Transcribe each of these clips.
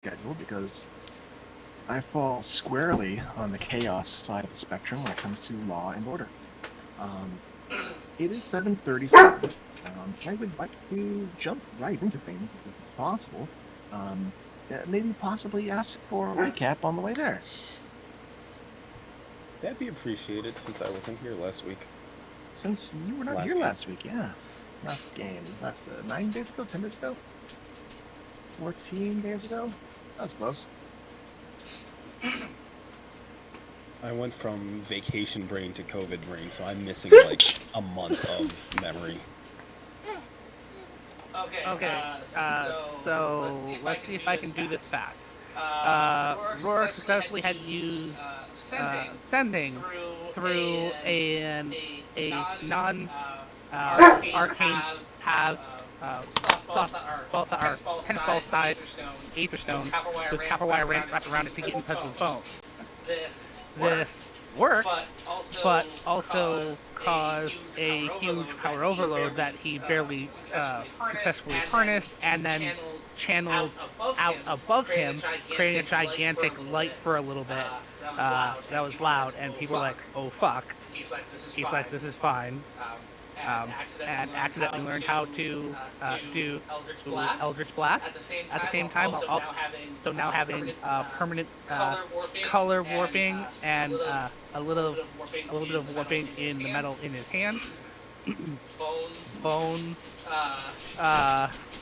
schedule because I fall squarely on the chaos side of the spectrum when it comes to law and order. Um, it is 7:37. I would like to jump right into things if it's possible. Um, Maybe possibly ask for a recap on the way there. That'd be appreciated since I wasn't here last week. Since you were not Last here game. last week, yeah. Last 9 days ago, 10 days ago, 14 days ago, I suppose. I went from vacation brain to COVID brain, so I'm missing like a month of memory. Okay, so let's see if I can do this fast. Rourke successfully had used sending through a non arcane have tennis ball size Aether Stone with copper wire wrapped around it to get in touch with bones. This worked, but also caused a huge power overload that he barely successfully harnessed, and then channeled out above him, creating a gigantic light for a little bit. That was loud, and people were like, "Oh fuck!" He's like, "This is fine." And accidentally learned how to do Eldritch Blast at the same time, while also now having permanent color warping and a little bit of warping in the metal in his hand. Bones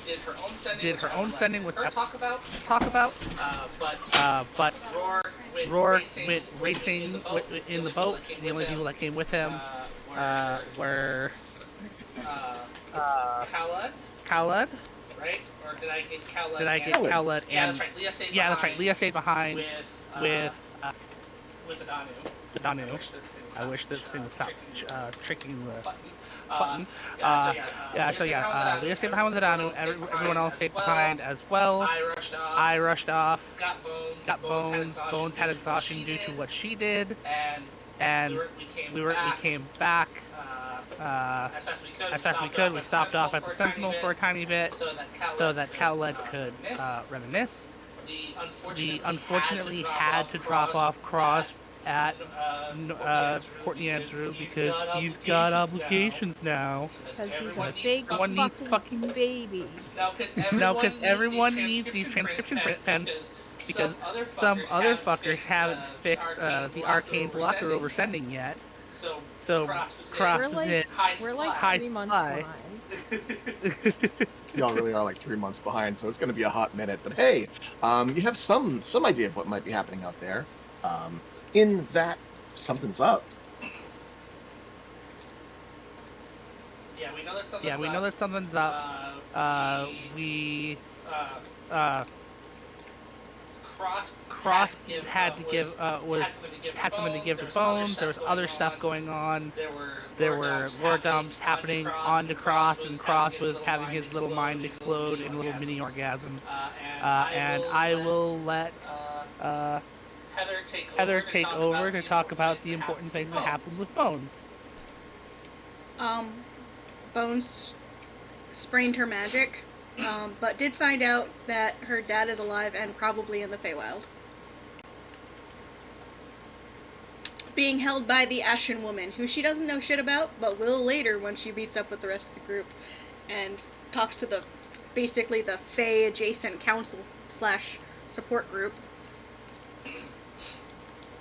did her own sending, which I'll talk about. But Rourke went racing in the boat. The only people that came with him were Khaled. Right? Or did I get Khaled? Did I get Khaled? Yeah, that's right. Leah stayed Yeah, behind. that's right. Leah stayed behind with Adanu. Adanu. I wish this thing would stop tricking the button. Leah stayed behind with Adanu. Everyone else stayed behind as well. I rushed off. Got Bones. Bones had exhaustion due to what she did, and we came back as fast as we could. We stopped off at the Sentinel for a tiny bit so that Khaled could reminisce. We unfortunately had to drop off Cross at Port Nianzru because he's got obligations now. Because he's a big fucking baby. No, because everyone needs these transcription pens because some other fuckers haven't fixed the arcane blocker over sending yet. So Cross was in We're like high 3 months supply. behind. Y'all really are like 3 months behind, so it's going to be a hot minute. But hey, you have some idea of what might be happening out there. In that something's up. Yeah, we know that something's Yeah, we know that something's up. Cross had something to give to Bones. There was other stuff going on. There were war dumps happening on the Cross, and Cross was having his little mind explode in little mini orgasms. And I will let Heather take over to talk about the important things that happened with Bones. Bones sprained her magic, but did find out that her dad is alive and probably in the Feywild. Being held by the Ashen Woman, who she doesn't know shit about, but will later when she meets up with the rest of the group and talks to basically the Fey adjacent council / support group.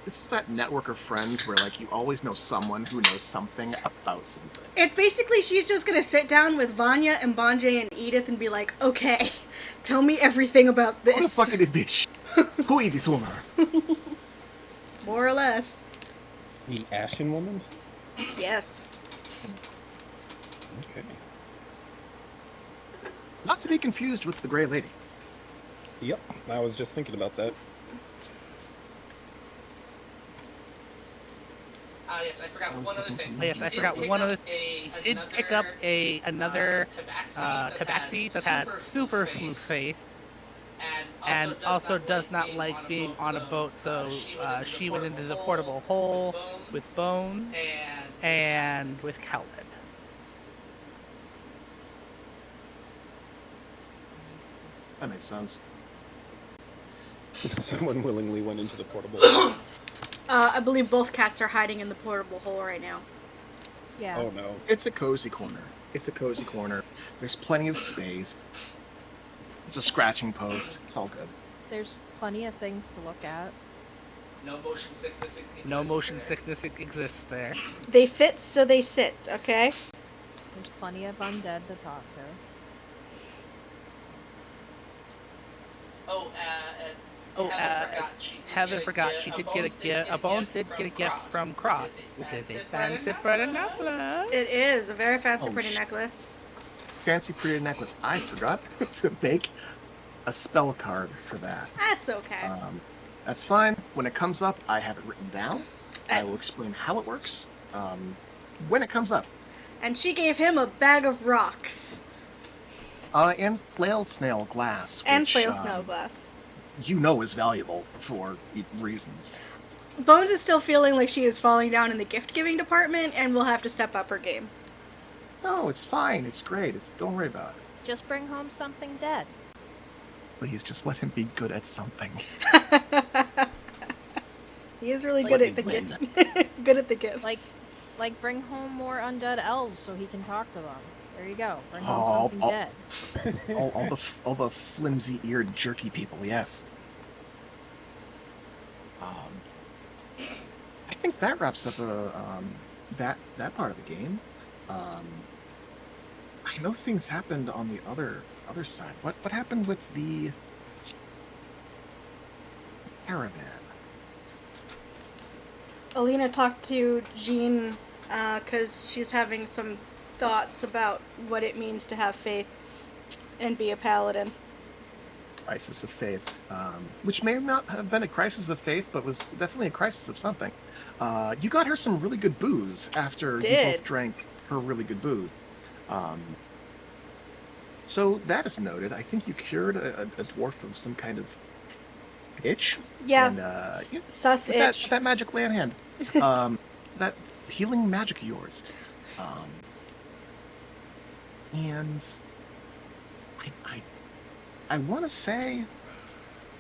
This is that network of friends where, like, you always know someone who knows something about something. It's basically she's just gonna sit down with Vanya and Bonjay and Edith and be like, okay, tell me everything about this. Who the fuck is this bitch? Who is this woman? More or less. The Ashen Woman? Yes. Okay. Not to be confused with the Grey Lady. Yep, I was just thinking about that. Yes, I forgot one other thing. Yes, I forgot one other thing. I did pick up another tabaxi that had superflu faith, and also does not like being on a boat, so she went into the portable hole with Bones and with Khaled. That makes sense. Someone willingly went into the portable hole. I believe both cats are hiding in the portable hole right now. Yeah. Oh no. It's a cozy corner. There's plenty of space. It's a scratching post. It's all good. There's plenty of things to look at. No motion sickness exists No motion there. sickness exists there. They fit, so they sit, okay? There's plenty of undead to talk to. Heather forgot she did get a gift. Bones did get a gift from Cross, which is a fancy pretty necklace. It is a very fancy, Oh, pretty necklace. Fancy pretty necklace. I forgot to make a spell card for that. That's okay. That's fine. When it comes up, I have it written down. I will explain how it works when it comes up. And she gave him a bag of rocks. And flail snail glass. And which, flail snow glass. You know is valuable for reasons. Bones is still feeling like she is falling down in the gift-giving department and will have to step up her game. No, it's fine. It's great. Don't worry about it. Just bring home something dead. Please, just let him be good at something. He is really It's good like at the they gift. Good at the gifts. Like bring home more undead elves so he can talk to them. There you go. Bring home something dead. all the flimsy-eared, jerky people. Yes. I think that wraps up that part of the game. I know things happened on the other side. What happened with the caravan? Alina talked to Jean because she's having some thoughts about what it means to have faith and be a paladin. Crisis of faith, which may not have been a crisis of faith, but was definitely a crisis of something. You got her some really good booze after you both drank her really good booze. So that is noted. I think you cured a dwarf of some kind of itch. Yeah, And, sus itch. That magic land hand. That healing magic of yours. And I want to say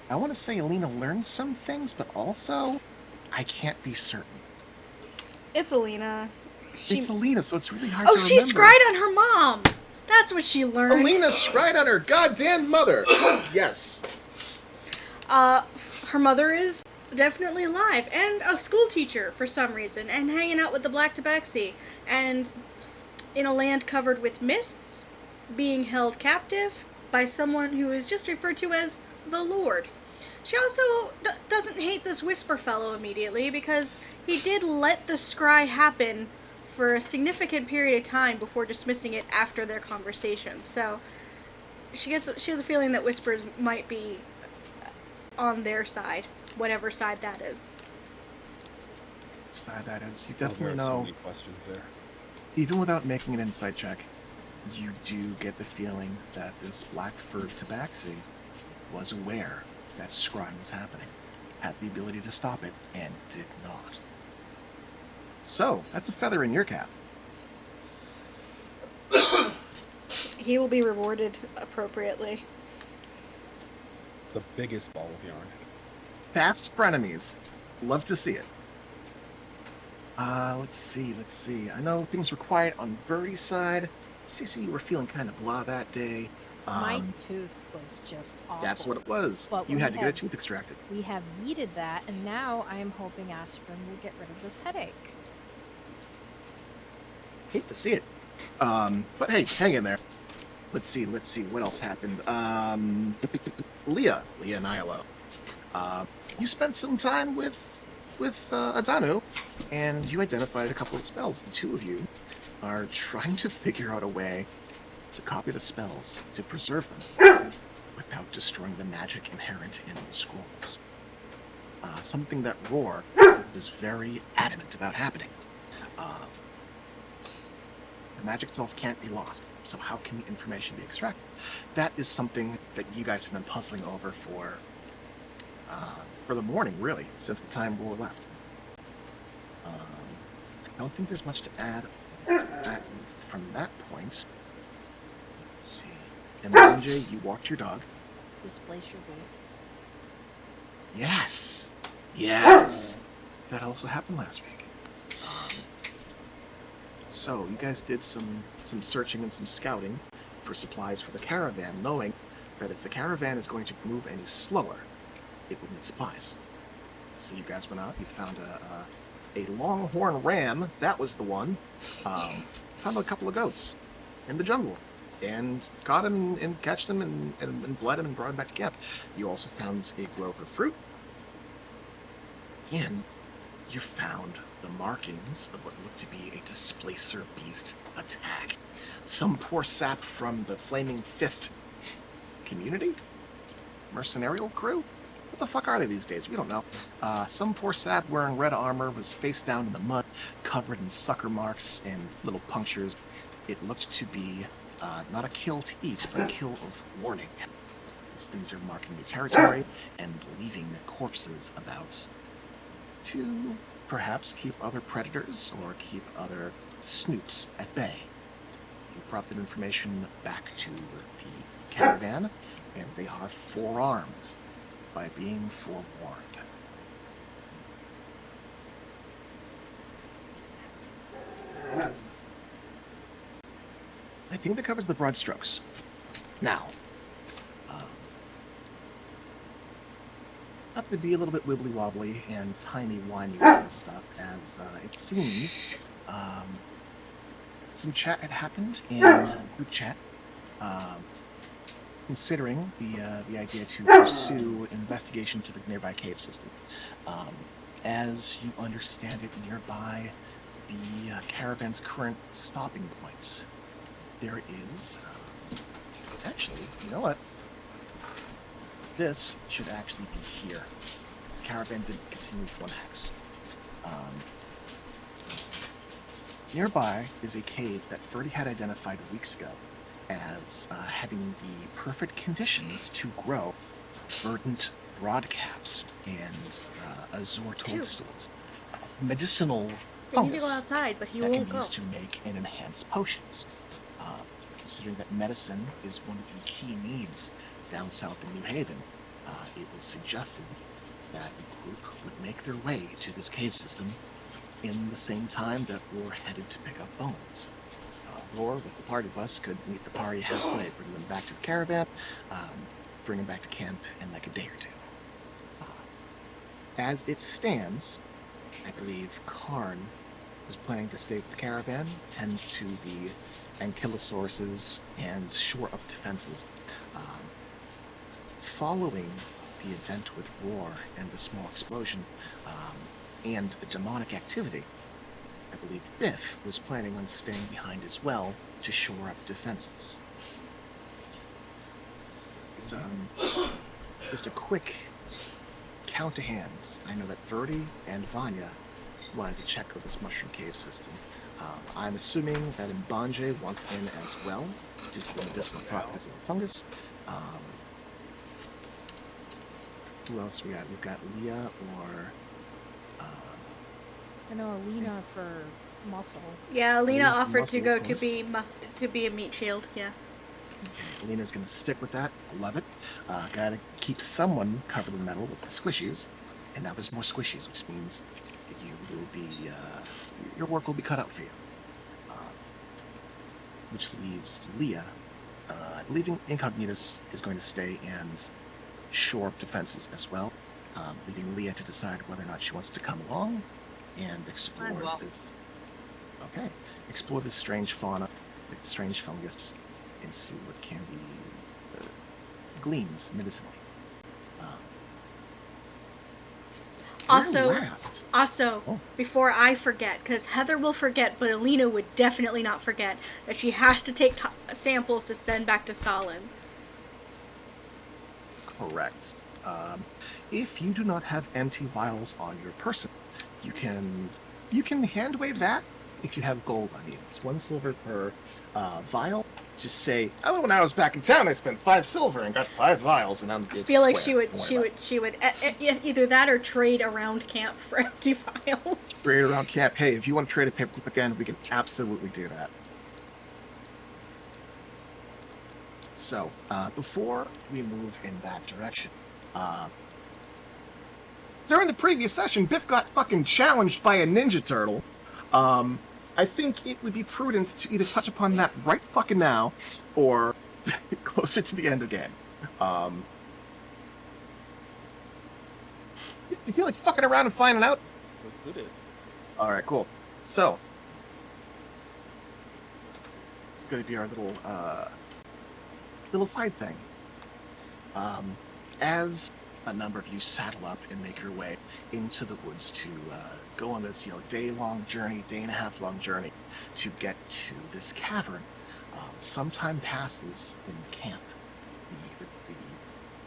Alina learned some things, but also I can't be certain. It's Alina. It's Alina, so it's really hard to remember. Oh, she scried on her mom! That's what she learned. Alina scried on her goddamn mother! Yes! Her mother is definitely alive, and a school teacher for some reason, and hanging out with the Black Tabaxi, and in a land covered with mists, being held captive by someone who is just referred to as the Lord. She also doesn't hate this Whisper fellow immediately, because he did let the scry happen for a significant period of time before dismissing it after their conversation. So she has a feeling that Whispers might be on their side, whatever side that is. Side that is. You definitely there are so know. many questions there. Even without making an insight check, you do get the feeling that this black-furred tabaxi was aware that scrying was happening, had the ability to stop it, and did not. So, that's a feather in your cap. He will be rewarded appropriately. The biggest ball of yarn. Past frenemies. Love to see it. Let's see. I know things were quiet on Verdi's side. Cece, you were feeling kind of blah that day. My tooth was just awful. That's what it was. But You we had to get a have- tooth extracted. We have yeeted that, and now I am hoping aspirin will get rid of this headache. Hate to see it. But hey, hang in there. Let's see what else happened. Leah Nyla. You spent some time with Adanu, and you identified a couple of spells. The two of you are trying to figure out a way to copy the spells to preserve them without destroying the magic inherent in the scrolls. Something that Roar is very adamant about happening. The magic itself can't be lost, so how can the information be extracted? That is something that you guys have been puzzling over for the morning, really, since the time Roar left. I don't think there's much to add from that point. Let's see. And Jay, you walked your dog. Displace your beasts. Yes. Yes. That also happened last week. So you guys did some searching and some scouting for supplies for the caravan, knowing that if the caravan is going to move any slower, it will need supplies. So you guys went out, you found a longhorn ram, that was the one. Found a couple of goats in the jungle, and caught him and catched him and bled him and brought him back to camp. You also found a grove of fruit, and you found the markings of what looked to be a displacer beast attack. Some poor sap from the Flaming Fist community? Mercenarial crew? What the fuck are they these days? We don't know. Some poor sap wearing red armor was face down in the mud, covered in sucker marks and little punctures. It looked to be not a kill to eat, but a kill of warning. These things are marking the territory and leaving corpses about to perhaps keep other predators or keep other snoops at bay. You brought that information back to the caravan, and they are forearmed by being forewarned. I think that covers the broad strokes. Now, have to be a little bit wibbly wobbly and timey-wimey with this stuff, as it seems some chat had happened in group chat, considering the idea to pursue investigation to the nearby cave system. As you understand it, nearby the caravan's current stopping point, there is actually, you know what? This should actually be here. The caravan didn't continue for 1 hex. Nearby is a cave that Verdi had identified weeks ago as having the perfect conditions to grow verdant broadcaps and azure toadstools. Medicinal They need to fungus go outside, but he that won't can be go. used to make and enhance potions. Considering that medicine is one of the key needs down south in New Haven, it was suggested that the group would make their way to this cave system in the same time that Roar headed to pick up bones. Roar, with the party bus, could meet the party halfway, bring them back to the caravan, bring them back to camp in like a day or two. As it stands, I believe Karn was planning to stay with the caravan, tend to the ankylosauruses, and shore up defenses. Following the event with Roar and the small explosion, and the demonic activity, I believe Biff was planning on staying behind as well to shore up defenses. Just a quick count of hands. I know that Verdi and Vanya wanted to check out this mushroom cave system. I'm assuming that Mbanje wants in as well, due to the medicinal properties of the fungus. Who else we got? We've got Leah or... I know Alina for muscle. Yeah, Alina Alina offered muscle, to go of to course. be a meat shield. Yeah. Okay, Alina's gonna stick with that. I love it. Gotta keep someone covered in metal with the squishies. And now there's more squishies, which means you will be, your work will be cut out for you. Which leaves Leah. I believe Incognitus is going to stay and shore up defenses as well, leaving Leah to decide whether or not she wants to come along and explore this. Okay, explore this strange fauna, this strange fungus, and see what can be gleaned medicinally. Also, before I forget, because Heather will forget, but Alina would definitely not forget, that she has to take samples to send back to Solin. Correct. If you do not have empty vials on your person, you can hand wave that if you have gold on you. It's 1 silver per vial. Just say, oh, when I was back in town, I spent 5 silver and got 5 vials, and I feel like she would either that or trade around camp for empty vials. Trade around camp. Hey, if you want to trade a paperclip again, we can absolutely do that. So, before we move in that direction, during the previous session, Biff got fucking challenged by a Ninja Turtle. I think it would be prudent to either touch upon that right fucking now, or closer to the end of the game. You feel like fucking around and finding out? Let's do this. All right, cool. So, this is going to be our little side thing. As a number of you saddle up and make your way into the woods to go on this, day-long journey, day-and-a-half-long journey to get to this cavern, some time passes in the camp.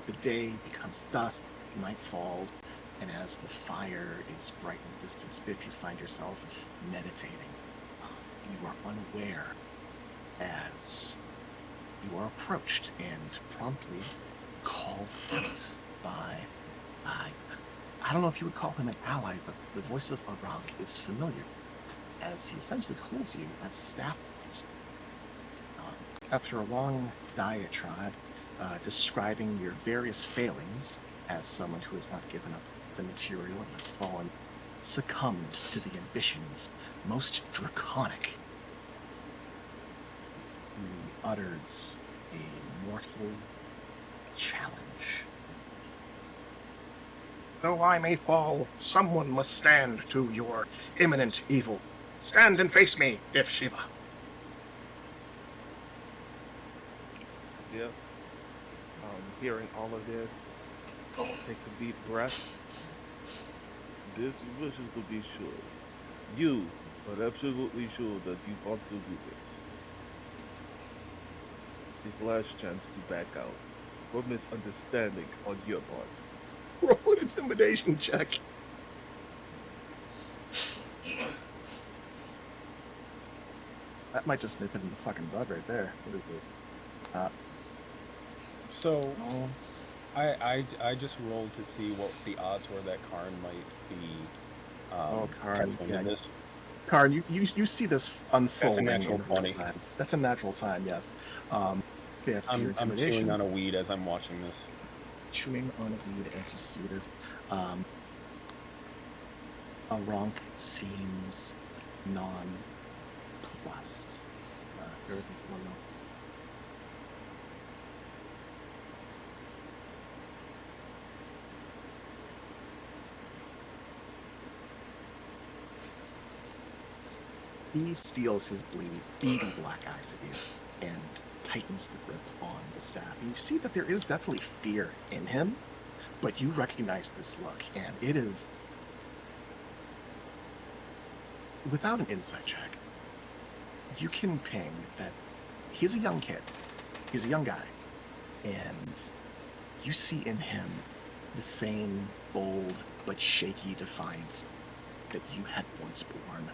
The day becomes dusk, night falls, and as the fire is bright in the distance, Biff, you find yourself meditating. You are unaware as you are approached and promptly called out by, I don't know if you would call him an ally, but the voice of Arak is familiar, as he essentially holds you at staff point. After a long diatribe describing your various failings as someone who has not given up the material and has succumbed to the ambitions most draconic, he utters a mortal challenge. Though I may fall, someone must stand to your imminent evil. Stand and face me, Biff Shiva. Biff, hearing all of this, takes a deep breath. Biff wishes to be sure. You are absolutely sure that you want to do this. His last chance to back out. Or misunderstanding on your part. Roll an intimidation check. That might just nip it in the fucking bud right there. What is this? So, I just rolled to see what the odds were that Karn might be. Karn, yeah. This. Karn, you see this unfolding. That's a natural in real 20. time. That's a natural time, yes. Biff, your I'm intimidation. chewing on a weed as I'm watching this. Chewing on a weed as you see this. Aronk seems nonplussed. Bear with me for 1 moment. He steals his beady black eyes at you and tightens the grip on the staff. And you see that there is definitely fear in him, but you recognize this look, and it is, without an insight check, you can ping that he's a young kid. He's a young guy. And you see in him the same bold but shaky defiance that you had once borne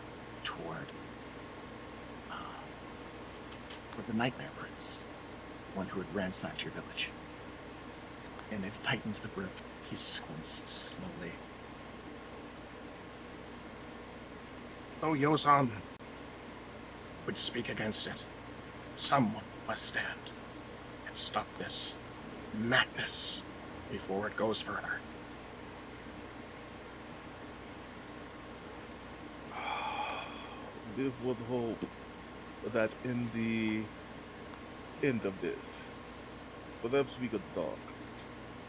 toward the Nightmare Prince, one who had ransacked your village. And as he tightens the grip, he squints slowly. Though Yozan would speak against it, someone must stand and stop this madness before it goes further. Biff would hope that in the end of this, perhaps we could talk.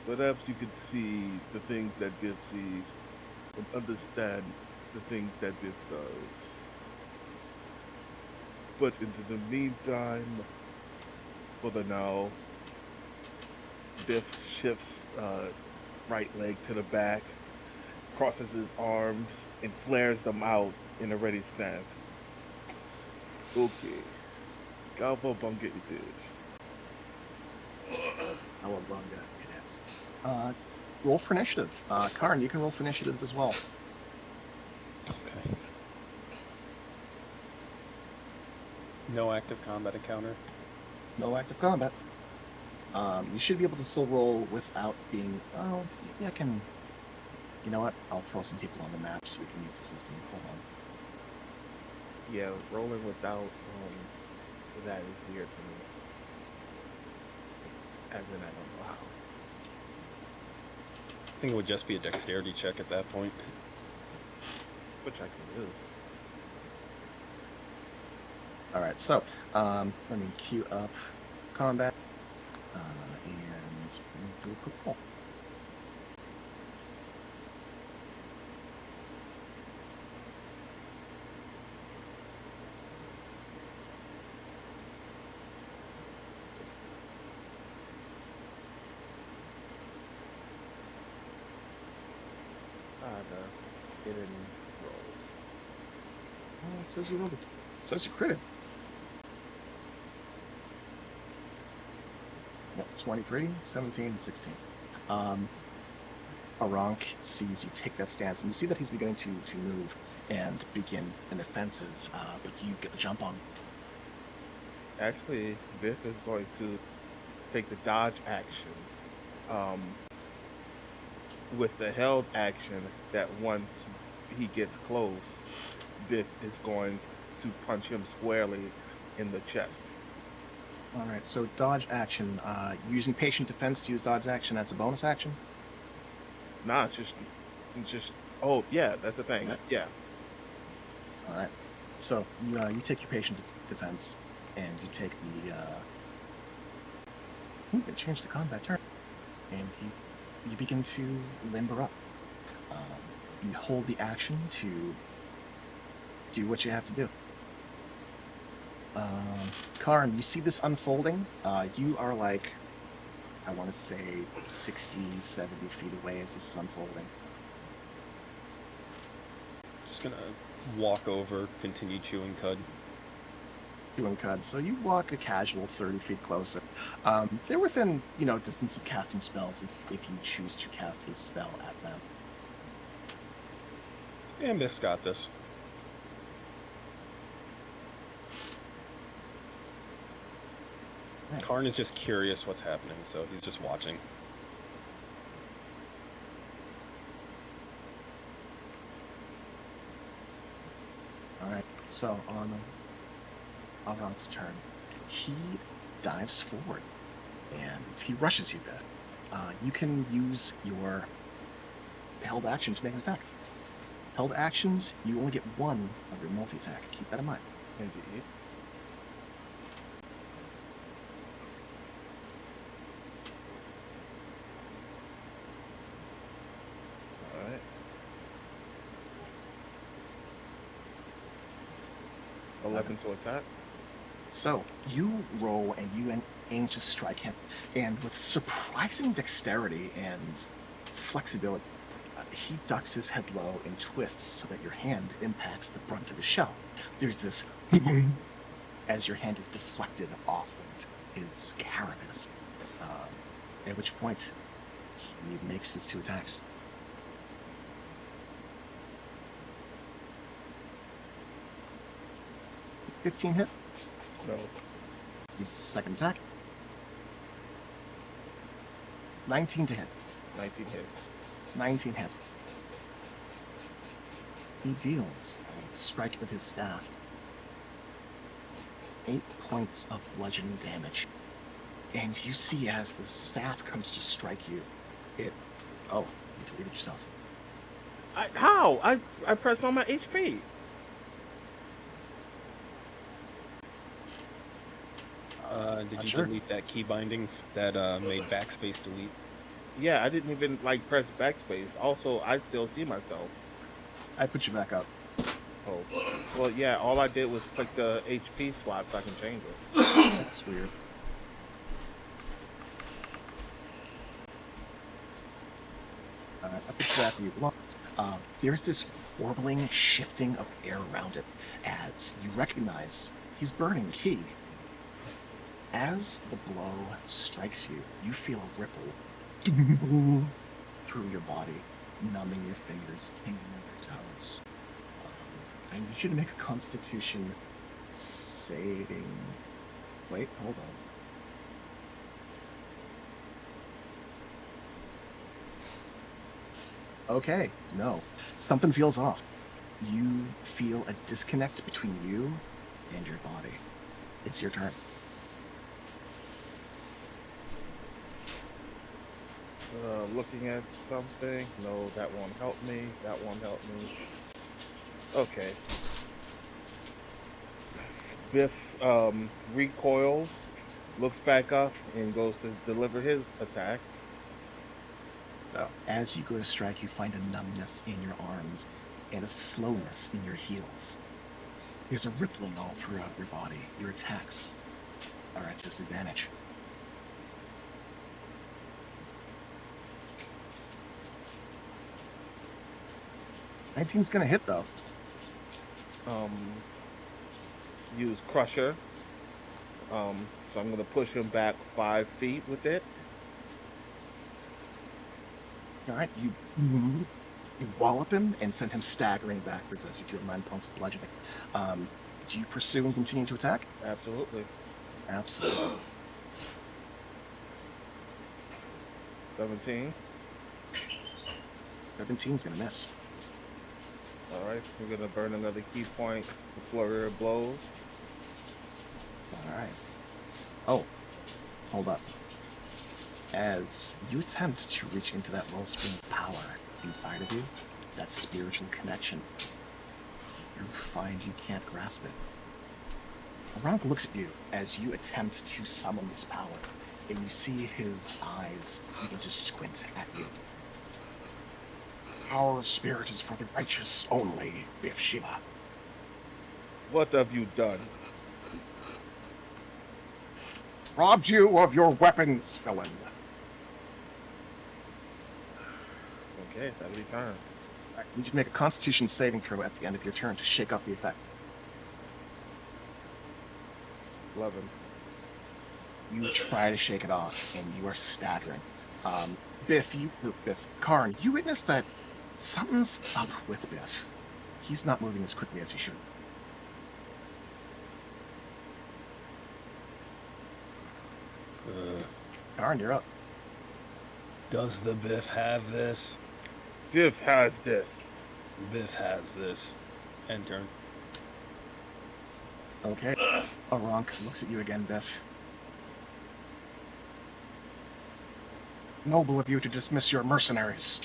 Perhaps you could see the things that Biff sees and understand the things that Biff does. But into the meantime, for the now, Biff shifts right leg to the back, crosses his arms, and flares them out in a ready stance. Okay. Cowabunga it is. Cowabunga it is. Roll for initiative. Karn, you can roll for initiative as well. Okay. No active combat encounter. No active combat. You should be able to still roll without being... Oh, yeah, I can... You know what? I'll throw some people on the map so we can use the system. Hold on. Yeah, rolling without that is weird for me. As in, I don't know how. I think it would just be a dexterity check at that point. Which I can do. All right, so let me queue up combat, and we'll do a quick poll. Get in roll. Oh, it says you rolled it. It says you critted. Yep, 23, 17, 16. Aronk sees you take that stance, and you see that he's beginning to move and begin an offensive, but you get the jump on. Actually, Biff is going to take the dodge action. With the held action, that once he gets close, Biff is going to punch him squarely in the chest. All right, so dodge action. Using patient defense to use dodge action as a bonus action? Nah, just. Oh yeah, that's the thing. Yeah. All right. So you take your patient defense, and you take the. It changed the combat turn, and you begin to limber up. You hold the action to do what you have to do. Karn, you see this unfolding. You are like, I want to say 60, 70 feet away as this is unfolding. Just gonna walk over, continue chewing cud. Chewing cud. So you walk a casual 30 feet closer. They're within, distance of casting spells if you choose to cast a spell at them. And Biff's got this. Right. Karn is just curious what's happening, so he's just watching. Alright, so on Aron's turn, he dives forward, and he rushes you, Beth. You can use your held action to make an attack. Held actions, you only get one of your multi-attack. Keep that in mind. Indeed. Alright. 11 to attack. So you roll and you aim to strike him, and with surprising dexterity and flexibility, he ducks his head low and twists so that your hand impacts the brunt of his shell. There's this as your hand is deflected off of his carapace, at which point he makes his 2 attacks. $15 hit. No. Use the second attack. 19 to hit. 19 hits. 19 hits. He deals a strike of his staff 8 points of bludgeoning damage. And you see as the staff comes to strike you, oh, you deleted yourself. How? I pressed on my HP. Did you delete that key binding that made backspace delete? Yeah, I didn't even press backspace. Also, I still see myself. I put you back up. Oh, well, yeah. All I did was click the HP slot so I can change it. That's weird. I put you back where you belong. There's this warbling, shifting of the air around it as you recognize he's burning key. As the blow strikes you, you feel a ripple through your body, numbing your fingers, tingling your toes. I need you to make a Constitution saving. Wait, hold on. Okay, no. Something feels off. You feel a disconnect between you and your body. It's your turn. Looking at something. No, that won't help me. That won't help me. Okay. Biff recoils, looks back up, and goes to deliver his attacks. So, as you go to strike, you find a numbness in your arms and a slowness in your heels. There's a rippling all throughout your body. Your attacks are at disadvantage. '19's gonna hit though. Use Crusher. So I'm gonna push him back 5 feet with it. All right, you wallop him and send him staggering backwards as you deal 9 points of bludgeoning. Do you pursue and continue to attack? Absolutely. Absolutely. 17. 17's gonna miss. All right, we're gonna burn another key point. The flurry of blows. All right. Oh, hold up. As you attempt to reach into that wellspring of power inside of you, that spiritual connection, you find you can't grasp it. Aronk looks at you as you attempt to summon this power, and you see his eyes begin to squint at you. Our spirit is for the righteous only, Biff Shiva. What have you done? Robbed you of your weapons, villain. Okay, that'll be turn. I need you to make a Constitution saving throw at the end of your turn to shake off the effect. 11. You try to shake it off, and you are staggering. Karn, you witness that something's up with Biff. He's not moving as quickly as he should. Karn, you're up. Does the Biff have this? Biff has this. Biff has this. End turn. Okay. Aronk looks at you again, Biff. Noble of you to dismiss your mercenaries.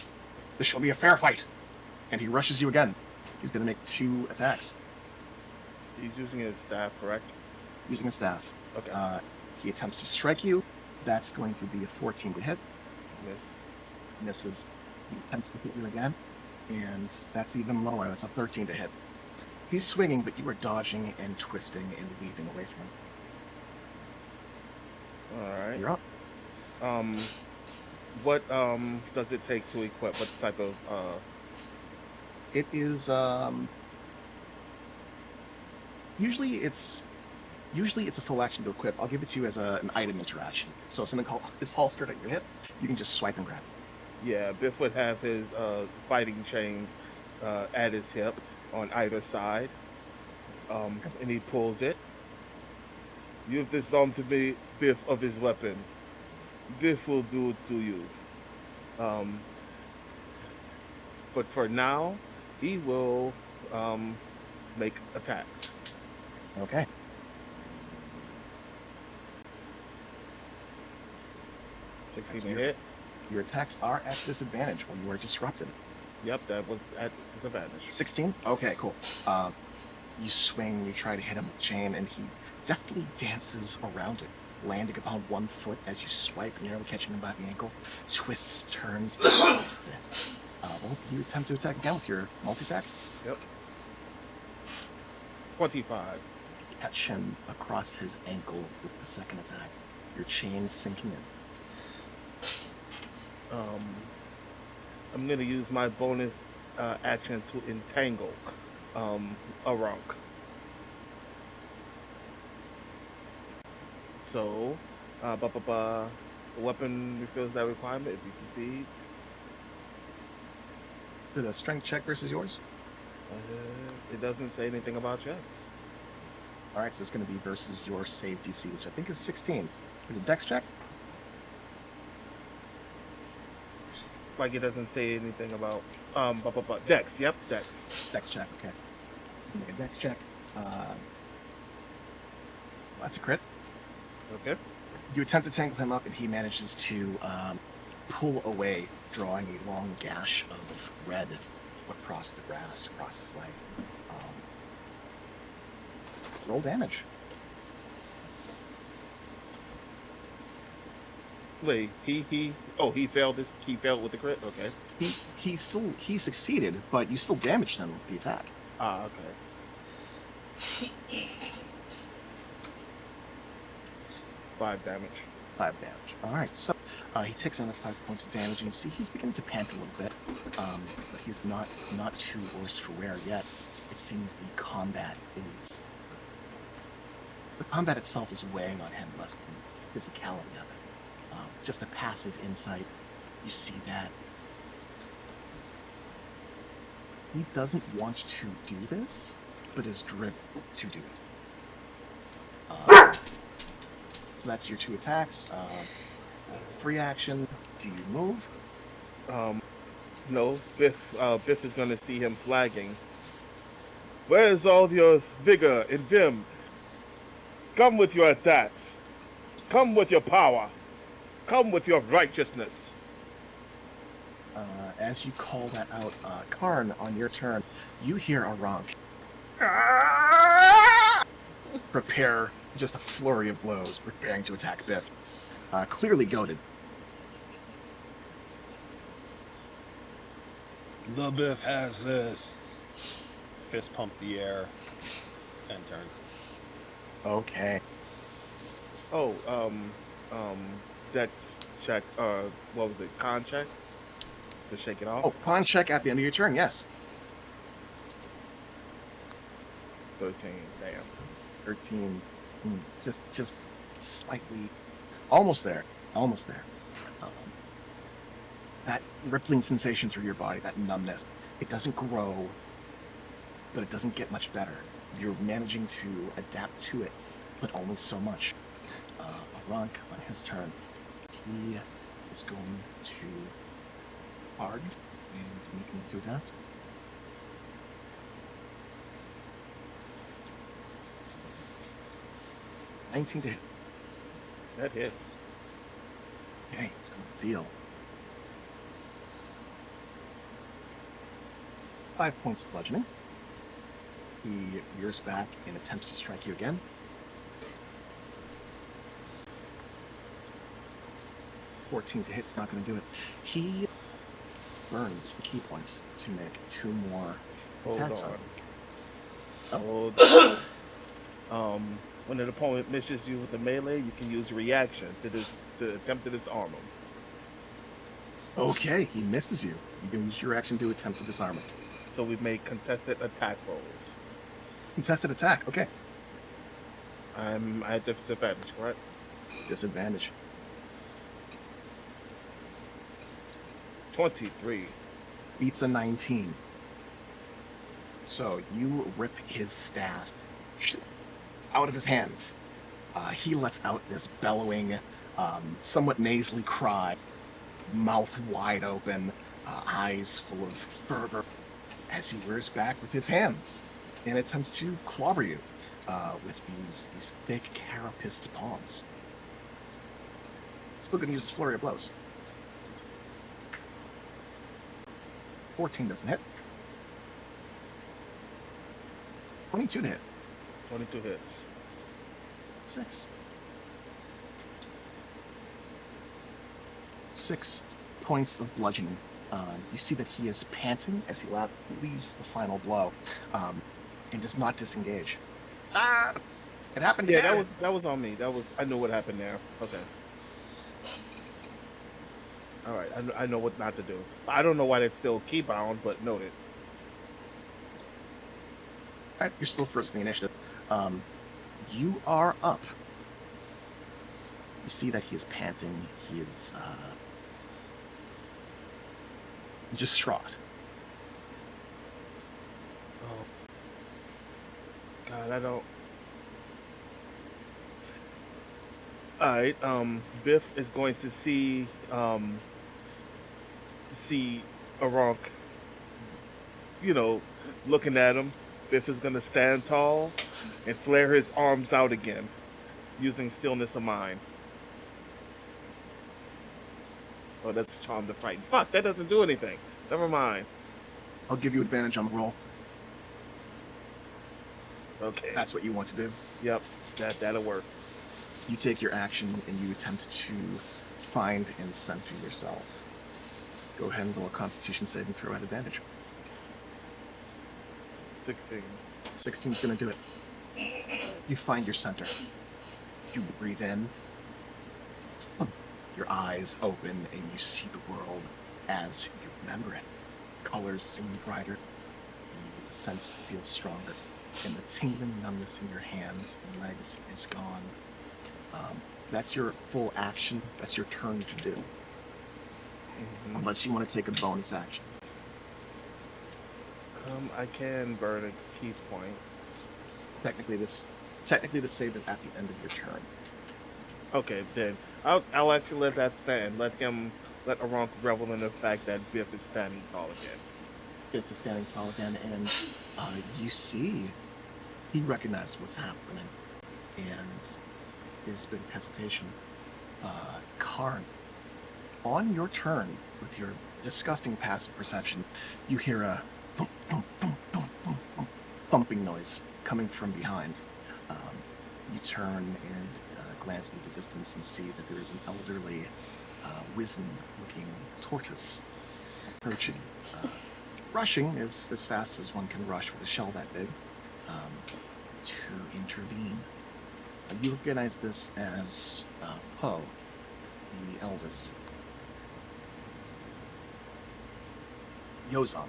This shall be a fair fight. And he rushes you again. He's going to make 2 attacks. He's using his staff, correct? Using his staff. Okay. He attempts to strike you. That's going to be a 14 to hit. Miss. Misses. He attempts to hit you again. And that's even lower. That's a 13 to hit. He's swinging, but you are dodging and twisting and weaving away from him. All right. You're up. What does it take to equip? What type of It is usually it's a full action to equip. I'll give it to you as an item interaction. So if something is holstered at your hip, you can just swipe and grab it. Yeah, Biff would have his fighting chain at his hip on either side, and he pulls it. You have disarmed to me Biff of his weapon. Biff will do it to you. But for now, he will make attacks. Okay. Sixteen to hit. Your attacks are at disadvantage while you are disrupted. Yep, that was at disadvantage. 16? Okay, cool. You swing, you try to hit him with the chain, and he deftly dances around it, landing upon 1 foot as you swipe, nearly catching him by the ankle, twists, turns, and jumps to well, you attempt to attack again with your multi-attack. Yep. 25. Catch him across his ankle with the second attack. Your chain sinking in. I'm gonna use my bonus action to entangle Aronk. So, the weapon refills that requirement if you succeed. Is it a strength check versus yours? It doesn't say anything about checks. All right, so it's going to be versus your save DC, which I think is 16. Is it Dex check? Like it doesn't say anything about Dex. Yep, Dex. Dex check. Okay. Make a Dex check. That's a crit. Okay. You attempt to tangle him up, and he manages to pull away, drawing a long gash of red across the grass, across his leg. Roll damage. Wait, he failed this. He failed with the crit. Okay. He succeeded, but you still damaged him with the attack. Ah, okay. 5 damage. 5 damage. All right, so he takes another 5 points of damage, and you see he's beginning to pant a little bit, but he's not too worse for wear yet. It seems the combat itself is weighing on him less than the physicality of it. With just a passive insight, you see that he doesn't want to do this, but is driven to do it. So that's your 2 attacks. Free action. Do you move? No. Biff is gonna see him flagging. Where's all your vigor and vim? Come with your attacks. Come with your power. Come with your righteousness. As you call that out, Karn, on your turn, you hear a ronk. Prepare just a flurry of blows, preparing to attack Biff. Clearly goaded. The Biff has this. Fist pump the air and turn. Okay. Oh, dex check. What was it? Con check to shake it off. Oh, con check at the end of your turn. Yes. 13. Damn. 13. Just slightly, almost there. That rippling sensation through your body, that numbness, it doesn't grow, but it doesn't get much better. You're managing to adapt to it, but only so much. Arank, on his turn, he is going to charge and making 2 attacks. $19 to hit. That hits. Okay, he's going to deal 5 points of bludgeoning. He rears back and attempts to strike you again. 14 to hit's not going to do it. He burns key points to make 2 more attacks on him. When an opponent misses you with a melee, you can use a reaction to attempt to disarm him. Okay, he misses you. You can use your action to attempt to disarm him. So we make contested attack rolls. Contested attack, okay. I'm at disadvantage, correct? Disadvantage. 23. Beats a 19. So you rip his staff out of his hands. He lets out this bellowing, somewhat nasally cry, mouth wide open, eyes full of fervor, as he rears back with his hands and attempts to clobber you with these thick carapaced palms. Still going to use his flurry of blows. 14 doesn't hit. 22 to hit. 22 hits. 6 points of bludgeoning. You see that he is panting as he leaves the final blow, and does not disengage. It happened. Yeah, that was on me. I know what happened there. Okay. All right, I know what not to do. I don't know why that's still key bound, but noted. All right, you're still first in the initiative. You are up. You see that he is panting. He is distraught. Oh. God, I don't. Alright, Biff is going to see Aronk, looking at him. Biff is going to stand tall and flare his arms out again, using stillness of mind. Oh, that's charm to frighten. Fuck, that doesn't do anything. Never mind. I'll give you advantage on the roll. Okay. That's what you want to do. Yep, that'll work. You take your action and you attempt to find and center yourself. Go ahead and roll a Constitution saving throw at advantage. 16. 16 is going to do it. You find your center. You breathe in. Your eyes open and you see the world as you remember it. Colors seem brighter. The sense feels stronger. And the tingling numbness in your hands and legs is gone. That's your full action. That's your turn to do. Mm-hmm. Unless you want to take a bonus action. I can burn a key point. Technically, the save is at the end of your turn. Okay, then I'll actually let that stand. Let Aronk revel in the fact that Biff is standing tall again. Biff is standing tall again, and you see, he recognizes what's happening, and there's a bit of hesitation. Karn, on your turn, with your disgusting passive perception, you hear a thump, thump, thump, thump, thump, thump, thumping noise coming from behind. You turn and glance into the distance and see that there is an elderly, wizened-looking tortoise approaching, rushing as fast as one can rush with a shell that big, to intervene. You recognize this as Poe, the eldest. Yozam,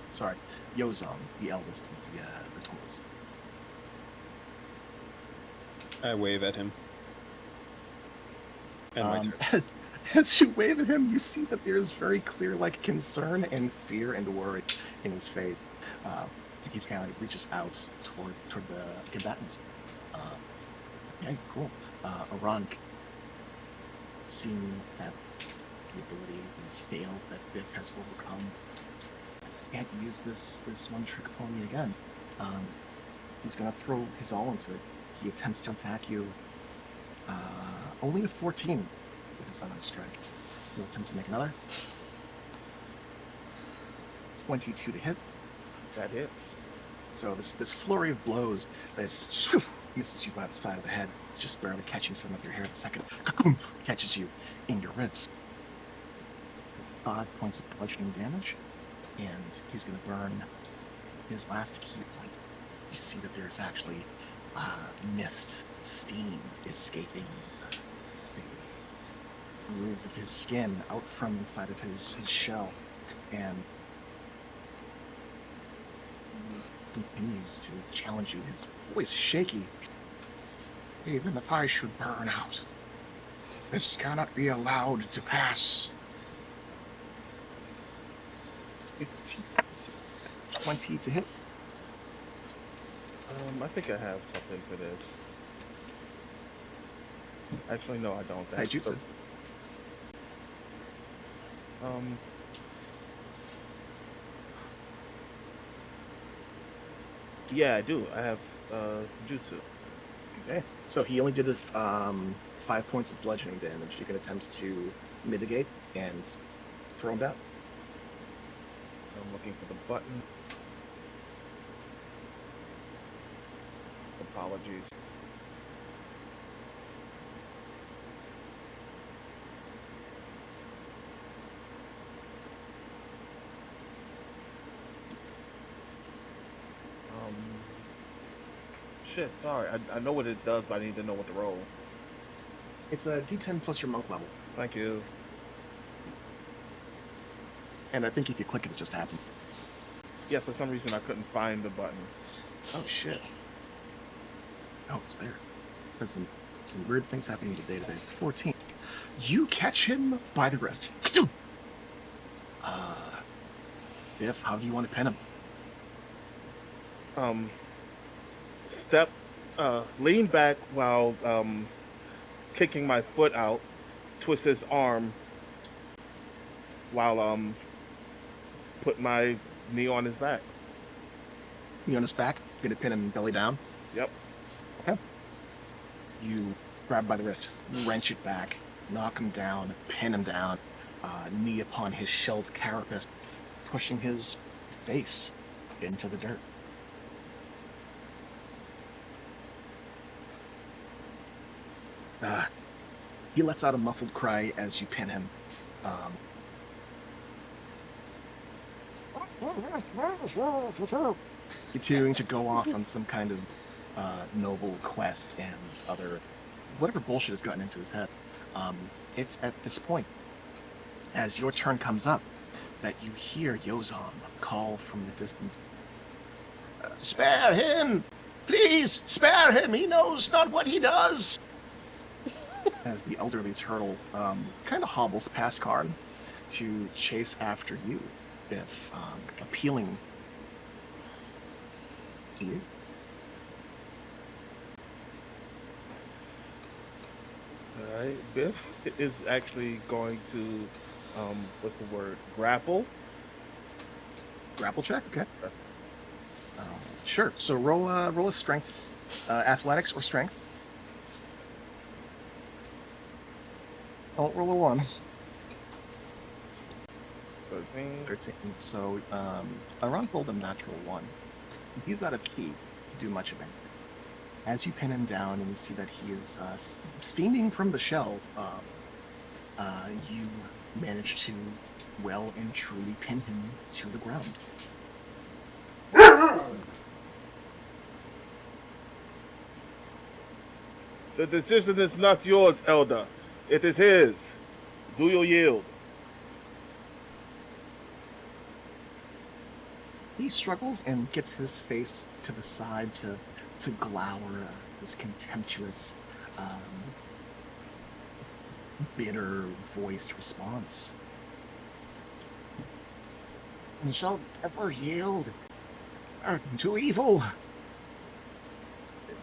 the eldest of the tortoise. I wave at him. And my turn. As you wave at him, you see that there is very clear, concern and fear and worry in his face. He kind of reaches out toward the combatants. Okay, cool. Aronk, seeing that the ability has failed, that Biff has overcome, can't use this one-trick pony again. He's going to throw his all into it. He attempts to attack you. Only a 14 with his unarmed strike. He'll attempt to make another. 22 to hit. That hits. So this flurry of blows that's misses you by the side of the head, just barely catching some of your hair. The second catches you in your ribs. 5 points of bludgeoning damage, and he's going to burn his last key point. You see that there's actually mist, steam escaping the grooves of his skin out from inside of his shell, and he continues to challenge you, his voice shaky. Even if I should burn out, this cannot be allowed to pass. 15, 20 to hit. I think I have something for this. Actually, no, I don't. Taijutsu. Yeah, I do. I have jutsu. Okay, so he only did 5 points of bludgeoning damage. You can attempt to mitigate and throw him down. I'm looking for the button. Apologies. Shit, sorry. I know what it does, but I need to know what to roll. It's a D10 plus your monk level. Thank you. And I think if you click it, it just happens. Yeah, for some reason I couldn't find the button. Oh, shit. Oh, it's there. There's been some weird things happening in the database. 14. You catch him by the wrist. Biff, how do you want to pin him? Lean back while kicking my foot out, twist his arm while put my knee on his back. Knee on his back, gonna pin him belly down. Yep. Okay. You grab by the wrist, wrench it back, knock him down, pin him down. knee upon his shelled carapace, pushing his face into the dirt. He lets out a muffled cry as you pin him. Continuing to go off on some kind of noble quest and other whatever bullshit has gotten into his head. It's at this point, as your turn comes up, that you hear Yozam call from the distance. Spare him! Please, spare him! He knows not what he does! As the elderly turtle kind of hobbles past Karn to chase after you, Biff, appealing to you. Alright, Biff is actually going to, what's the word? Grapple? Grapple check? Okay. Sure. So roll a strength, athletics or strength. Don't roll a 1. 13. So Aran rolled a natural 1. He's out of key to do much of anything. As you pin him down and you see that he is steaming from the shell, you manage to well and truly pin him to the ground. The decision is not yours, Elder. It is his. Do you yield? He struggles and gets his face to the side to glower this contemptuous, bitter-voiced response. And shall ever yield to evil.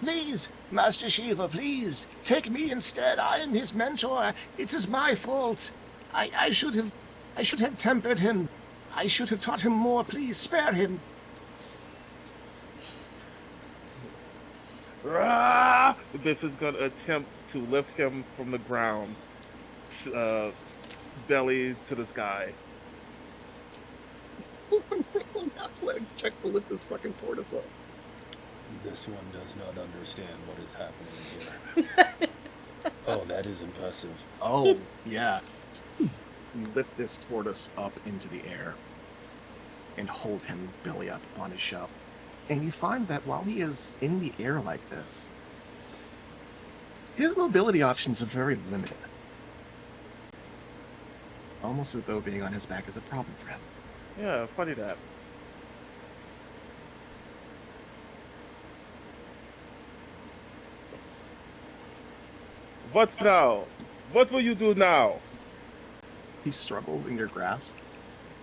Please, Master Shiva, please, take me instead. I am his mentor. It is my fault. I should have tempered him. I should have taught him more. Please, spare him. Rah! Biff is going to attempt to lift him from the ground, belly to the sky. Athletic check to lift this fucking tortoise up. This one does not understand what is happening here. Oh, that is impressive. Oh, yeah. You lift this tortoise up into the air and hold him belly up on his shell. And you find that while he is in the air like this, his mobility options are very limited. Almost as though being on his back is a problem for him. Yeah, funny that. What now? What will you do now? He struggles in your grasp.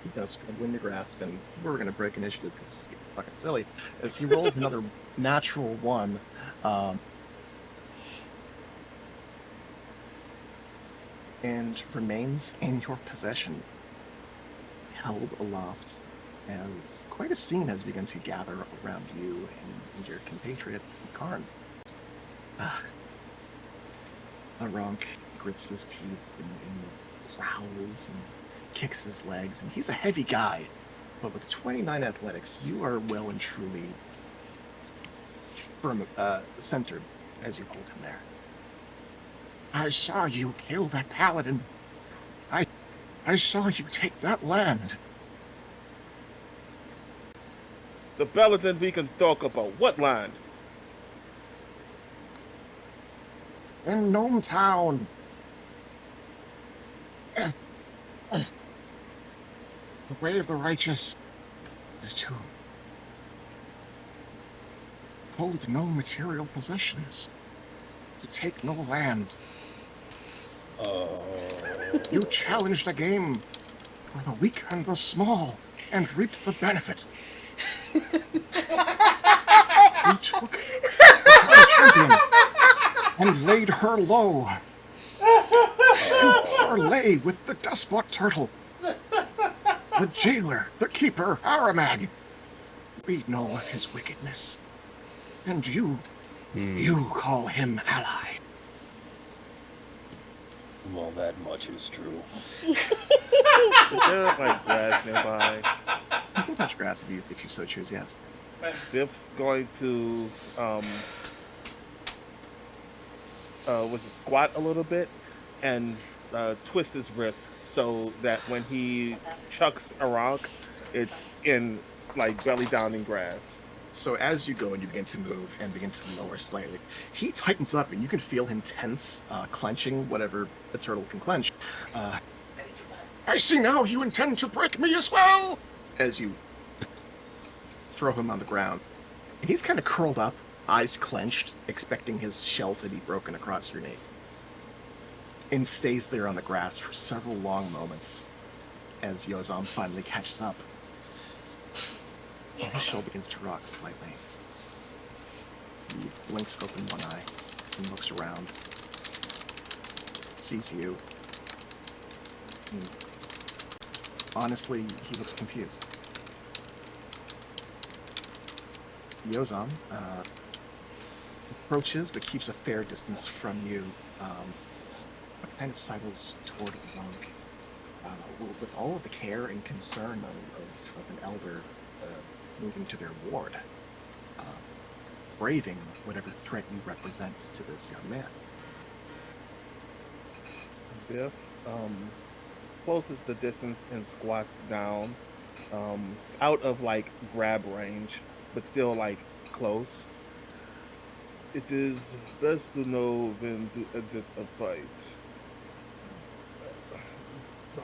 He's going to struggle in your grasp, and we're going to break initiative because it's getting fucking silly. As he rolls another natural 1, and remains in your possession, held aloft, as quite a scene has begun to gather around you and your compatriot, Karn. Aronk grits his teeth and growls and kicks his legs, and he's a heavy guy. But with 29 athletics, you are well and truly centered as you hold him there. I saw you kill that paladin. I saw you take that land. The paladin we can talk about. What land? In Gnome Town. The way of the righteous is to hold no material possessions, to take no land. You challenged a game for the weak and the small, and reaped the benefit. You took the champion and laid her low. You parlay with the despot turtle, the jailer, the keeper, Aramag. We know of his wickedness, and you call him ally. Well, that much is true. Is there like grass nearby? You can touch grass if you so choose. Yes. Biff's going to was to squat a little bit and twist his wrist so that when he chucks a rock, it's in like belly down in grass. So as you go and you begin to move and begin to lower slightly, he tightens up and you can feel him tense, clenching whatever the turtle can clench. I see now you intend to break me as well! As you throw him on the ground. And he's kind of curled up, eyes clenched, expecting his shell to be broken across your knee. And stays there on the grass for several long moments as Yozam finally catches up. And his shell begins to rock slightly. He blinks open one eye and looks around. Sees you. And honestly, he looks confused. Yozam approaches but keeps a fair distance from you. Kind of sidles toward the monk with all of the care and concern of an elder moving to their ward, braving whatever threat you represent to this young man. Biff closes the distance and squats down, out of like grab range, but still like close. It is best to know when to exit a fight.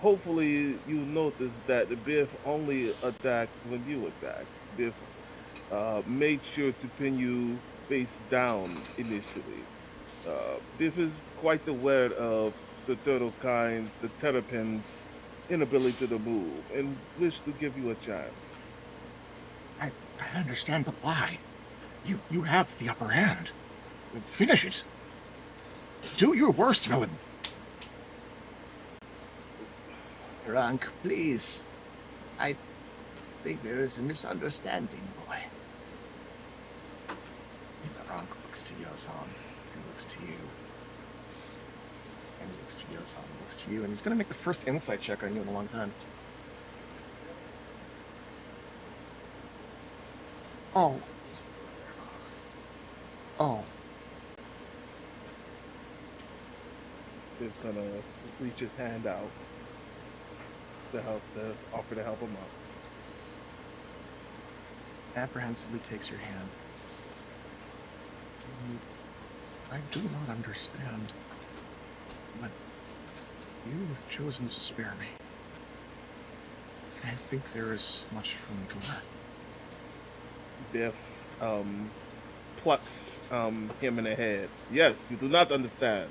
Hopefully you noticed that Biff only attacked when you attacked. Biff made sure to pin you face down initially. Biff is quite aware of the turtle kind's, the terrapin's inability to move, and wish to give you a chance. I understand, but why? You have the upper hand. Finish it. Do your worst, villain. Rank, please. I think there is a misunderstanding, boy. And the Rank looks to Yozam, and looks to you. And he looks to Yozam, and looks to you, and he's gonna make the first insight check on you in a long time. Oh. Oh. Biff's gonna reach his hand out to offer to help him up. Apprehensively takes your hand. I do not understand. But you have chosen to spare me. I think there is much for me to learn. Biff plucks him in the head. Yes, you do not understand.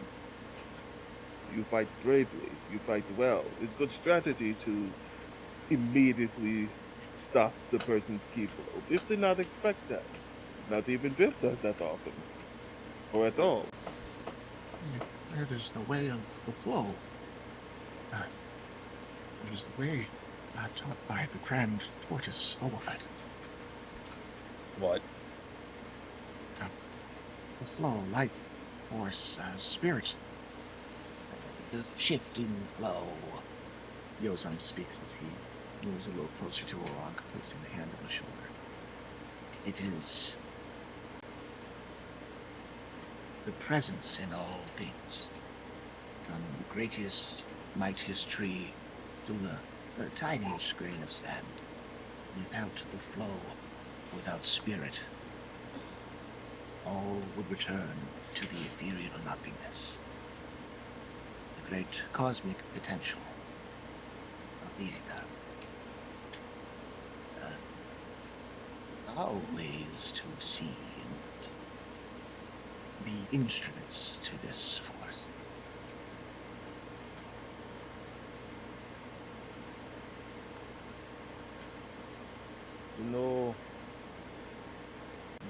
You fight bravely. You fight well. It's good strategy to immediately stop the person's key flow. Biff did not expect that. Not even Biff does that often. Or at all. It is the way of the flow. It is the way taught by the Grand Tortoise Olafet. What? The flow, life, force, spirit. The shifting flow. Yozam speaks as he moves a little closer to Orank, placing the hand on his shoulder. It is the presence in all things, from the greatest, mightiest tree to the tiniest grain of sand. Without the flow, without spirit, all would return to the ethereal nothingness. The great cosmic potential of the Aether. Our ways to see and be instruments to this force. You know,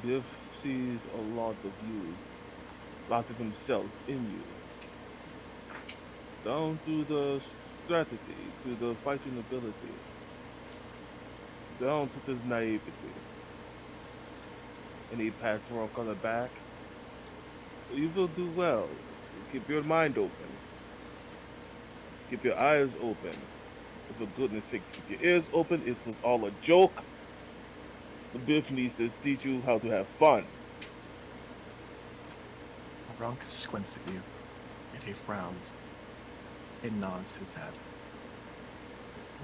Biff sees a lot of you, a lot of himself in you. Down to the strategy, to the fighting ability, down to the naivety. And he pats Rock on the back. You will do well. Keep your mind open. Keep your eyes open. For goodness sakes, keep your ears open. It was all a joke. The Biff needs to teach you how to have fun. Ronk squints at you, and he frowns and nods his head.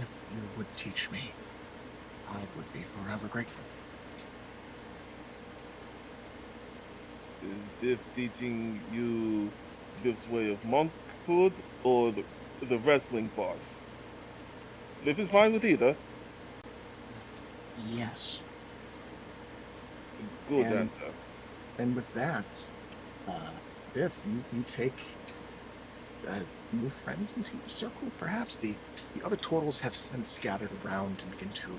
If you would teach me, I would be forever grateful. Is Biff teaching you Biff's way of monkhood or the wrestling farce? Biff is fine with either. Yes. Good And- answer. And with that, Biff, you take a new friend into your circle. Perhaps the other turtles have since gathered around and begin to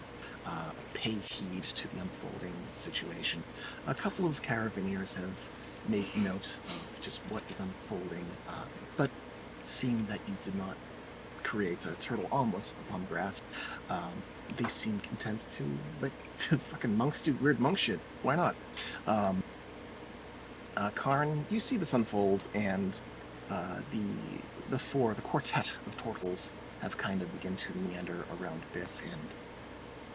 pay heed to the unfolding situation. A couple of caravaneers have made note of just what is unfolding, but seeing that you did not create a turtle omelet upon grass, they seem content to fucking monks do weird monk shit. Why not? Karn, you see this unfold, and the quartet of turtles have kind of begun to meander around Biff, and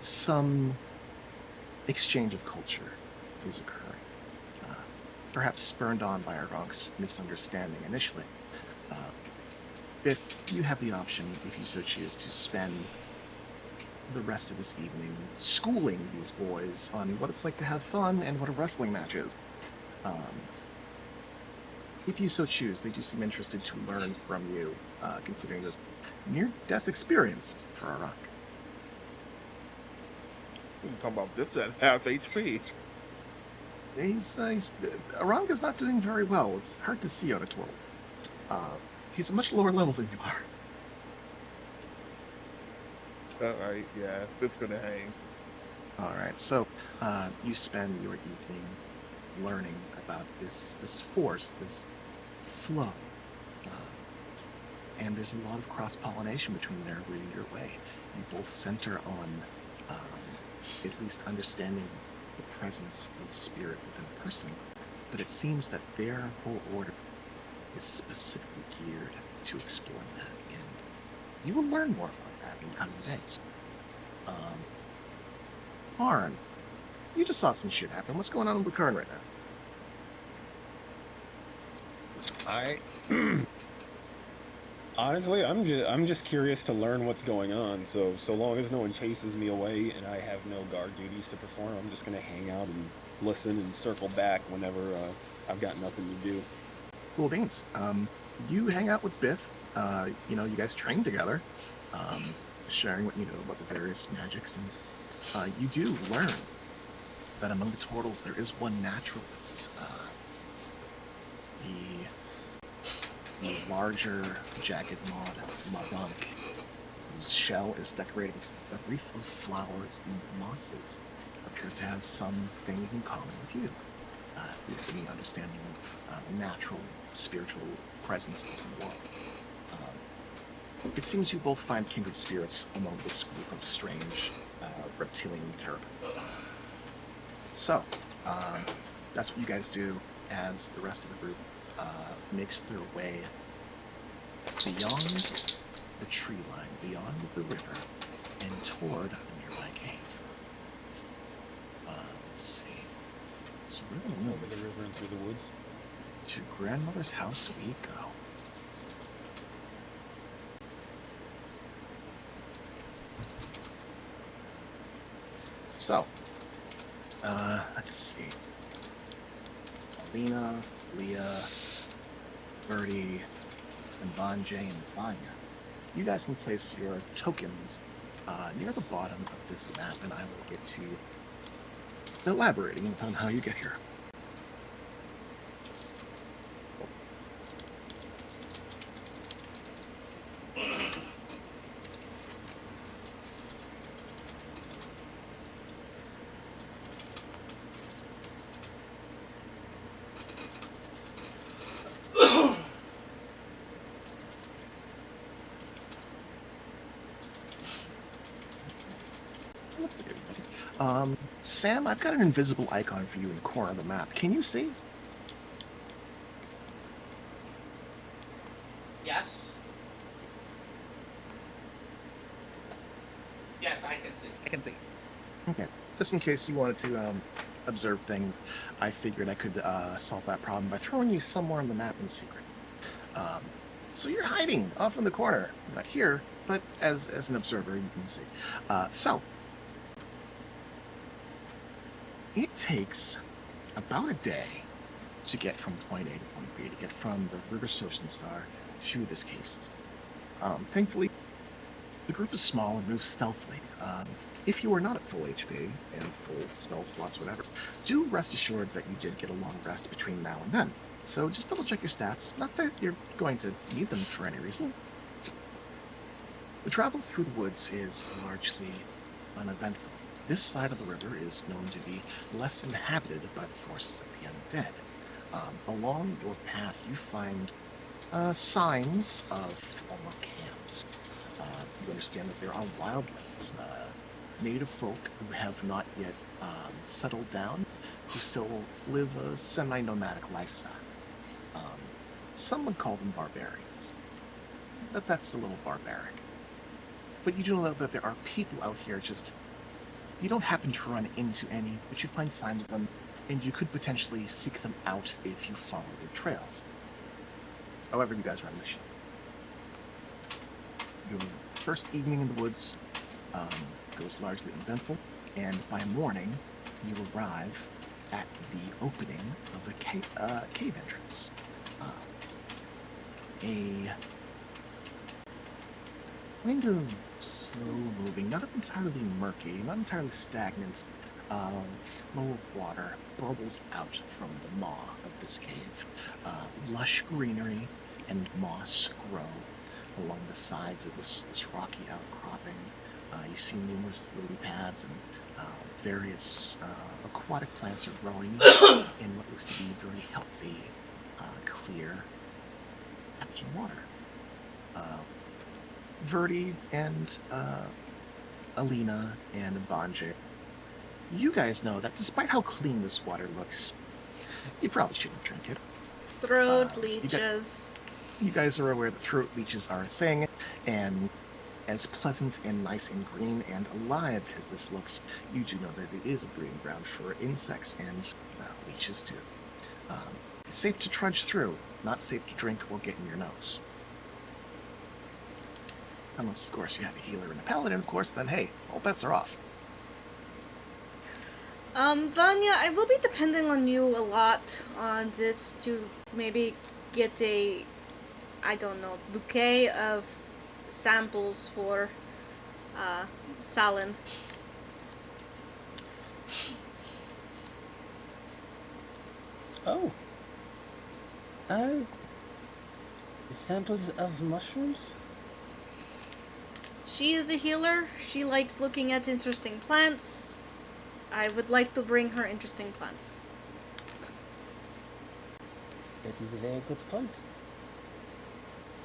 some exchange of culture is occurring. Perhaps spurned on by Ronk's misunderstanding initially. Biff, you have the option, if you so choose, to spend the rest of this evening schooling these boys on what it's like to have fun and what a wrestling match is. If you so choose, they do seem interested to learn from you, considering this near-death experience for Arak. We're talking about Biff's at half HP. Arak is not doing very well. It's hard to see on a turtle. He's a much lower level than you are. Alright, yeah, Biff's gonna hang. Alright, so you spend your evening learning about this force, this flow. And there's a lot of cross-pollination between their way and your way. You both center on at least understanding the presence of spirit within a person, but it seems that their whole order is specifically geared to exploring that, and you will learn more about that in coming days. Karn, you just saw some shit happen. What's going on with Karn right now? Honestly, I'm just curious to learn what's going on. So long as no one chases me away and I have no guard duties to perform, I'm just gonna hang out and listen and circle back whenever I've got nothing to do. Cool beans. You hang out with Biff. You guys train together, sharing what you know about the various magics, and you do learn that among the turtles there is one naturalist. The larger jagged Mardunk, whose shell is decorated with a wreath of flowers and mosses, appears to have some things in common with you, at least in the understanding of the natural, spiritual presences in the world. It seems you both find kindred spirits among this group of strange reptilian terrapin. So, that's what you guys do as the rest of the group makes their way beyond the tree line, beyond the river, and toward the nearby cave. Let's see. So we're going to move Over the river and through the woods. to grandmother's house we go. So, let's see. Alina, Leah, Verdi, and Bonjay and Vanya. You guys can place your tokens near the bottom of this map, and I will get to elaborating upon how you get here. What's it, everybody? Sam, I've got an invisible icon for you in the corner of the map. Can you see? Yes. just in case you wanted to observe things, I figured I could solve that problem by throwing you somewhere on the map in secret. So you're hiding off in the corner, not here, but as an observer, you can see. So it takes about a day to get from point A to point B, to get from the River Ocean Star to this cave system. Thankfully, the group is small and moves stealthily. If you are not at full HP and full spell slots, whatever, do rest assured that you did get a long rest between now and then. So just double check your stats. Not that you're going to need them for any reason. The travel through the woods is largely uneventful. This side of the river is known to be less inhabited by the forces of the undead. Along your path, you find signs of former camps. You understand that there are wildlings, native folk who have not yet settled down, who still live a semi-nomadic lifestyle. Some would call them barbarians, but that's a little barbaric. But you do know that there are people out here, just you don't happen to run into any, but you find signs of them, and you could potentially seek them out if you follow their trails. However, you guys are on a mission. Your first evening in the woods goes largely uneventful, and by morning, you arrive at the opening of a cave entrance. A kind of slow-moving, not entirely murky, not entirely stagnant, flow of water bubbles out from the maw of this cave. Lush greenery and moss grow along the sides of this rocky outcropping. You see numerous lily pads and various aquatic plants are growing in what looks to be very healthy, clear patch of water. Verdi and Alina and Banje, you guys know that despite how clean this water looks, you probably shouldn't drink it. Throat leeches. You guys are aware that throat leeches are a thing, and as pleasant and nice and green and alive as this looks, you do know that it is a breeding ground for insects and leeches too. It's safe to trudge through, not safe to drink or get in your nose. Unless, of course, you have a healer and a paladin, of course, then hey, all bets are off. Vanya, I will be depending on you a lot on this to maybe get a, I don't know, bouquet of samples for, Salin. Oh. Samples of mushrooms? She is a healer. She likes looking at interesting plants. I would like to bring her interesting plants. That is a very good point.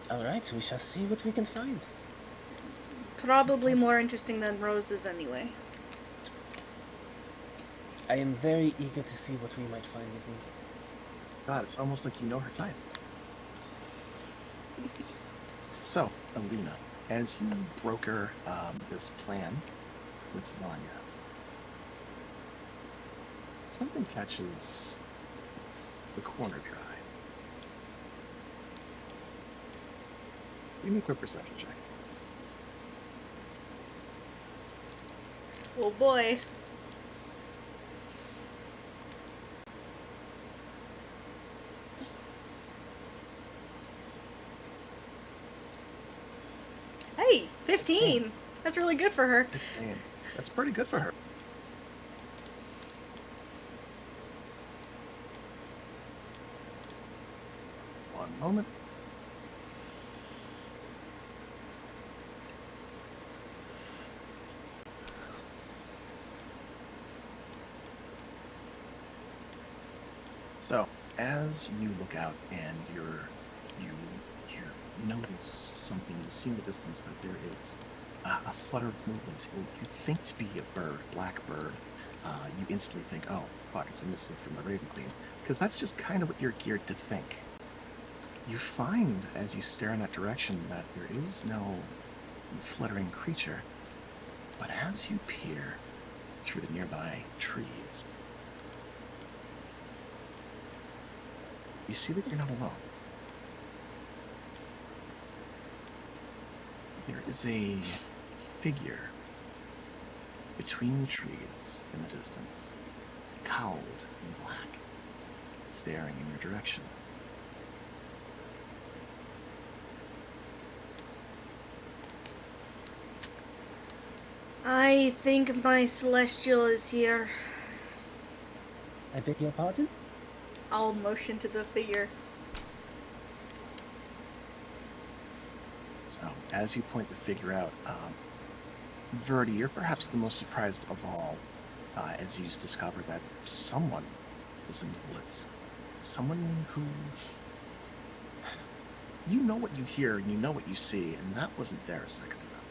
Alright, we shall see what we can find. Probably more interesting than roses anyway. I am very eager to see what we might find with you. God, it's almost like you know her type. So, Alina, as you broker this plan with Vanya, something catches the corner of your eye. Give me a quick perception check. Oh boy. Hey, 15. That's really good for her. 15. That's pretty good for her. One moment. So, as you look out and you notice something, you see in the distance that there is a flutter of movement. What you think to be a bird, black bird, you instantly think, oh, fuck, it's a missive from the Raven Queen. Because that's just kind of what you're geared to think. You find, as you stare in that direction, that there is no fluttering creature. But as you peer, through the nearby trees. You see that you're not alone. There is a figure between the trees in the distance, cowled in black, staring in your direction. I think my celestial is here. I beg your pardon? I'll motion to the figure. So, as you point the figure out, Verdi, you're perhaps the most surprised of all, as you discover that someone is in the woods. Someone who... You know what you hear, and you know what you see, and that wasn't there a second ago.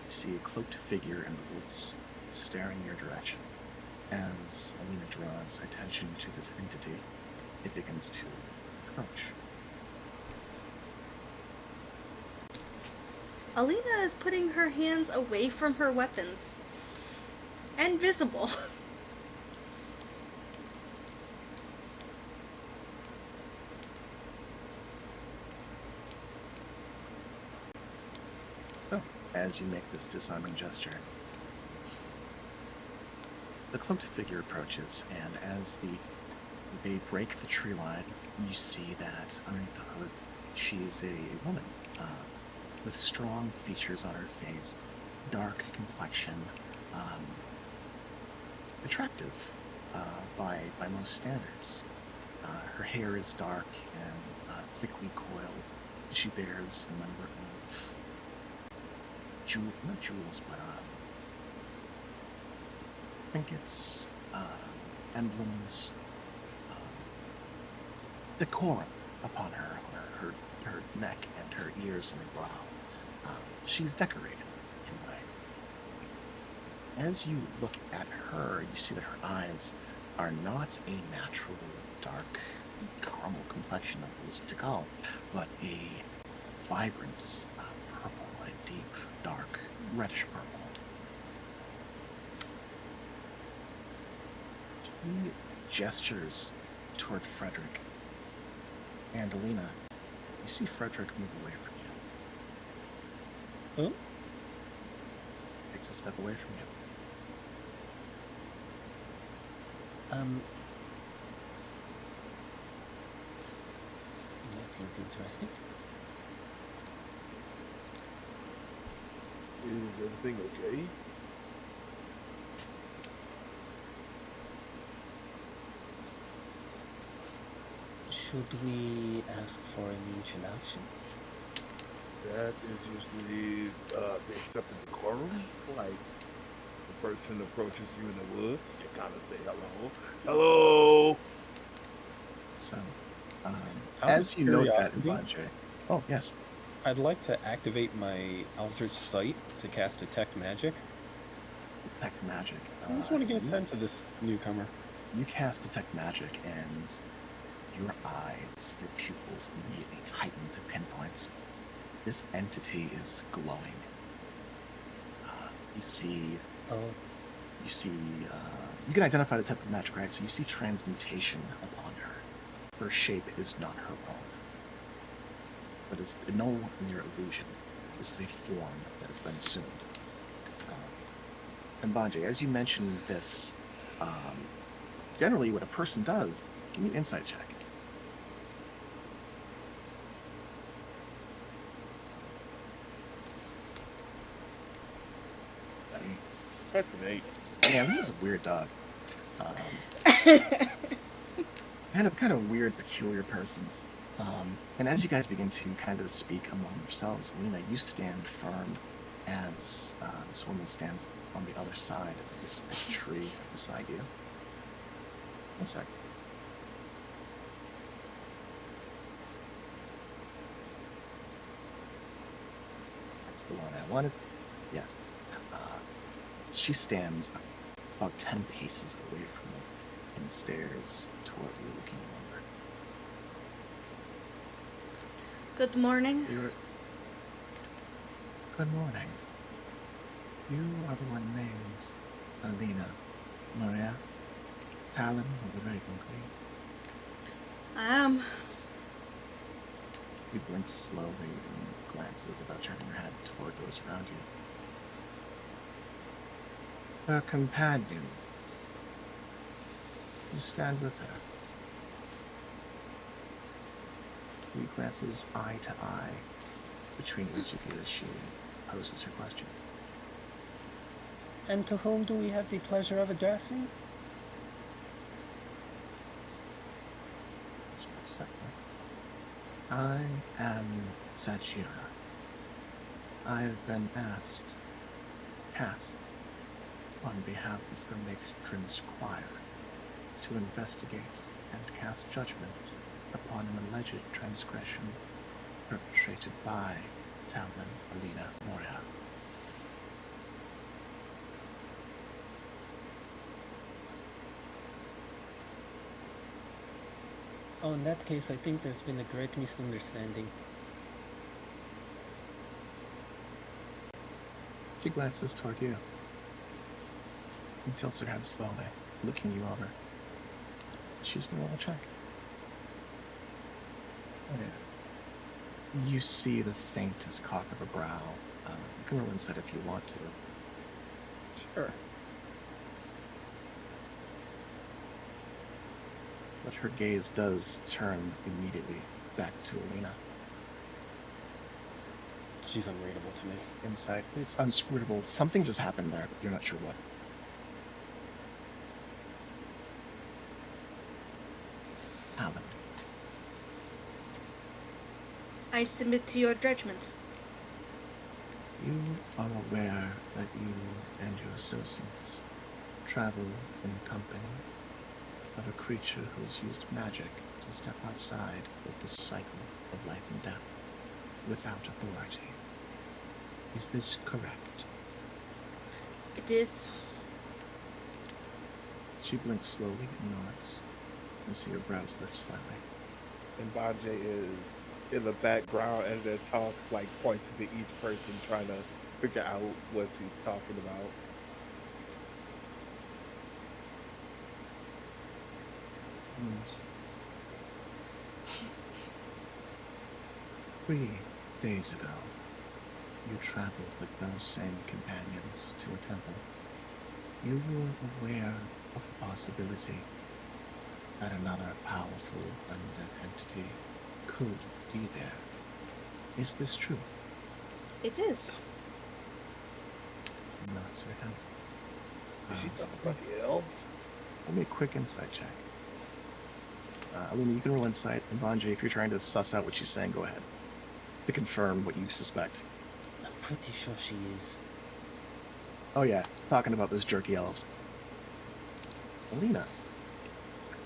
You see a cloaked figure in the woods, staring your direction. As Alina draws attention to this entity, it begins to approach. Alina is putting her hands away from her weapons. And visible. So, as you make this disarming gesture, the cloaked figure approaches, and as they break the tree line, you see that underneath the hood, she is a woman with strong features on her face, dark complexion, attractive by most standards. Her hair is dark and thickly coiled. She bears a number of not jewels, but trinkets, emblems, decorum upon her neck and her ears and her brow. She's decorated in a way. As you look at her, you see that her eyes are not a natural dark caramel complexion of those of Tikal, but a vibrant purple, a deep, dark, reddish purple. He gestures toward Frederick. And Alina, you see Frederick move away from you. Huh? Takes a step away from you. That is interesting. Is everything okay? Should we ask for an introduction? That is usually the accepted decorum. Like, the person approaches you in the woods, you kind of say hello. Hello! So, Out as of you note that, curiosity, Bajay. Oh, yes. I'd like to activate my Eldritch Sight to cast Detect Magic. Detect Magic. I just want to get a sense of this newcomer. You cast Detect Magic, and your eyes, your pupils immediately tighten to pinpoints. This entity is glowing. You see... Oh. You see... you can identify the type of magic, right? So you see transmutation upon her. Her shape is not her own. But it's no mere illusion. This is a form that has been assumed. And Banjay, as you mentioned this, generally what a person does, give me an insight check. That's an 8. Yeah, he's a weird dog. Kind of weird, peculiar person. And as you guys begin to kind of speak among yourselves, Lena, you stand firm as this woman stands on the other side of this thick tree beside you. 1 second. That's the one I wanted. Yes. She stands about 10 paces away from you and stares toward you, looking over. Good morning. Good morning. You are the one named Alina Maria, Talon of the Raven Queen. I am. She blinks slowly and glances without turning her head toward those around you. Her companions. You stand with her. He glances eye to eye between each of you as she poses her question. And to whom do we have the pleasure of addressing? I am Sajira. I have been tasked on behalf of her matron's choir to investigate and cast judgment upon an alleged transgression perpetrated by Talon Alina Moria. Oh, in that case, I think there's been a great misunderstanding. She glances toward you and tilts her head slowly, looking you over. She's going to roll a check. Oh, yeah. You see the faintest cock of a brow. You can roll insight if you want to. Sure. But her gaze does turn immediately back to Alina. She's unreadable to me. Insight. It's unscrutable. Something just happened there, but you're not sure what. Talon. I submit to your judgment. You are aware that you and your associates travel in the company of a creature who has used magic to step outside of the cycle of life and death without authority. Is this correct? It is. She blinks slowly and nods. You see her brows lift slightly. And Banje is in the background as they talk, like pointing to each person, trying to figure out what she's talking about. And 3 days ago, you traveled with those same companions to a temple. You were aware of the possibility that another powerful undead entity could be there. Is this true? It is. Nods her head. Is she talking about the elves? Give me a quick insight check. Alina, you can roll insight, and Banje, if you're trying to suss out what she's saying, go ahead. To confirm what you suspect. I'm pretty sure she is. Oh yeah, talking about those jerky elves. Alina,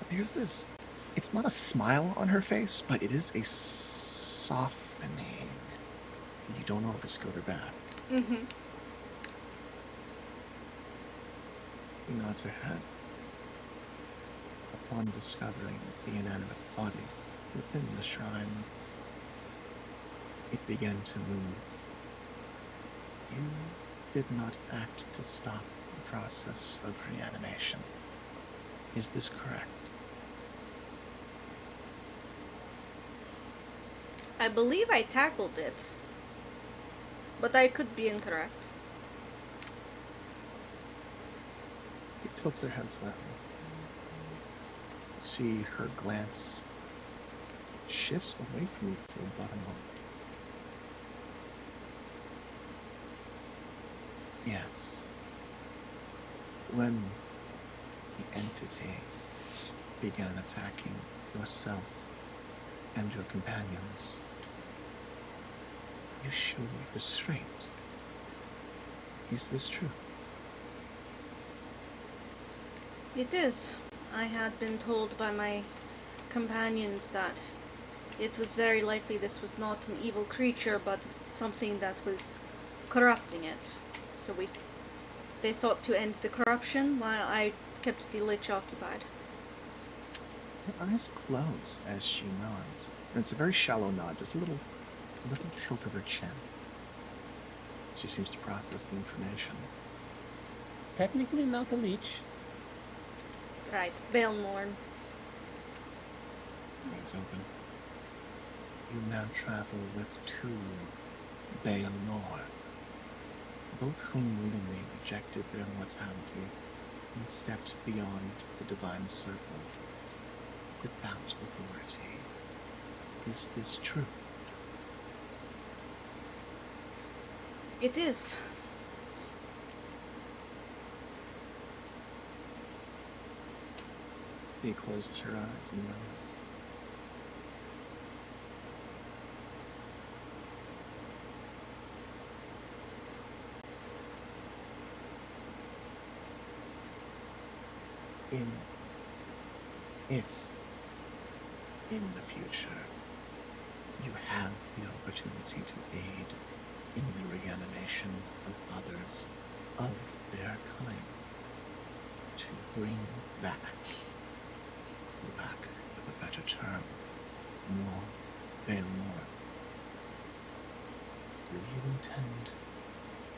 there's this... It's not a smile on her face, but it is a softening. You don't know if it's good or bad. Mm-hmm. She nods her head. Upon discovering the inanimate body within the shrine, it began to move. You did not act to stop the process of reanimation. Is this correct? I believe I tackled it, but I could be incorrect. She tilts her head slightly. See her glance shifts away from you for about a moment. Yes. When the entity began attacking yourself and your companions, you showed restraint. Is this true? It is. I had been told by my companions that it was very likely this was not an evil creature, but something that was corrupting it. So they sought to end the corruption while I kept the lich occupied. Her eyes close as she nods. And it's a very shallow nod, just a little tilt of her chin. She seems to process the information. Technically not a leech. Right, Baelmorn. Eyes open. You now travel with two Baelmor, both whom willingly rejected their mortality and stepped beyond the divine circle without authority. Is this true? It is. She closes her eyes and nods. If in the future you have the opportunity to aid in the reanimation of others of their kind, to bring back, for lack of a better term, more Baelmor, do you intend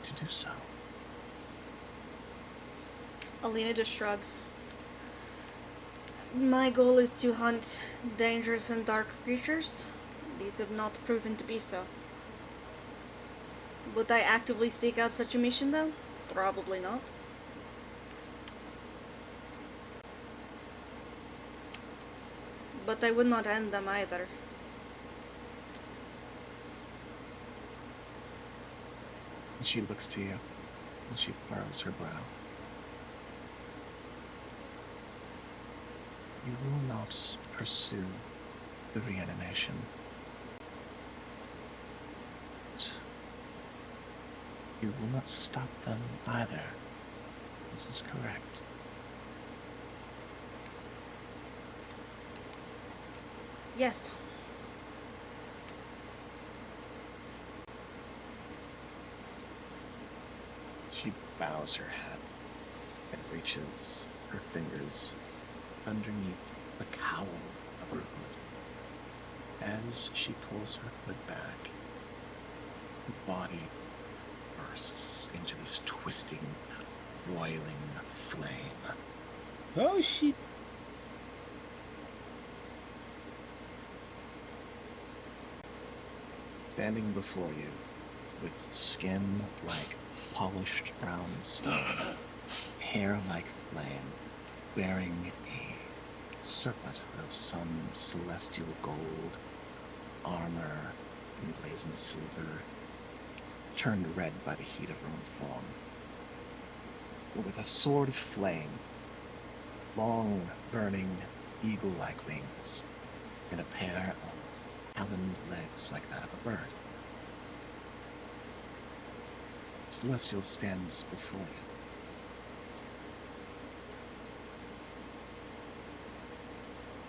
to do so? Alina just shrugs. My goal is to hunt dangerous and dark creatures. These have not proven to be so. Would I actively seek out such a mission, though? Probably not. But I would not end them either. And she looks to you, and she furrows her brow. You will not pursue the reanimation. You will not stop them either. This is correct. Yes. She bows her head and reaches her fingers underneath the cowl of her hood. As she pulls her hood back, her body bursts into this twisting, roiling flame. Oh shit. Standing before you, with skin like polished brown stone, hair like flame, wearing a circlet of some celestial gold, armor emblazoned silver, turned red by the heat of her own form. But with a sword of flame, long, burning, eagle-like wings, and a pair of taloned legs like that of a bird. Celestial stands before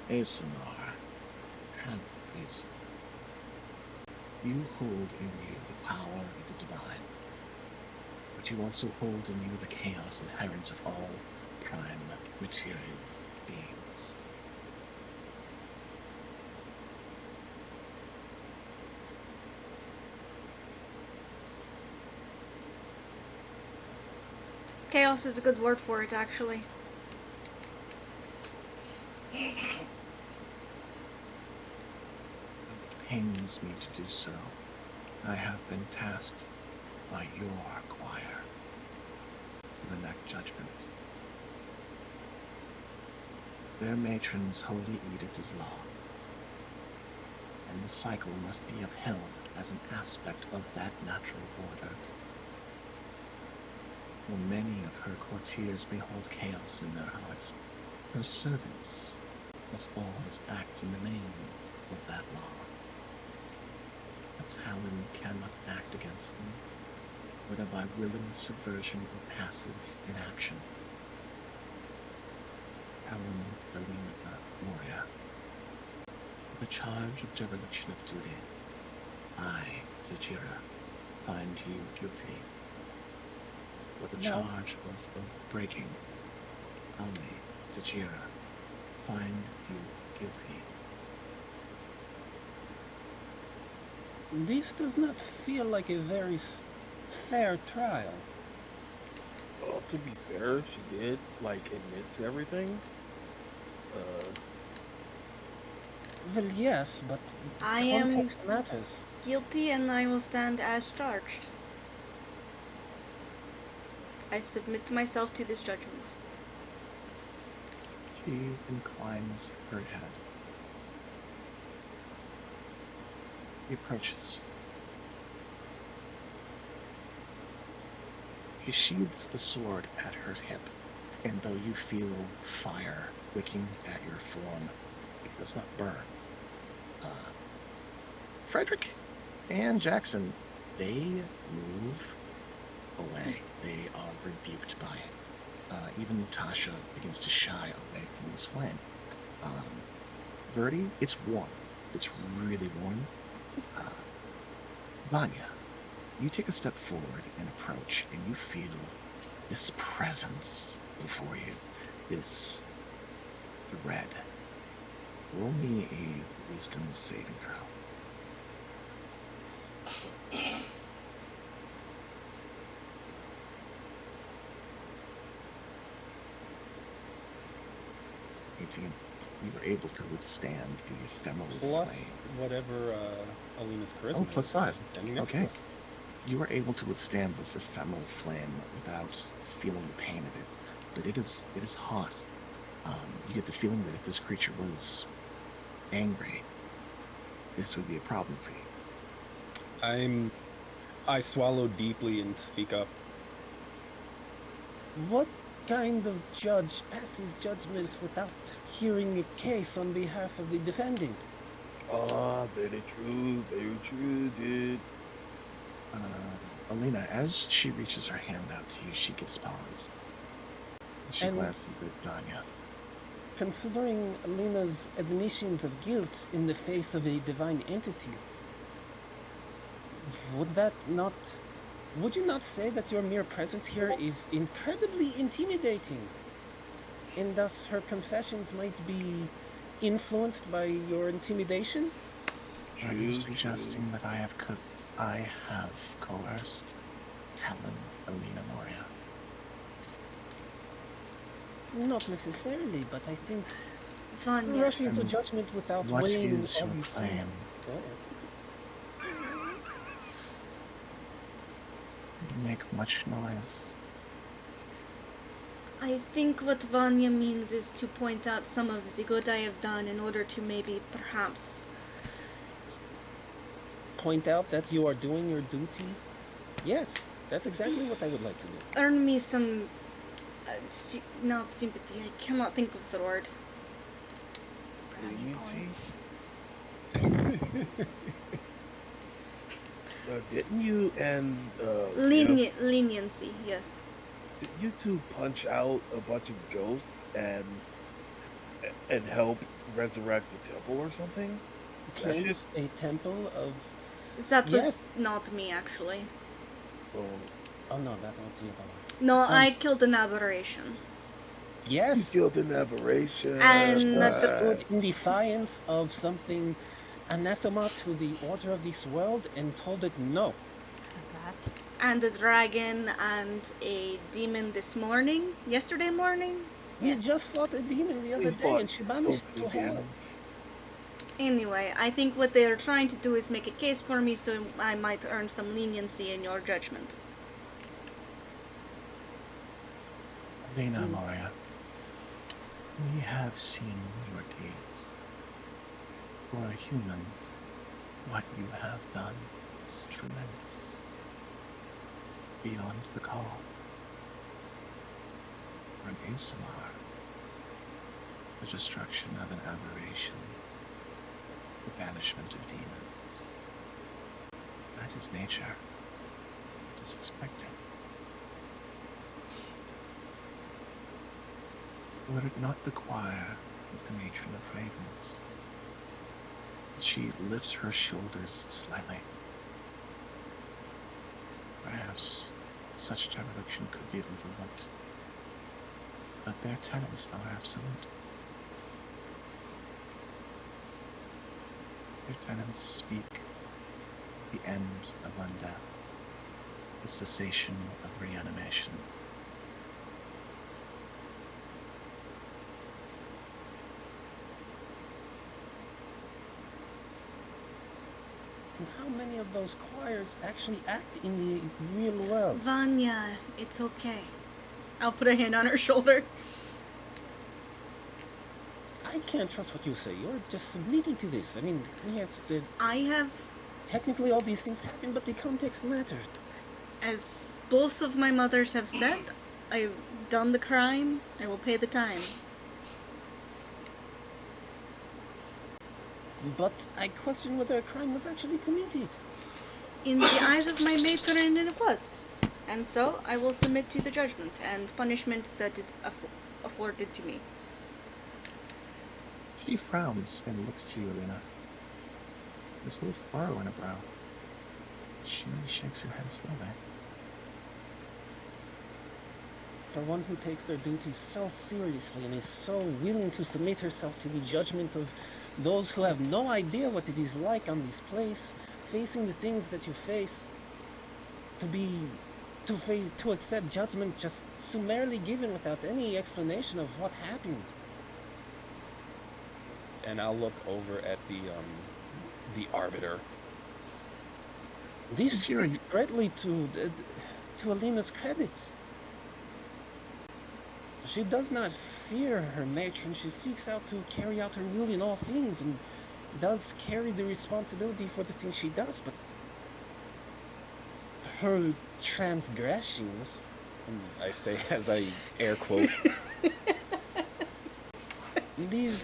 you. Aesamar, have reason. You hold in you the power of the divine, but you also hold in you the chaos inherent of all prime material beings. Chaos is a good word for it, actually. It pains me to do so. I have been tasked by your choir to enact judgment. Their matron's holy edict is law, and the cycle must be upheld as an aspect of that natural order. While many of her courtiers may hold chaos in their hearts, her servants must always act in the name of that law. Talon cannot act against them, whether by willing subversion or passive inaction. Talon Alina Moria, the charge of dereliction of duty, I, Zajira, find you guilty. With the charge of breaking, Alni, Zajira, find you guilty. This does not feel like a very fair trial. Well, to be fair, she did like admit to everything. Uh, Well, yes, but I am context matters. guilty and I will stand as charged. I submit myself to this judgment. She inclines her head. He approaches. She sheathes the sword at her hip, and though you feel fire wicking at your form, it does not burn. Frederick and Jackson, they move away. They are rebuked by it. Even Natasha begins to shy away from this flame. Verdi, it's warm. It's really warm. Vanya, you take a step forward and approach, and you feel this presence before you, this thread. Roll me a wisdom saving throw. 18. You were able to withstand the ephemeral Plus flame. whatever Alina's charisma. Oh, plus 5. Standing next to Okay. her. You were able to withstand this ephemeral flame without feeling the pain of it, but it is hot. You get the feeling that if this creature was angry, this would be a problem for you. I swallow deeply and speak up. What kind of judge passes judgment without hearing a case on behalf of the defendant? very true, dude. Alina, as she reaches her hand out to you, she gives pause. She And- glances at Vanya. Considering Alina's admissions of guilt in the face of a divine entity, would you not say that your mere presence here is incredibly intimidating? And thus her confessions might be influenced by your intimidation? Are you suggesting that I have coerced Talon Alina Moria? Not necessarily, but I think Vanya. rushing to judgment without What weighing is your every claim? You make much noise. I think what Vanya means is to point out some of the good I have done in order to maybe, perhaps, Point out that you are doing your duty? Yes, that's exactly what I would like to do. earn me some, not sympathy, I cannot think of the word. Leniency? Didn't you and Leniency, yes. did you two punch out a bunch of ghosts and help resurrect the temple or something? That shit- Cleanse a temple of... That was Yes. not me, actually. Oh, Oh no, that was the other one. No, I killed an aberration. you Yes, killed an aberration. And that the- stood in defiance of something anathema to the order of this world and told it no. That. And a dragon and a demon yesterday morning. You just fought a demon the other day and she banished to hell. Anyway, I think what they are trying to do is make a case for me so I might earn some leniency in your judgment. Alina Moria, we have seen your deeds. For a human, what you have done is tremendous. Beyond the call. For an ASMR, the destruction of an aberration, the banishment of demons. That is nature. It is expected. Were it not the choir of the matron of ravens? She lifts her shoulders slightly. Perhaps such dereliction could be overlooked, but their tenets are absolute. Their tenets speak of the end of undeath, the cessation of reanimation, how many of those choirs actually act in the real world. Vanya, it's okay. I'll put a hand on her shoulder. I can't trust what you say. You're just submitting to this. I mean, yes, technically all these things happen, but the context matters. As both of my mothers have said, I've done the crime, I will pay the time. But I question whether a crime was actually committed. In the eyes of my matron, it was. And so, I will submit to the judgment and punishment that is afforded to me. She frowns and looks to you, Alina. There's a little furrow in her brow. She shakes her head slowly. For one who takes their duties so seriously and is so willing to submit herself to the judgment of those who have no idea what it is like on this place, facing the things that you face, to accept judgment just summarily given without any explanation of what happened. And I'll look over at the arbiter. This speaks greatly to Alina's credit. She does not fear her matron. She seeks out to carry out her will in all things and does carry the responsibility for the things she does, but her transgressions, and I say as I air quote, these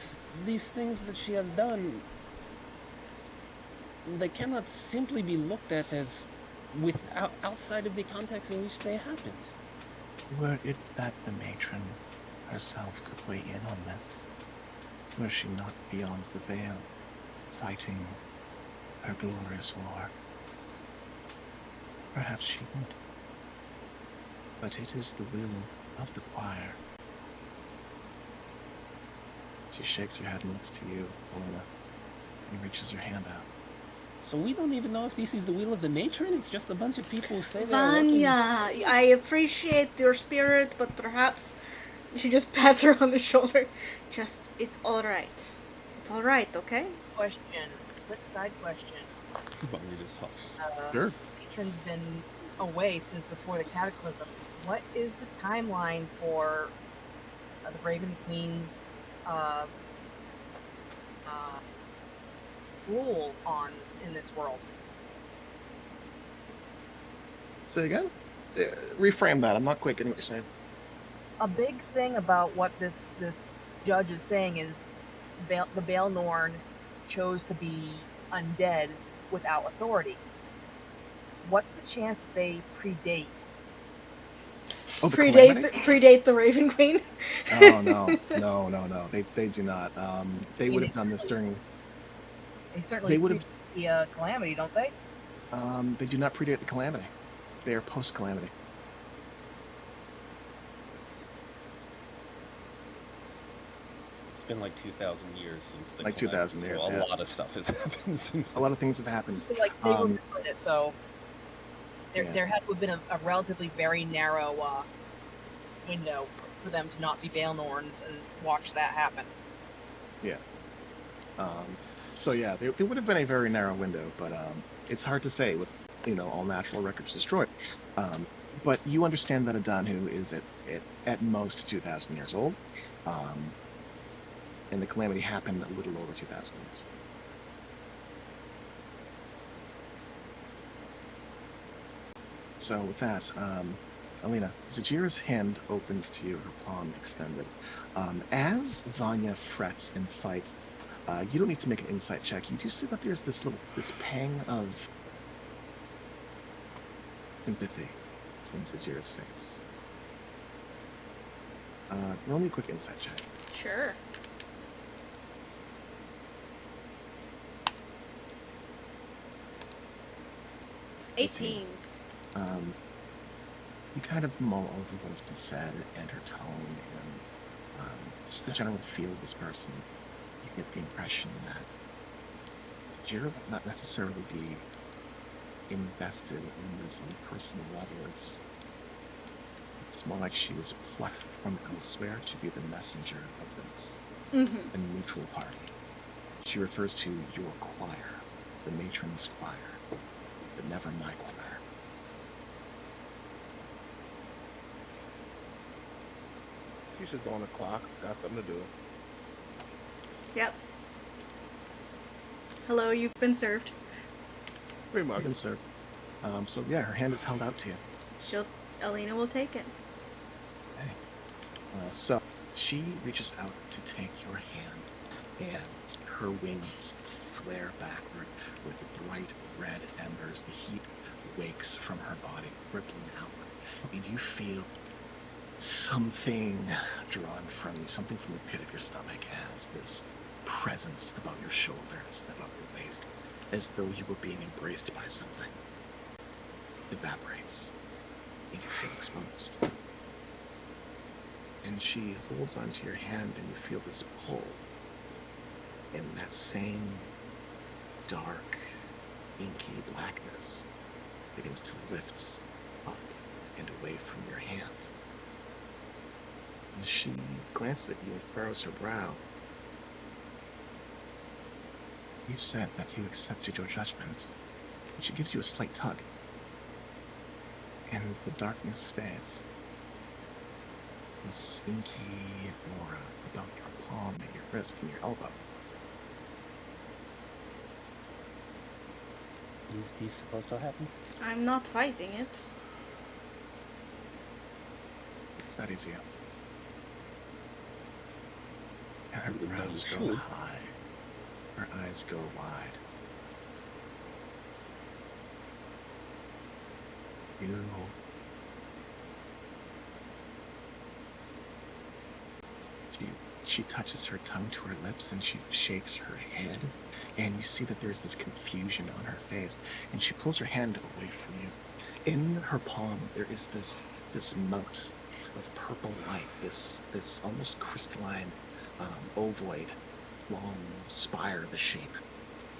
things that she has done, they cannot simply be looked at as outside of the context in which they happened. Were it that the matron herself could weigh in on this, were she not beyond the veil, fighting her glorious war, perhaps she would. But it is the will of the choir. She shakes her head and looks to you, Alina, and reaches her hand out. So we don't even know if this is the will of the matron? It's just a bunch of people who say they're Vanya, I appreciate your spirit, but perhaps... She just pats her on the shoulder. It's alright. It's alright, okay? Question. Quick side question. Vanya just huffs. Sure. Matron's been away since before the cataclysm. What is the timeline for the Raven Queen's rule in this world? Say again? Reframe that. I'm not quite getting what you're saying. A big thing about what this judge is saying is the Baelnorn chose to be undead without authority. What's the chance that they predate? Oh, the predate the Raven Queen? Oh, no. They do not. They would have done this during... They certainly predate the Calamity, don't they? They do not predate the Calamity. They are post-Calamity. It's been like 2,000 years since the Like 2,000 years, so yeah. a lot of stuff has happened since A lot of things have happened. Like they were doing it, so there had to have been a relatively very narrow window for them to not be Baelnorns and watch that happen. Yeah. So yeah, there would have been a very narrow window, but it's hard to say with all natural records destroyed. But you understand that a Danhu is at most 2,000 years old, and the Calamity happened a little over 2,000 years. So with that, Alina, Zajira's hand opens to you, her palm extended. As Vanya frets and fights, you don't need to make an insight check. You do see that there's this pang of sympathy in Zajira's face. Roll me a quick insight check. Sure. $18. You kind of mull over what has been said and her tone and just the general feel of this person. You get the impression that Zajira would not necessarily be invested in this on a personal level. It's more like she was plucked from elsewhere to be the messenger of this, a neutral party. She refers to your choir, the matron's choir. but never my corner. She's just on the clock. Got something to do. Yep. Hello, you've been served. Pretty much. Even sir. So yeah, her hand is held out to you. Alina will take it. Okay. So she reaches out to take your hand, and her wings flare backward with bright red embers. The heat wakes from her body, rippling outward, and you feel something drawn from you, something from the pit of your stomach, as this presence above your shoulders and above your waist, as though you were being embraced by something, evaporates, and you feel exposed. And she holds onto your hand, and you feel this pull, and that same dark, inky blackness begins to lift up and away from your hand. And she glances at you and furrows her brow. You said that you accepted your judgment. And she gives you a slight tug. And the darkness stays. This inky aura about your palm and your wrist and your elbow. Is this supposed to happen? I'm not fighting it. It steadies you. And her You brows go should. high. Her eyes go wide. She touches her tongue to her lips, and she shakes her head, and you see that there's this confusion on her face, and she pulls her hand away from you. In her palm, there is this mote of purple light, this almost crystalline, ovoid, long spire of a shape,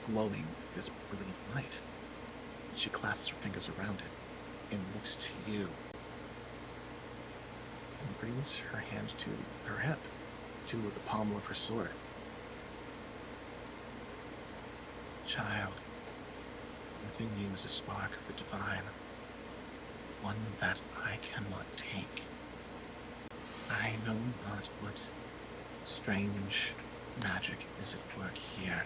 glowing with this brilliant light. She clasps her fingers around it and looks to you, and brings her hand to her hip, to the pommel of her sword. Child, within you is a spark of the divine, one that I cannot take. I know not what strange magic is at work here,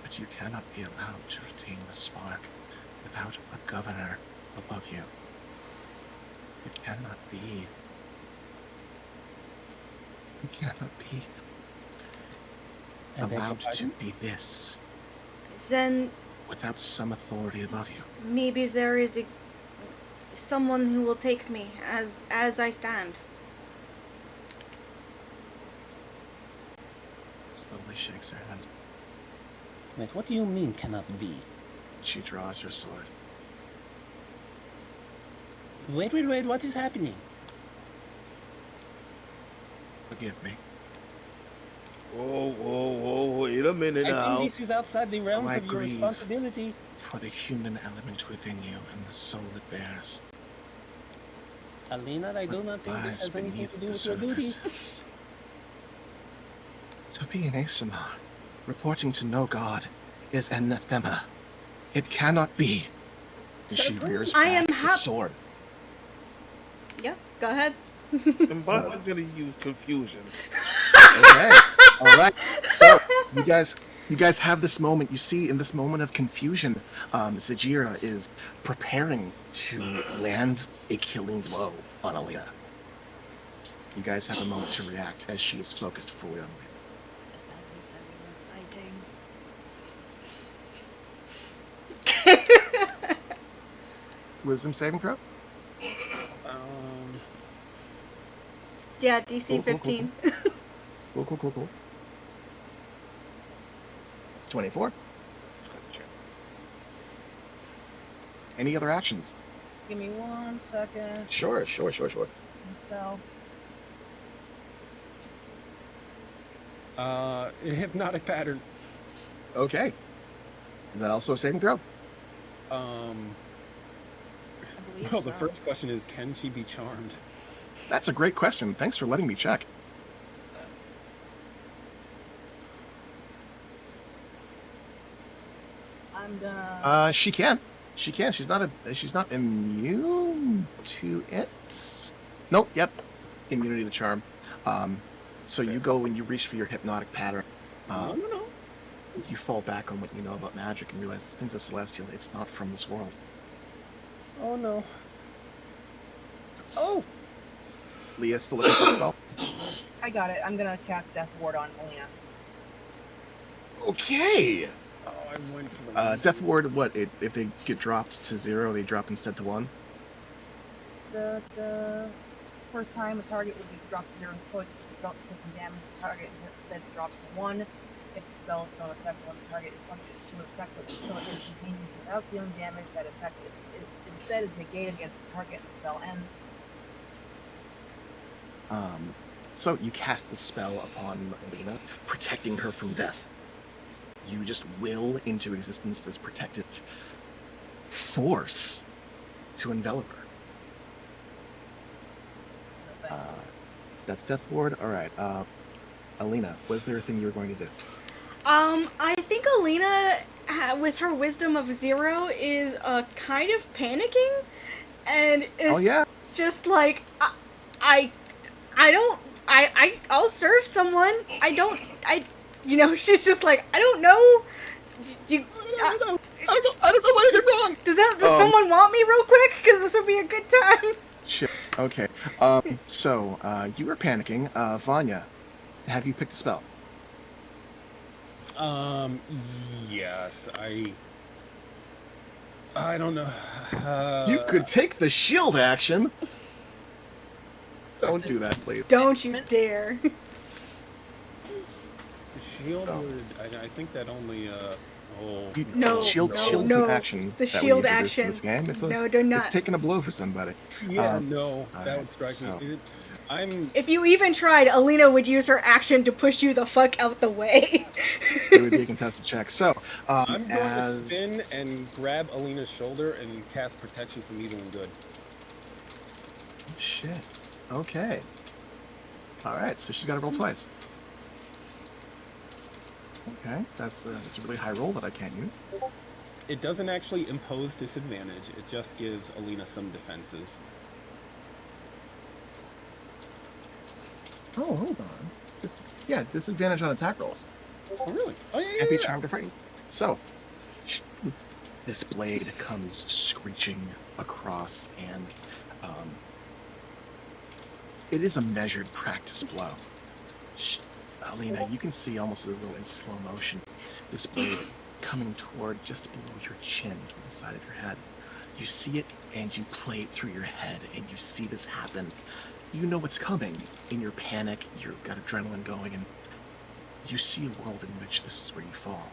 but you cannot be allowed to retain the spark without a governor above you. It cannot be. You cannot be allowed to be this Then without some authority above you. maybe there is someone who will take me as I stand. Slowly shakes her head. Wait, what do you mean cannot be? She draws her sword. Wait, what is happening? Forgive me. Whoa, wait a minute I now. think this is outside the realms I of your grieve responsibility. for the human element within you and the soul it bears. Alina, I do What not think this lies has anything beneath to do the with your duty. surface. To be an Asimar, reporting to no god, is anathema. It cannot be. And she rears I back am the hap- sword. Yeah, go ahead. And Buck is gonna use confusion. Okay. All right. So you guys have this moment. You see, in this moment of confusion, Sajira is preparing to land a killing blow on Alina. You guys have a moment to react as she is focused fully on Alina. That's we said we were fighting. Wisdom saving throw? Yeah, DC Cool, 15. Cool. It's 24. Any other actions? Give me 1 second. Sure. Spell. Hypnotic pattern. Okay. Is that also a saving throw? I believe Well, so. the first question is, can she be charmed? That's a great question. Thanks for letting me check. I'm She can. She can. She's not immune to it. Nope. Yep. Immunity to charm. So you go and you reach for your hypnotic pattern. No. You fall back on what you know about magic and realize this thing's a celestial. It's not from this world. Oh no. Oh. Leah still looking for a spell. I got it. I'm gonna cast Death Ward on Alina. Okay. Oh, I went for the Death Ward. What? If they get dropped to 0, they drop instead to 1. The first time a target would be dropped to 0 points without taking damage. The target instead drops to 1. If the spell is still effective when the target is subject to an effect that will kill it instantaneously without dealing damage, that effect instead is negated against the target and the spell ends. So you cast the spell upon Alina, protecting her from death. You just will into existence this protective force to envelop her. That's Death Ward. All right. Alina, was there a thing you were going to do? I think Alina, with her wisdom of 0, is kind of panicking, and is just like, I'll serve someone. She's just like, I don't know. I don't know what I did wrong. Does someone want me real quick? Because this would be a good time. Shit. Okay. So you were panicking. Vanya, have you picked a spell? Yes. I don't know. You could take the shield action. Don't do that, please. Don't you dare. The shield would. I think that only. Shield's an action. The shield action. In this game. Do not. It's taking a blow for somebody. Yeah, that would strike me. If you even tried, Alina would use her action to push you the fuck out the way. It would be a contested check. So, I'm going to spin and grab Alina's shoulder and cast protection from evil and good. Shit. Okay. All right. So she's got to roll twice. Okay, that's a really high roll that I can't use. It doesn't actually impose disadvantage. It just gives Alina some defenses. Oh, hold on. Disadvantage on attack rolls. Oh, really? Oh, yeah. Can't be charmed or frightened. So, this blade comes screeching across, and it is a measured practice blow. Alina, you can see almost as though in slow motion, this blade coming toward just below your chin to the side of your head. You see it, and you play it through your head, and you see this happen. You know what's coming. In your panic, you've got adrenaline going, and you see a world in which this is where you fall.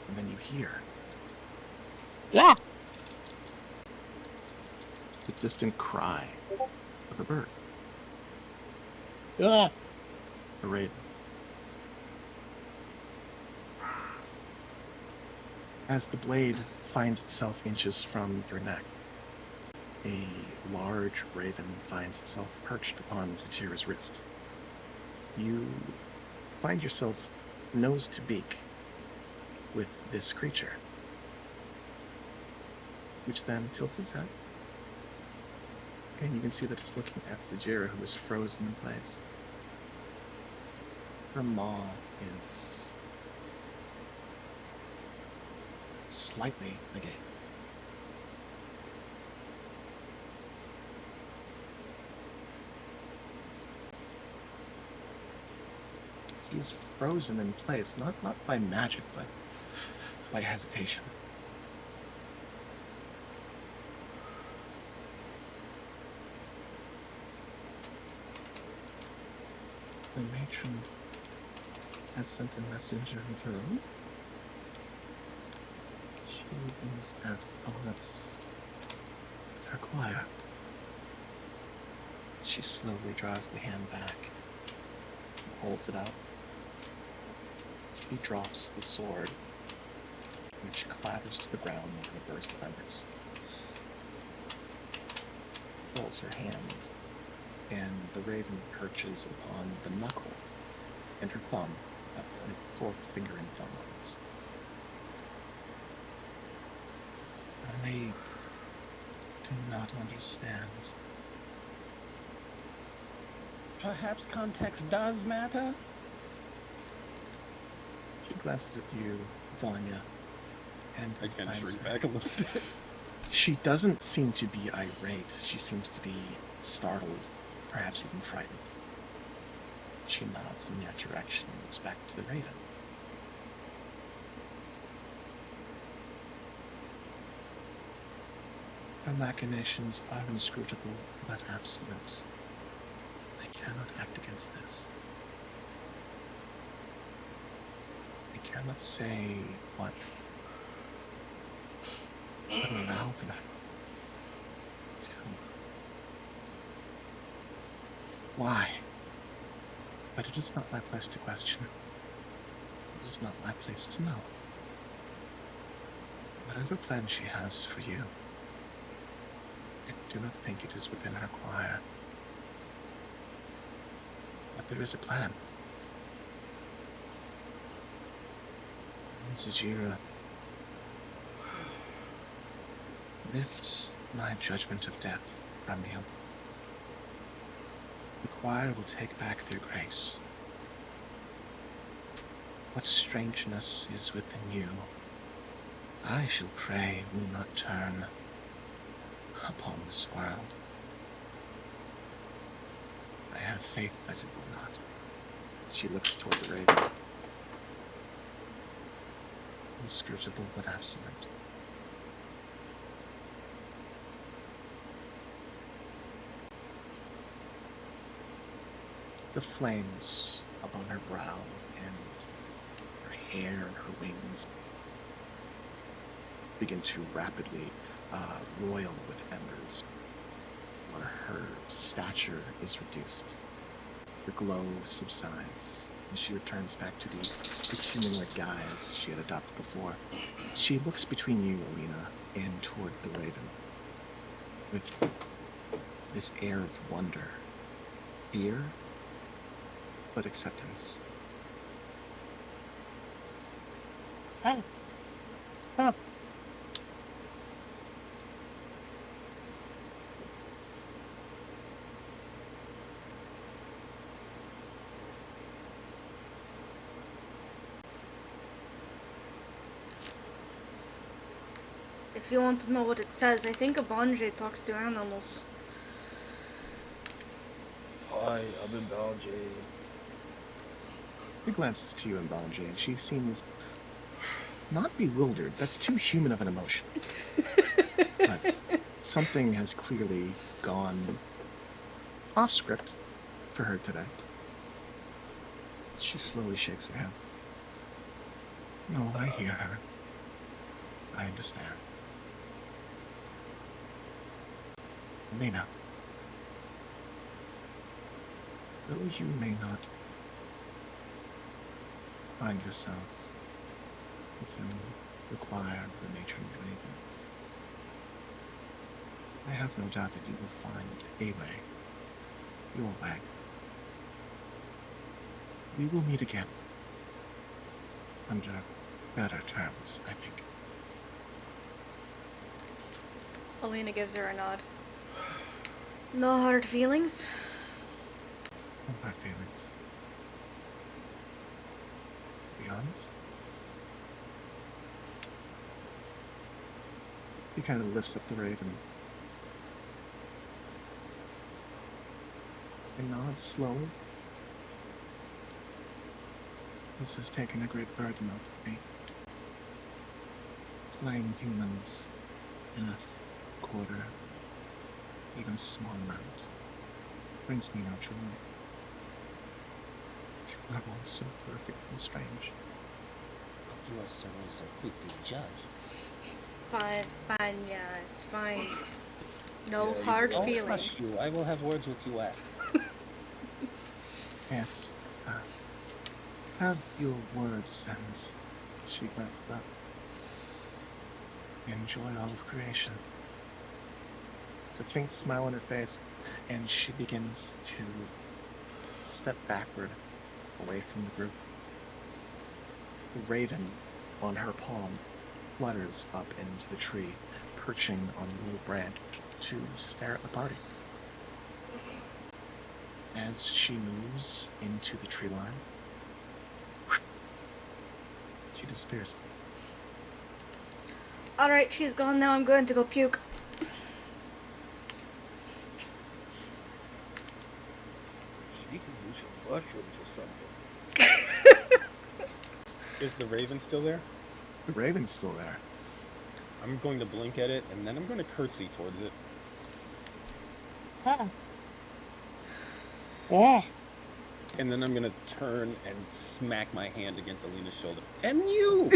And then you hear the distant cry of a bird. A raven. As the blade finds itself inches from your neck, a large raven finds itself perched upon Zatira's wrist. You find yourself nose to beak with this creature, which then tilts its head, and you can see that it's looking at Zatira, who is frozen in place. Her maw is slightly agape. She's frozen in place, not by magic, but by hesitation. The matron has sent a messenger of her own. She is at odds with her choir. She slowly draws the hand back and holds it out. She drops the sword, which clatters to the ground in a burst of embers. Holds her hand, and the raven perches upon the knuckle and her thumb, forefinger and thumb weapons. I do not understand. Perhaps context does matter? She glances at you, Vanya, and I kind of finds shrink her. back a little bit. She doesn't seem to be irate. She seems to be startled, perhaps even frightened. She nods in your direction and looks back to the raven. Her machinations are inscrutable but absolute. I cannot act against this. I cannot say what would allow her to. Why? But it is not my place to question. It is not my place to know. Whatever plan she has for you, I do not think it is within her choir. But there is a plan. Zajira, lift my judgment of death from you. The choir will take back their grace. What strangeness is within you, I shall pray will not turn upon this world. I have faith that it will not. She looks toward the raven. Inscrutable but absolute. The flames upon her brow and her hair and her wings begin to rapidly roil with embers, where her stature is reduced. The glow subsides, and she returns back to the humanoid guise she had adopted before. She looks between you, Alina, and toward the raven, with this air of wonder, fear, but acceptance. Hey. Huh. If you want to know what it says, I think a Bonje talks to animals. Hi, I'm in Balje. She glances to you, Mbanje, and she seems not bewildered. That's too human of an emotion. But something has clearly gone off script for her today. She slowly shakes her head. No, I hear her. I understand. Lena, though you may not find yourself within the choir of the matron ravens, I have no doubt that you will find a way, your way. We will meet again, under better terms, I think. Alina gives her a nod. No hard feelings? No hard feelings. To be honest, he kind of lifts up the raven and nods slowly. This has taken a great burden off of me. Slaying humans, earth, quarter, even a small amount, brings me no joy. You are all so perfect and strange. But you are so quick to judge. Fine, yeah, it's fine. No Yeah, hard I'll feelings. trust you. I will have words with you after. Yes, have your words, and she glances up. Enjoy all of creation. There's a faint smile on her face, and she begins to step backward, away from the group. The raven on her palm flutters up into the tree, perching on a little branch to stare at the party. As she moves into the tree line, she disappears. Alright, she's gone now. I'm going to go puke. She can use some mushrooms or something. Is the raven still there? The raven's still there. I'm going to blink at it, and then I'm going to curtsy towards it. Huh. Yeah. And then I'm going to turn and smack my hand against Alina's shoulder. And you!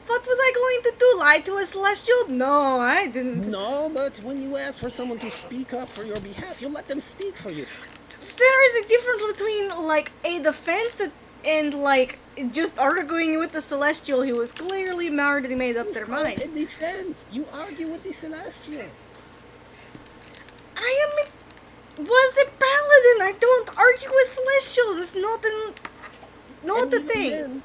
What was I going to do? Lie to a celestial? No, I didn't. No, but when you ask for someone to speak up for your behalf, you let them speak for you. There is a difference between, like, a defense and, like, just arguing with the celestial who was clearly already made up their mind. In defense, you argue with the celestial. Was a paladin. I don't argue with celestials. It's not the thing.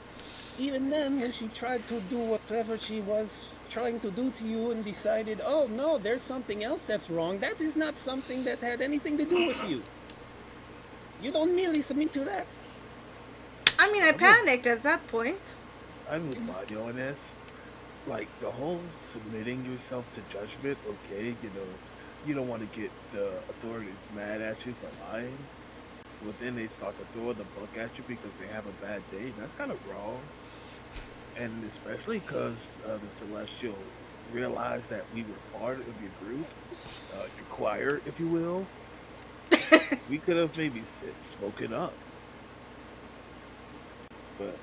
Even then, when she tried to do whatever she was trying to do to you and decided, oh no, there's something else that's wrong, that is not something that had anything to do with you. You don't merely submit to that. I mean, I panicked at that point. I'm with Mario on this. Like, the whole submitting yourself to judgment, okay, you know, you don't want to get the authorities mad at you for lying. But then they start to throw the book at you because they have a bad day. That's kind of wrong. And especially because the Celestial realized that we were part of your group, your choir, if you will. We could have maybe spoken up. But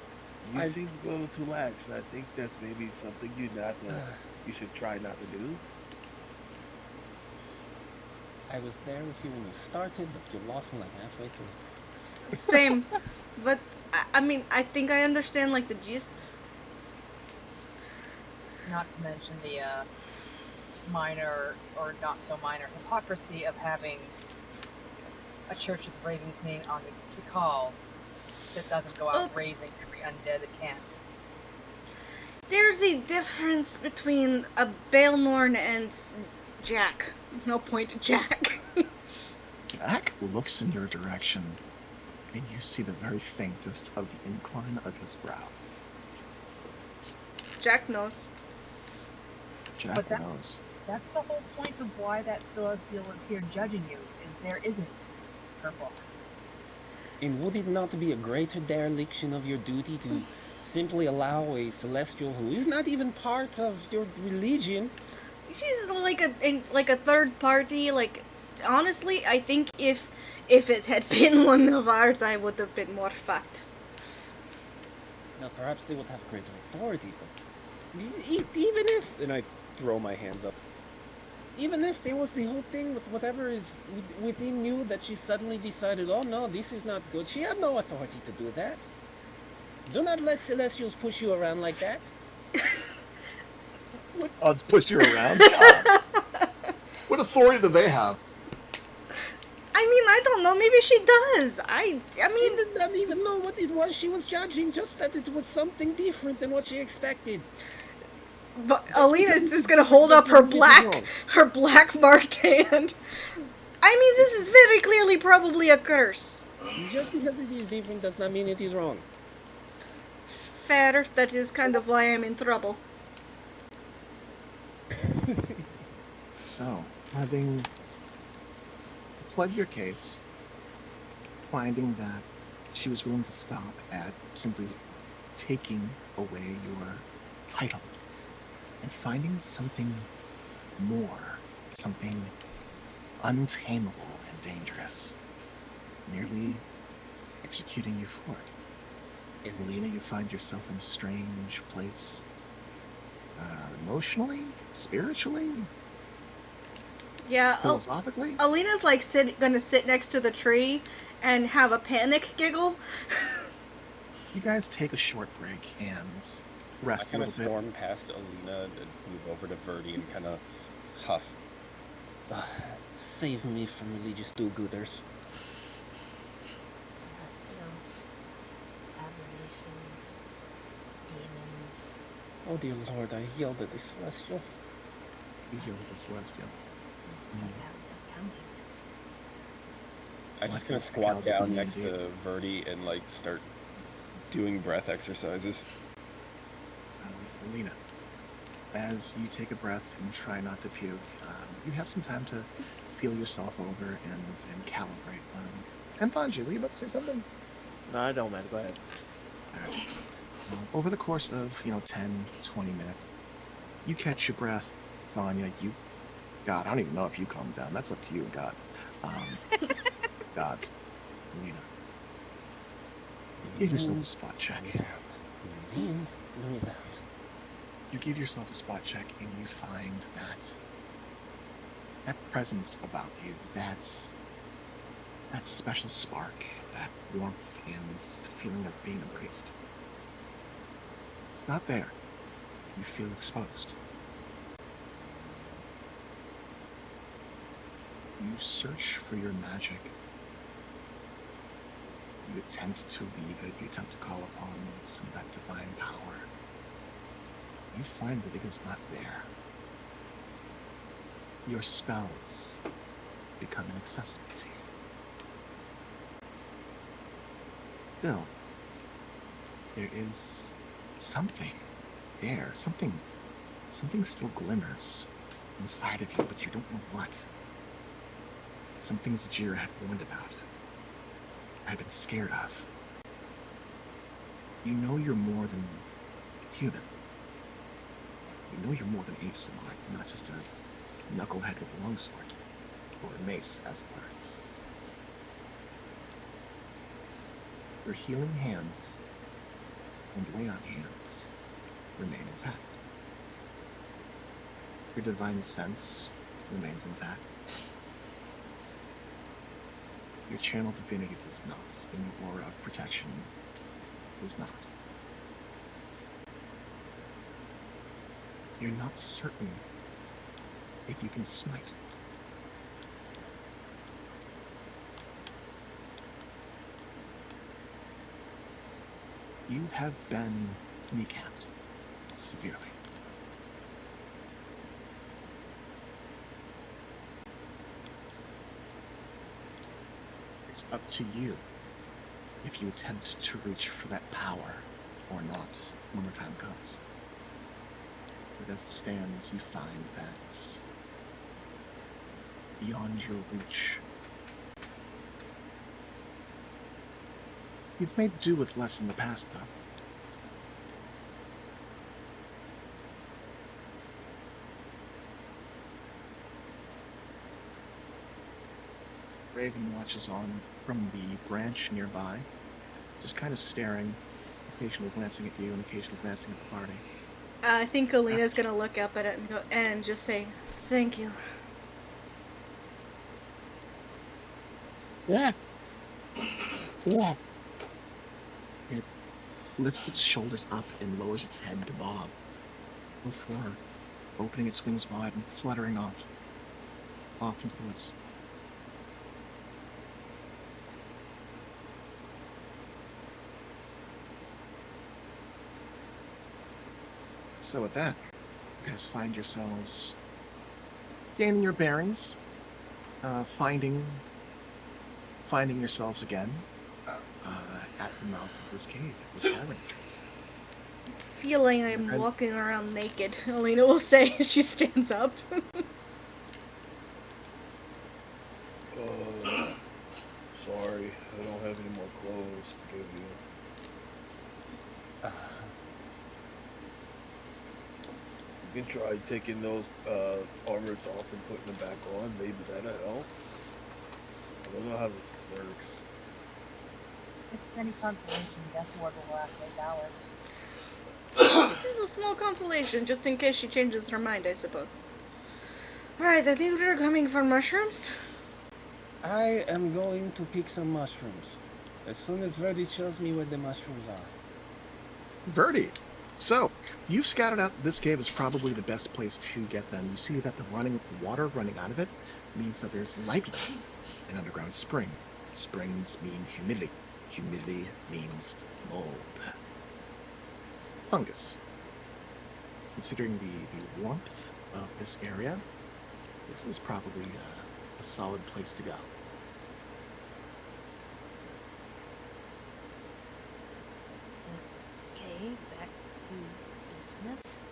you seem to go a little too lax, and I think that's maybe something you should try not to do. I was there with you when you started, but you lost me like halfway through. Same. But, I mean, I think I understand, like, the gist. Not to mention the minor, or not so minor, hypocrisy of having a Church of the Raven King on the call that doesn't go out raising every undead it can. There's a difference between a Baelnorn and Jack. No point to Jack. Jack looks in your direction, and you see the very faintest of the incline of his brow. Jack knows. Jack knows. That's the whole point of why that Celestial is here judging you, is there isn't purple. And would it not be a greater dereliction of your duty to simply allow a Celestial who is not even part of your religion? She's like a third party. Like, honestly, I think if it had been one of ours, I would have been more fucked. Now, perhaps they would have greater authority, but Even if... And I throw my hands up. even if there was the whole thing with whatever is within you that she suddenly decided, oh no, this is not good, she had no authority to do that. Do not let Celestials push you around like that. What odds push you around? God. What authority do they have? I mean, I don't know. Maybe she does. I mean, did not even know what it was she was judging, just that it was something different than what she expected. But Alina's just gonna hold up her black marked hand. I mean, this is very clearly probably a curse. Just because it is different does not mean it is wrong. Fair. That is kind of why I'm in trouble. So, having pled your case, finding that she was willing to stop at simply taking away your title, and finding something more, something untamable and dangerous, nearly executing you for it. Alina, you find yourself in a strange place, emotionally, spiritually, yeah, philosophically. Alina's like gonna sit next to the tree and have a panic giggle. You guys take a short break and rest a little bit. I kind of storm past Alina and move over to Verdi and kind of huff. Save me from religious do-gooders. Celestials, aberrations, demons. Oh dear Lord, I yelled at the Celestial. be here with the Celestial. I'm just gonna squat down next to Verdi and like start doing breath exercises. Alina, as you take a breath and try not to puke, you have some time to feel yourself over and calibrate. And Banji, were you about to say something? No, I don't, man. Go ahead. All right. Over the course of 10, 20 minutes, you catch your breath. Vanya, God, I don't even know if you calm down. That's up to you and God. God's Alina. Give yourself a spot check. You give yourself a spot check and you find that presence about you, that special spark, that warmth and feeling of being embraced. It's not there. You feel exposed. You search for your magic. You attempt to weave it, you attempt to call upon some of that divine power. You find that it is not there. Your spells become inaccessible to you. Still, there is something there, something still glimmers inside of you, but you don't know what. Some things that Jira had warned about, had been scared of. You know you're more than human. You know you're more than Aesop, you're not just a knucklehead with a longsword, or a mace, as it were. Your healing hands and lay on hands remain intact. Your divine sense remains intact. Your channel divinity does not, and your aura of protection does not. You're not certain if you can smite. You have been kneecapped severely. It's up to you if you attempt to reach for that power or not when the time comes. But as it stands, you find that it's beyond your reach. You've made do with less in the past, though. Raven watches on from the branch nearby, just kind of staring, occasionally glancing at you and occasionally glancing at the party. I think Alina's gonna look up at it and go and just say, "Thank you." Yeah. Yeah. It lifts its shoulders up and lowers its head to bob before opening its wings wide and fluttering off into the woods. So with that, you guys find yourselves gaining your bearings, finding yourselves again at the mouth of this cave, at this cavern entrance. Feeling I'm walking around naked, Alina will say as she stands up. Sorry, I don't have any more clothes to give you. You can try taking those armors off and putting them back on. Maybe that'll help. I don't know how this works. If it's any consolation, death ward will last 8 hours. It is a small consolation, just in case she changes her mind, I suppose. Alright, I think we're coming for mushrooms. I am going to pick some mushrooms. As soon as Verdi shows me where the mushrooms are. Verdi. So, you've scouted out this cave is probably the best place to get them. You see that the water running out of it means that there's likely an underground spring. Springs mean humidity. Humidity means mold. Fungus. Considering the warmth of this area, this is probably a solid place to go. Okay, back to business.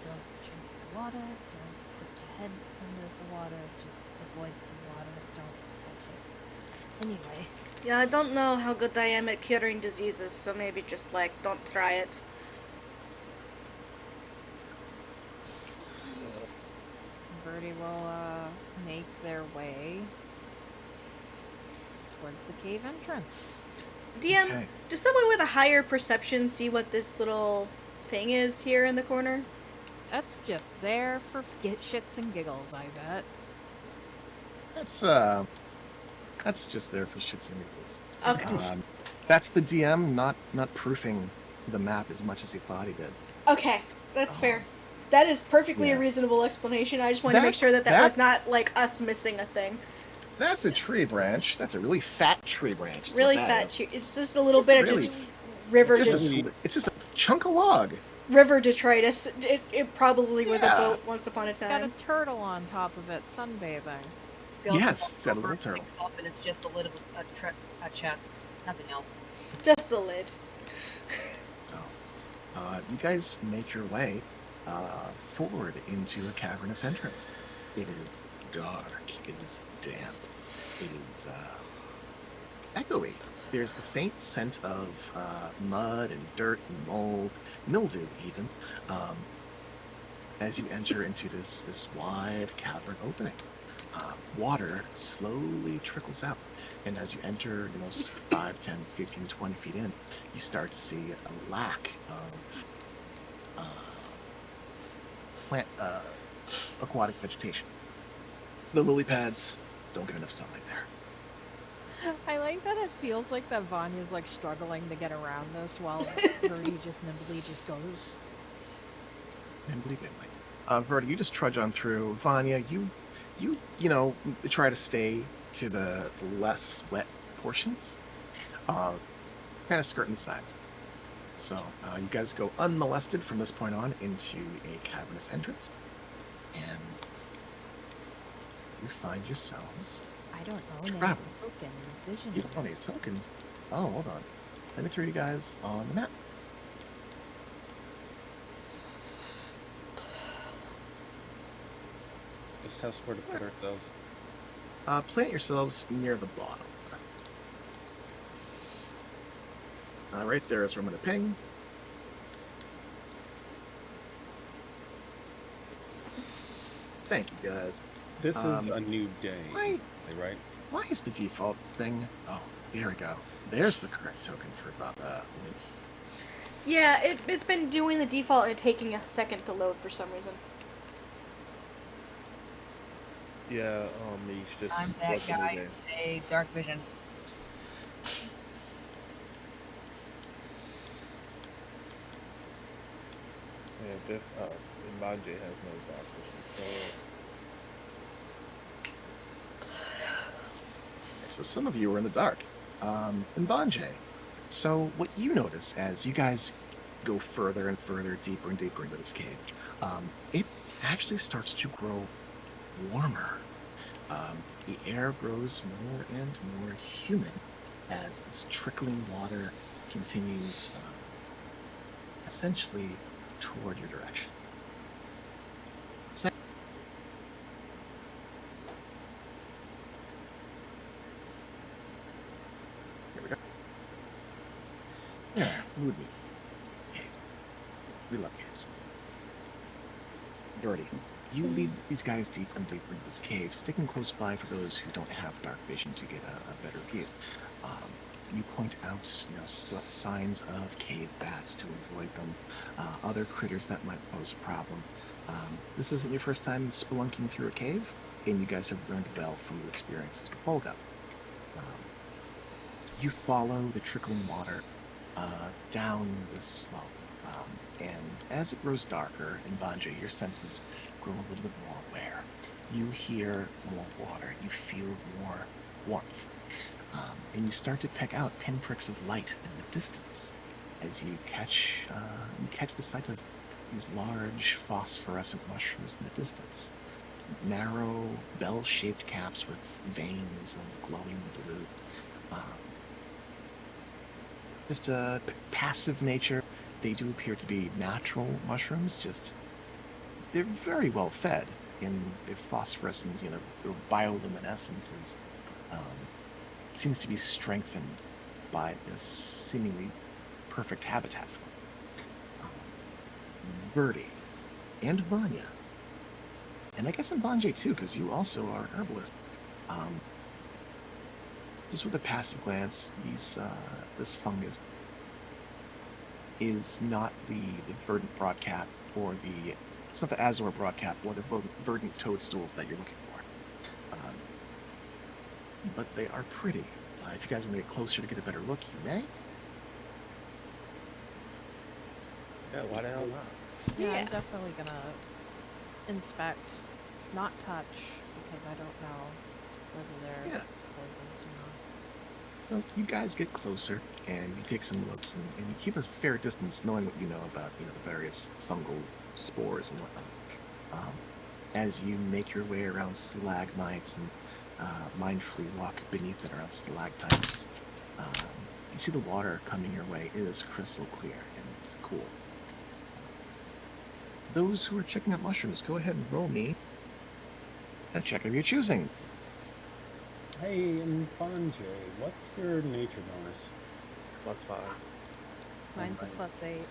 Don't drink the water. Don't put your head under the water. Just avoid the water. Don't touch it. Anyway. Yeah, I don't know how good I am at curing diseases, so maybe just, like, don't try it. Verdi will make their way towards the cave entrance. DM, Okay. does someone with a higher perception see what this little thing is here in the corner? That's just there for shits and giggles, I bet. That's just there for shits and giggles. Okay. That's the DM not proofing the map as much as he thought he did. Okay, that's fair. That is perfectly a reasonable explanation. I just wanted to make sure that was not, like, us missing a thing. That's a tree branch. That's a really fat tree branch. Really fat tree. It's just a little bit of river. It's just a chunk of log. River detritus. It probably was a boat once upon a time. It's got a turtle on top of it, sunbathing. Yes, it's got a little turtle. Up and it's just a chest, nothing else. Just the lid. You guys make your way forward into a cavernous entrance. It is dark. It is damp. It is echoey. There's the faint scent of mud and dirt and mold, mildew even, as you enter into this wide cavern opening. Water slowly trickles out, and as you enter, 5, 10, 15, 20 feet in, you start to see a lack of aquatic vegetation. The lily pads don't get enough sunlight there. I like that it feels like that Vanya's like struggling to get around this while Verdi just nimbly just goes. Nimbly. Verdi, you just trudge on through. Vanya, you try to stay to the less wet portions, kind of skirting the sides. So you guys go unmolested from this point on into a cavernous entrance, and you find yourselves. I don't own any traveling. token vision. You don't need tokens. Oh, hold on. Let me throw you guys on the map. Just tell us where to put ourselves. Plant yourselves near the bottom. Right there is where I'm going to ping. Thank you, guys. This is a new day, Why right? is the default thing? Oh, there we go. There's the correct token for Yeah, it's been doing the default and taking a second to load for some reason. Yeah, Mish just. I'm that guy. Say dark vision. Yeah, Mbanje has no dark vision, So some of you are in the dark. Mbanje. So what you notice as you guys go further and further, deeper and deeper into this cave, it actually starts to grow warmer. The air grows more and more humid as this trickling water continues essentially toward your direction. Here we go. Yeah, mood me. Caves. We love caves. Verdi, you lead these guys deeper and deeper into this cave, sticking close by for those who don't have dark vision to get a better view. You point out, signs of cave bats to avoid them, other critters that might pose a problem. This isn't your first time spelunking through a cave, and you guys have learned well from your experiences with Volga. You follow the trickling water down this slope, and as it grows darker in Mbanje, your senses grow a little bit more aware. You hear more water, you feel more warmth. And you start to pick out pinpricks of light in the distance as you catch the sight of these large phosphorescent mushrooms in the distance. Narrow, bell-shaped caps with veins of glowing blue. Just a passive nature. They do appear to be natural mushrooms, just they're very well fed in their phosphorescent, their bioluminescences. Seems to be strengthened by this seemingly perfect habitat for them. Verdi and Vanya, and I guess Mbanje too, because you also are an herbalist. Just with a passive glance, this fungus is not the verdant broadcat or it's not the azure broadcat or the verdant toadstools that you're looking for. But they are pretty. If you guys want to get closer to get a better look, you may. Yeah, why the hell not? Yeah, Yeah. I'm definitely gonna inspect, not touch, because I don't know whether they're Yeah. poisons or not. So you guys get closer and you take some looks and you keep a fair distance, knowing what you know about the various fungal spores and whatnot. As you make your way around stalagmites and mindfully walk beneath it around stalactites, you see the water coming your way is crystal clear and cool. Those who are checking out mushrooms, go ahead and roll me a check of your choosing. Hey, Mbanje, what's your nature bonus? +5. Mine's a +8.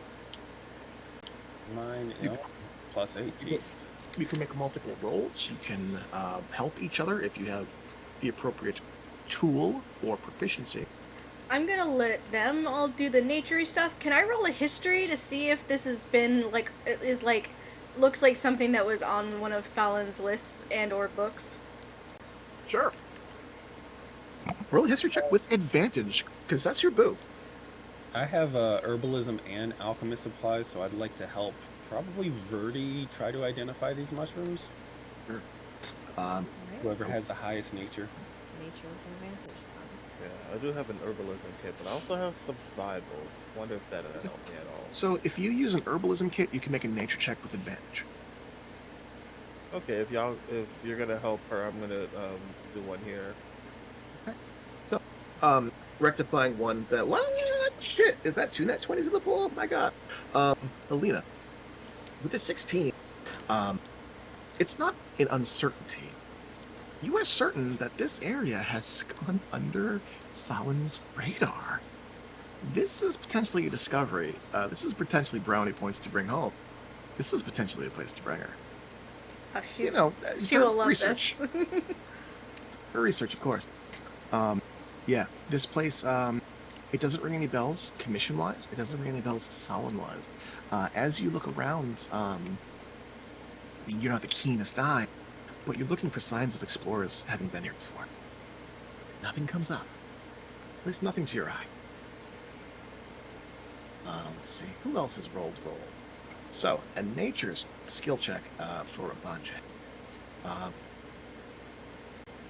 Mine You- is +8. you You can make multiple rolls. You can help each other if you have the appropriate tool or proficiency. I'm gonna let them all do the naturey stuff. Can I roll a history to see if this has been looks like something that was on one of Salin's lists and or books? Sure. Roll a history check with advantage, because that's your boo. I have herbalism and alchemist supplies, so I'd like to help probably Verdi try to identify these mushrooms. Sure. Right? Whoever has the highest nature. Nature with advantage then. Yeah, I do have an herbalism kit, but I also have survival. Wonder if that'll help me at all. So if you use an herbalism kit, you can make a nature check with advantage. Okay, if you're gonna help her, I'm gonna do one here. So, rectifying one that, what? Shit, is that 2 net 20s in the pool? My god. Alina, with a 16, it's not an uncertainty. You are certain that this area has gone under Salin's radar. This is potentially a discovery. This is potentially brownie points to bring home. This is potentially a place to bring her. Oh, she She will love research. this. For research, of course. Yeah, this place, it doesn't ring any bells commission-wise. It doesn't ring any bells Salon-wise. As you look around, you're not the keenest eye, but you're looking for signs of explorers having been here before. Nothing comes up. At least nothing to your eye. Let's see. Who else has rolled roll? So, a nature's skill check for Mbanje.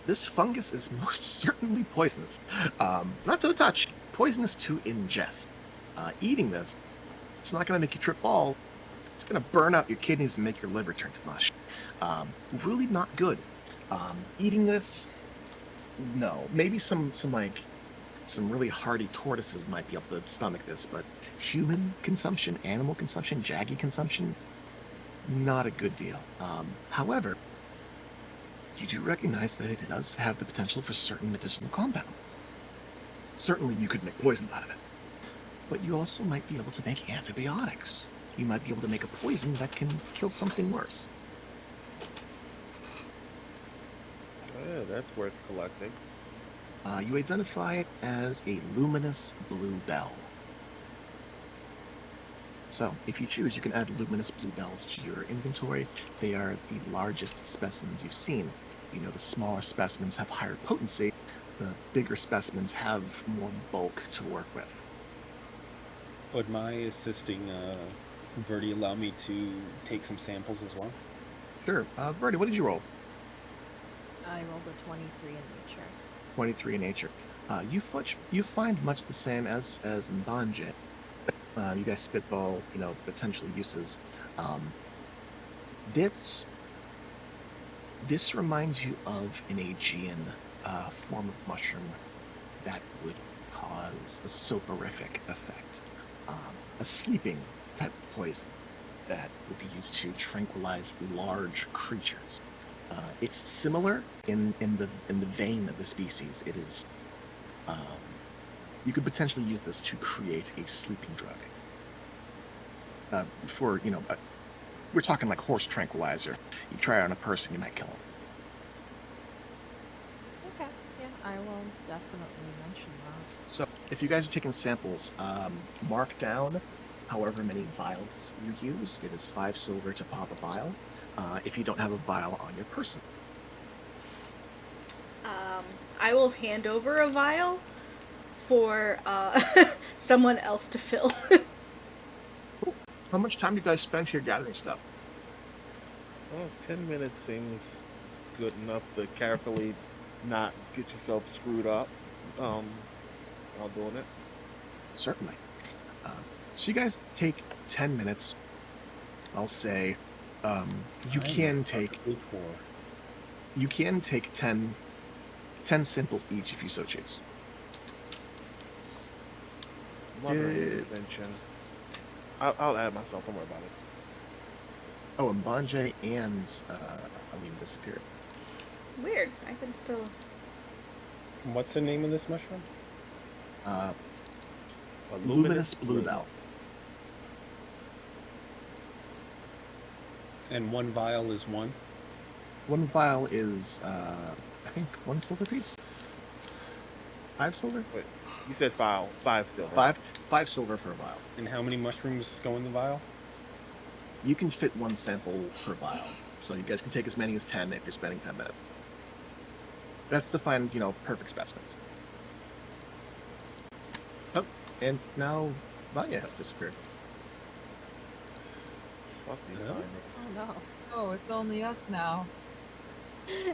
This fungus is most certainly poisonous. Not to the touch, poisonous to ingest. Eating this, it's not going to make you trip balls. It's going to burn out your kidneys and make your liver turn to mush. Really not good. Eating this, no. Maybe some really hardy tortoises might be able to stomach this, but human consumption, animal consumption, jaggy consumption, not a good deal. However, you do recognize that it does have the potential for certain medicinal compound. Certainly you could make poisons out of it. But you also might be able to make antibiotics. You might be able to make a poison that can kill something worse. Oh, yeah, that's worth collecting. You identify it as a luminous blue bell. So, if you choose, you can add luminous blue bells to your inventory. They are the largest specimens you've seen. You know, the smaller specimens have higher potency. The bigger specimens have more bulk to work with. Would my assisting Verdi allow me to take some samples as well? Sure. Verdi, what did you roll? I rolled a 23 in nature. 23 in nature. You find much the same as Mbanje. You guys spitball, the potential uses. This reminds you of an Aegean form of mushroom that would cause a soporific effect, a sleeping type of poison that would be used to tranquilize large creatures. It's similar in the vein of the species. It is. You could potentially use this to create a sleeping drug. We're talking like horse tranquilizer. You try it on a person, you might kill him. Okay, yeah, I will definitely mention that. So, if you guys are taking samples, mark down however many vials you use. It is 5 silver to pop a vial. If you don't have a vial on your person, I will hand over a vial for someone else to fill. how much time do you guys spend here gathering stuff? Well, 10 minutes seems good enough to carefully not get yourself screwed up while doing it. Certainly. So you guys take 10 minutes. I'll say you can take 10 samples each if you so choose. Moderate intervention. I'll add myself. Don't worry about it. Oh, and Bonjay and Aline disappeared. Weird. I can still. What's the name of this mushroom? Luminous Bluebell. And 1 vial is 1? 1 vial is, I think, 1 silver piece? 5 silver? Wait, you said 5 silver. 5 silver for a vial. And how many mushrooms go in the vial? You can fit 1 sample per vial. So you guys can take as many as 10 if you're spending 10 minutes. That's to find, perfect specimens. Oh, and now Vanya has disappeared. Fuck these Yeah. diamonds. Oh no. Oh, it's only us now.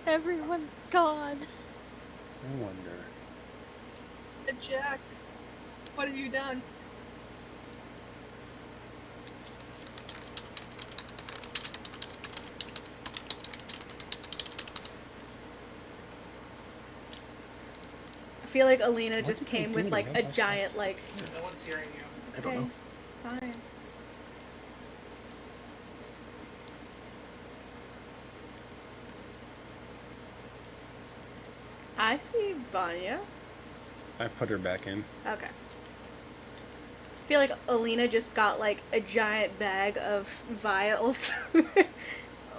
Everyone's gone. I wonder. Jack, what have you done? I feel like Alina What just did they came do with to like help a us? giant like. No one's hearing you. I don't know. Fine. I see Vanya. I put her back in. Okay. I feel like Alina just got like a giant bag of vials.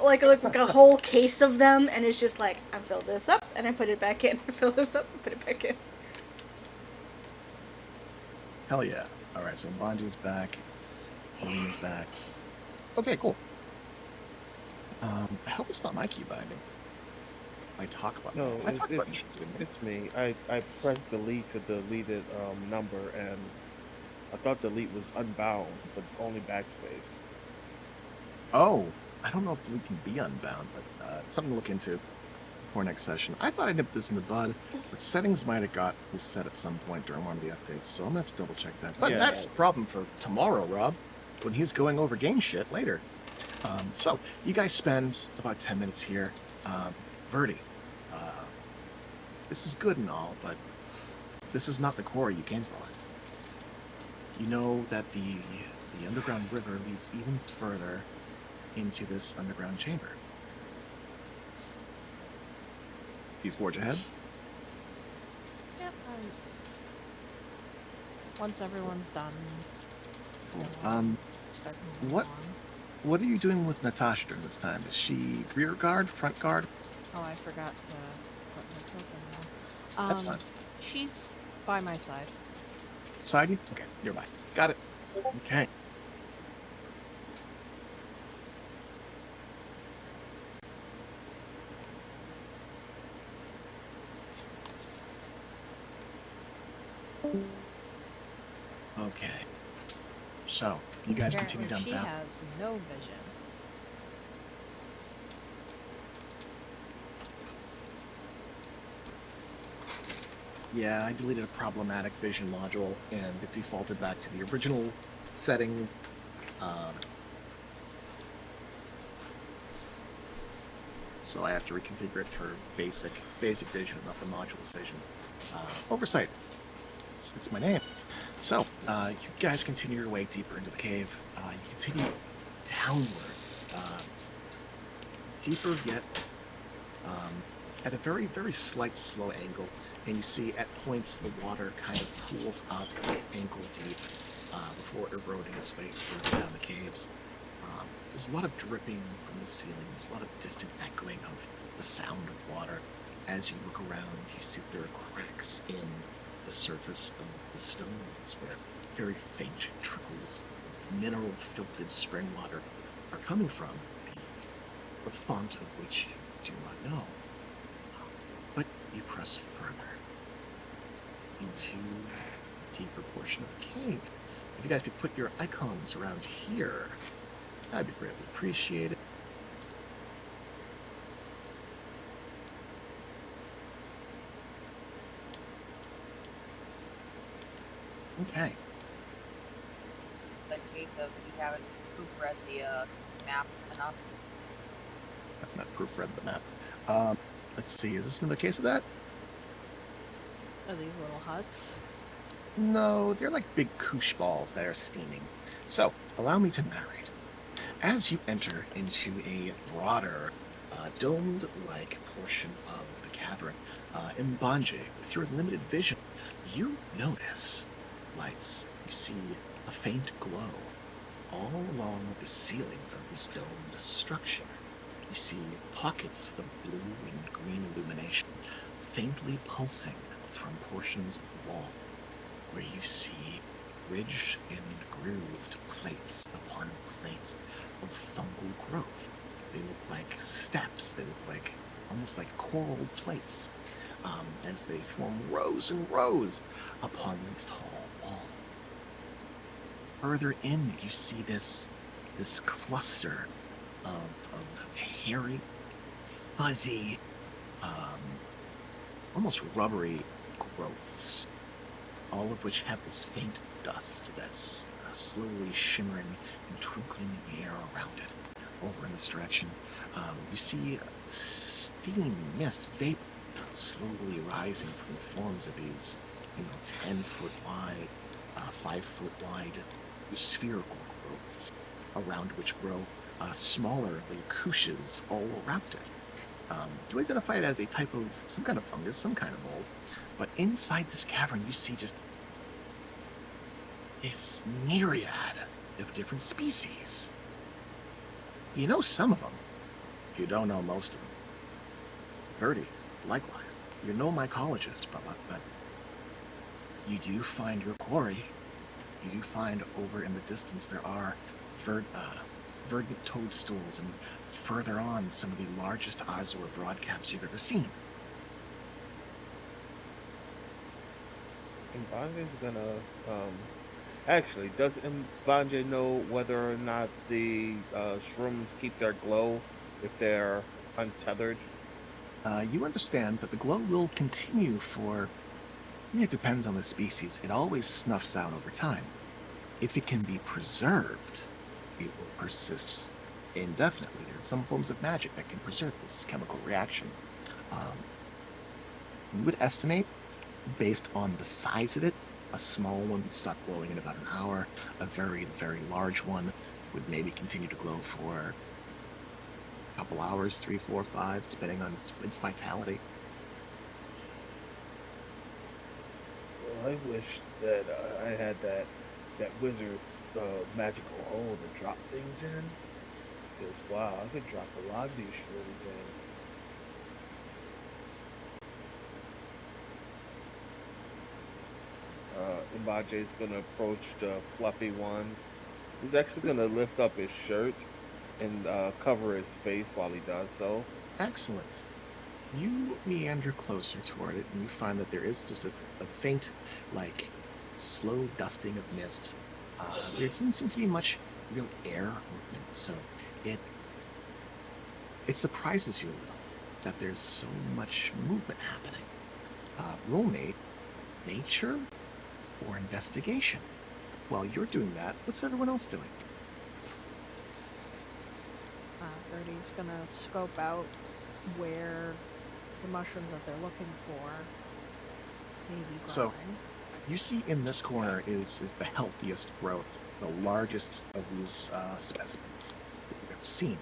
like a whole case of them, and it's just like, I fill this up and I put it back in. I fill this up and put it back in. Hell yeah. Alright, so Bonji's back. Alina's back. Okay, cool. I hope it's not my key binding. I talk about No, I talk about it's me. I pressed delete to delete it number, and I thought delete was unbound, but only backspace. Oh, I don't know if delete can be unbound, but it's something to look into for next session. I thought I nipped this in the bud, but settings might have got this set at some point during one of the updates, so I'm gonna have to double check that. But Yeah. that's a problem for tomorrow, Rob, when he's going over game shit later. So you guys spend about 10 minutes here. Verdi, this is good and all, but this is not the quarry you came for. You know that the underground river leads even further into this underground chamber. You forge ahead? Yep. Once everyone's done, Cool. we'll start moving what- along. What are you doing with Natasha during this time? Is she rear guard, front guard? Oh, I forgot to put my token now. That's fine. She's by my side. Side you? Okay, nearby. Got it. Okay. Okay. So, you guys continue down Apparently the she path. has no vision. Yeah, I deleted a problematic vision module, and it defaulted back to the original settings. Um, so I have to reconfigure it for basic vision, not the modules vision. Oversight. It's my name. So, you guys continue your way deeper into the cave. You continue downward. Deeper yet at a very, very slight slow angle. And you see at points the water kind of pools up ankle deep before eroding its way further down the caves. There's a lot of dripping from the ceiling. There's a lot of distant echoing of the sound of water. As you look around, you see there are cracks in the surface of the stones where very faint trickles of mineral-filtered spring water are coming from, the font of which you do not know. But you press further into a deeper portion of the cave. If you guys could put your icons around here, that'd be greatly appreciated. Okay. In case of you haven't proofread the map enough. I've not proofread the map. Let's see, is this another case of that? Are these little huts? No, they're like big koosh balls that are steaming. So, allow me to narrate. As you enter into a broader, domed-like portion of the cavern, Mbanje, with your limited vision, you notice lights. You see a faint glow all along the ceiling of this domed structure. You see pockets of blue and green illumination faintly pulsing from portions of the wall, where you see ridged and grooved plates upon plates of fungal growth. They look like steps. They look like almost like coral plates, as they form rows and rows upon this tall wall. Further in, you see this cluster of hairy, fuzzy, almost rubbery growths, all of which have this faint dust that's slowly shimmering and twinkling in the air around it. Over in this direction, you see steam, mist, vapor slowly rising from the forms of these, 10-foot wide, 5-foot wide spherical growths, around which grow smaller little kooshes all around it. You identify it as a type of some kind of fungus, some kind of mold, but inside this cavern you see just this myriad of different species. You know some of them. You don't know most of them. Verdi, likewise. You're no mycologist, but you do find your quarry. You do find over in the distance there are verdant toadstools, and further on some of the largest Azor broadcaps you've ever seen. Mbanje's gonna actually, does Mbanje know whether or not the shrooms keep their glow if they're untethered? You understand that the glow will continue for, it depends on the species. It always snuffs out over time. If it can be preserved, it will persist indefinitely. There are some forms of magic that can preserve this chemical reaction. You would estimate, based on the size of it, a small one would stop glowing in about an hour. A very, very large one would maybe continue to glow for a couple hours, 3, 4, 5, depending on its vitality. Well, I wish that I had that wizard's magical hole to drop things in. Because, wow, I could drop a lot of these shrooms in. Mbaje's gonna approach the fluffy ones. He's actually gonna lift up his shirt and cover his face while he does so. Excellent. You meander closer toward it, and you find that there is just a faint, slow dusting of mist. There doesn't seem to be much real air movement, so it surprises you a little that there's so much movement happening. Roll me nature or investigation. while you're doing that, what's everyone else doing? Birdie's gonna scope out where the mushrooms that they're looking for may be So- growing. You see in this corner is the healthiest growth, the largest of these specimens that you've ever seen.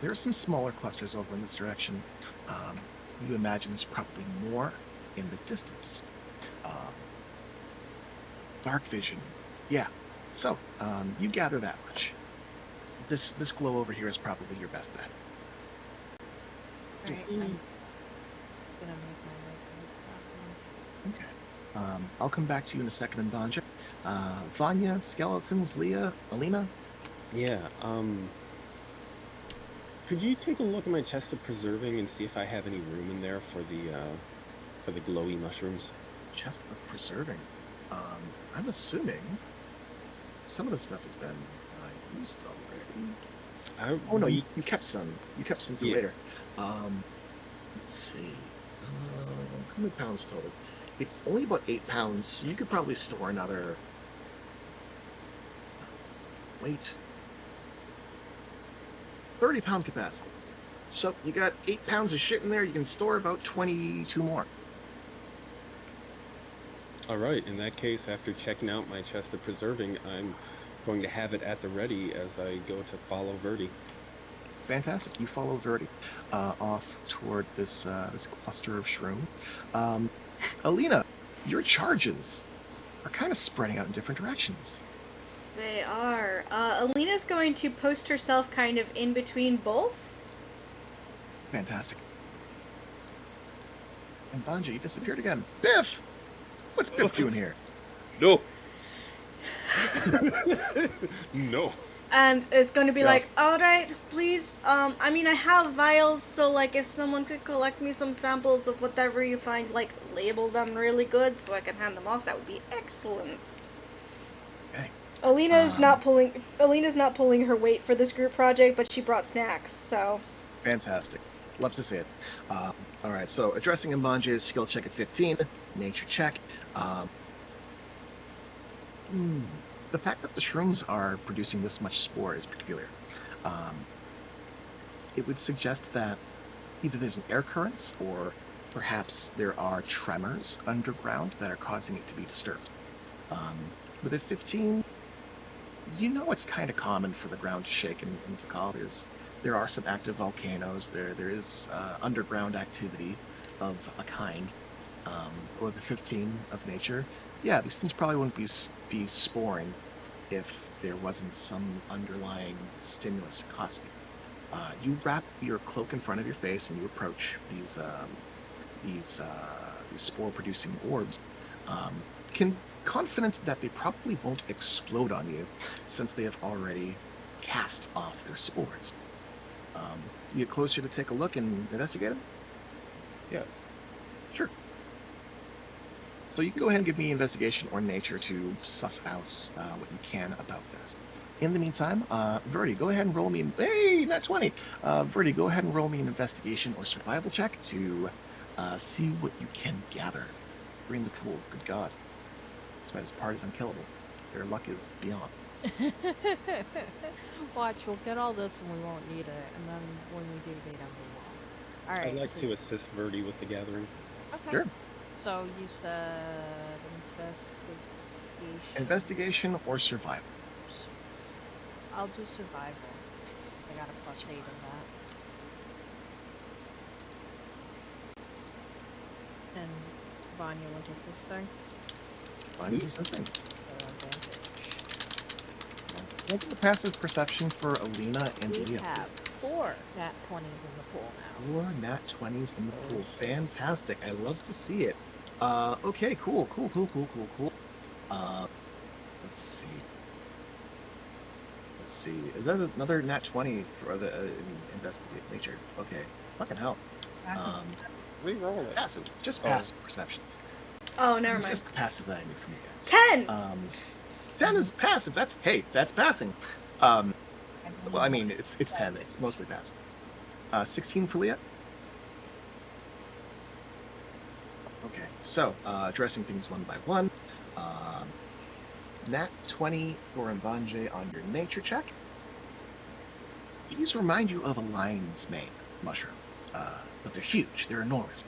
There are some smaller clusters over in this direction. You imagine there's probably more in the distance. Dark vision, yeah. So you gather that much. This glow over here is probably your best bet. Alright, I'm gonna make my way towards that one. Okay. I'll come back to you in a second, Mbanja. Vanya, Skeletons, Leah, Alina. Yeah. Could you take a look at my chest of preserving and see if I have any room in there for the glowy mushrooms? Chest of preserving. I'm assuming some of the stuff has been used already. Oh no, you kept some. You kept some for Yeah. later. Let's see. How many pounds total? It's only about 8 pounds. So you could probably store another. Wait. 30-pound capacity. So you got 8 pounds of shit in there. You can store about 22 more. All right. In that case, after checking out my chest of preserving, I'm going to have it at the ready as I go to follow Verdi. Fantastic. You follow Verdi off toward this cluster of shroom. Alina, your charges are kind of spreading out in different directions. They are. Alina's going to post herself kind of in between both. Fantastic. And Banja, you disappeared again. Biff! What's Biff doing here? No. No. And it's going to be Yes. like, alright, please, I mean, I have vials, so, like, if someone could collect me some samples of whatever you find, like, label them really good so I can hand them off, that would be excellent. Okay. Alina's not pulling her weight for this group project, but she brought snacks, so. Fantastic. Love to see it. All right, so addressing Mbanja's skill check at 15, nature check. The fact that the shrooms are producing this much spore is peculiar. It would suggest that either there's an air current or perhaps there are tremors underground that are causing it to be disturbed. With a 15, you know it's kind of common for the ground to shake in Tikal. There are some active volcanoes. There is underground activity of a kind. Or the 15 of nature. Yeah, these things probably wouldn't be sporing if there wasn't some underlying stimulus causing it. You wrap your cloak in front of your face and you approach these spore-producing orbs. Confident that they probably won't explode on you, since they have already cast off their spores. You get closer to take a look and investigate them? Yes. Sure. So you can go ahead and give me investigation or nature to suss out what you can about this. In the meantime, Verdi, go ahead and roll me. Hey, not 20. Verdi, go ahead and roll me an investigation or survival check to see what you can gather. You're in the pool. Good God. That's why this party's unkillable. Their luck is beyond. Watch, we'll get all this and we won't need it, and then when we do need them, we won't. Alright, I'd like so to assist Verdi with the gathering. Okay. Sure. So you said Investigation or survival. I'll do survival, because I got a +8 in that. And Vanya was assisting. Vanya's assisting. So advantage. Look at the passive perception for Alina and We Leah. have 4 nat 20s in the pool now. 4 nat 20s in the pool. Fantastic. I love to see it. Okay, cool. Let's see. Is that another nat 20 for the investigate nature? Okay. Fucking hell. Reroll it. Passive. Just passive perceptions. Oh, never It's mind. just the passive that I need from you guys. 10! 10 is passive. That's passing. Well, I mean, it's 10. It's mostly passive. 16 for Leah. Okay, so addressing things one by one. Nat 20 for Mbanje on your nature check. These remind you of a lion's mane mushroom, but they're huge. They're enormous.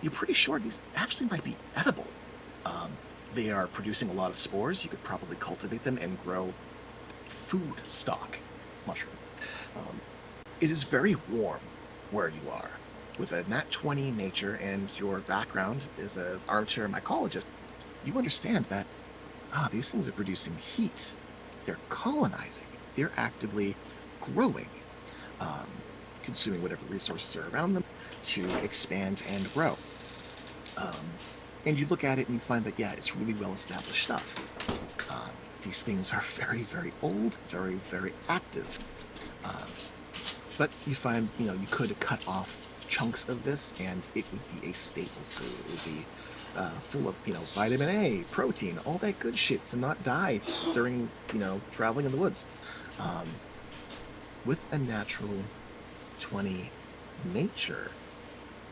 You're pretty sure these actually might be edible. They are producing a lot of spores. You could probably cultivate them and grow food stock mushroom. It is very warm where you are. With a nat 20 nature and your background as an armchair mycologist, you understand that these things are producing heat. They're colonizing. They're actively growing, consuming whatever resources are around them to expand and grow. And you look at it and you find that, yeah, it's really well-established stuff. These things are very, very old, very, very active. But you find, you could cut off chunks of this and it would be a staple food. It would be full of, vitamin A, protein, all that good shit to not die during, traveling in the woods. With a natural 20 nature,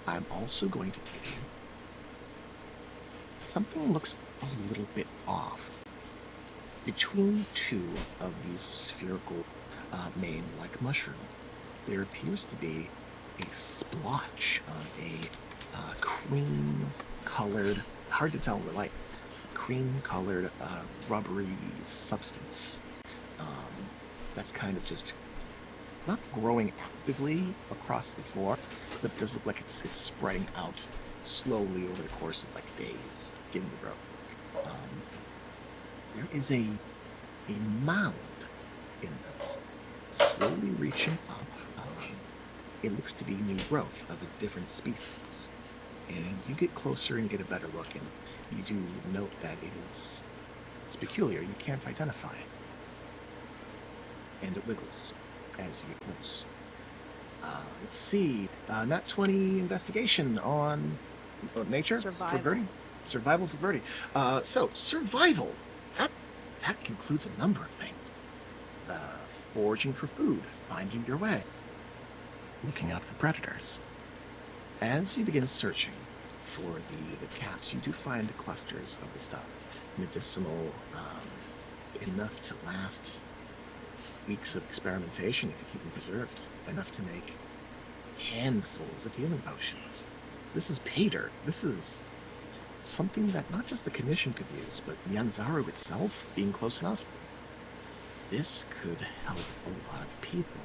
I'm also going to give you something looks a little bit off. Between two of these spherical mane-like mushrooms, there appears to be a splotch of a cream-colored, hard to tell in the light, cream-colored rubbery substance that's kind of just not growing actively across the floor, but it does look like it's spreading out slowly over the course of days, given the growth. There is a mound in this, slowly reaching up. It looks to be new growth of a different species. And you get closer and get a better look, and you do note that it's peculiar. You can't identify it. And it wiggles as you get close. Let's see. Nat 20 investigation on nature for Verdi. Survival for Verdi. So, survival. That concludes a number of things. Foraging for food, finding your way, looking out for predators. As you begin searching for the caps, you do find clusters of the stuff. Medicinal, enough to last weeks of experimentation if you keep them preserved. Enough to make handfuls of healing potions. This is pay dirt. This is something that not just the Commission could use, but Nyanzaru itself, being close enough, this could help a lot of people.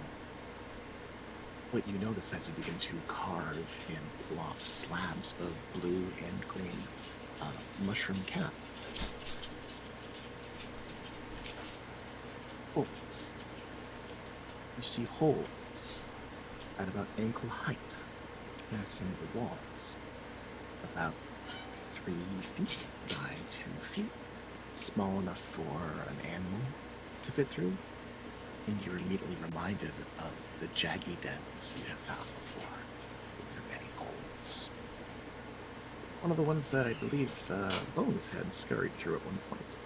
What you notice as you begin to carve and pull off slabs of blue and green mushroom cap. Holes. You see holes at about ankle height in some of the walls. About 3 feet by 2 feet. Small enough for an animal to fit through. And you're immediately reminded of the jaggy dens you have found before, with their many holes. One of the ones that I believe Bones had scurried through at one point.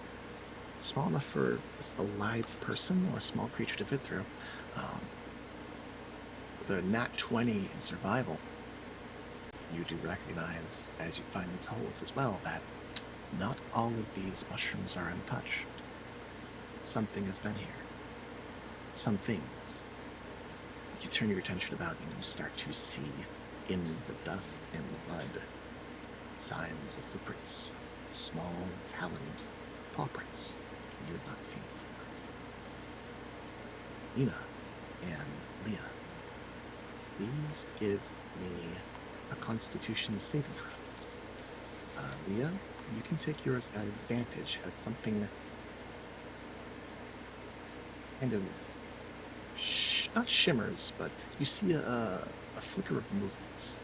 Small enough for just a lithe person or a small creature to fit through. The nat 20 in survival, you do recognize, as you find these holes as well, that not all of these mushrooms are untouched. Something has been here. Some things. You turn your attention about and you start to see in the dust and the mud signs of footprints, small taloned paw prints you have not seen before. Nina and Leah, please give me a Constitution saving throw. Leah, you can take yours at advantage as something kind of not shimmers, but you see a flicker of movement.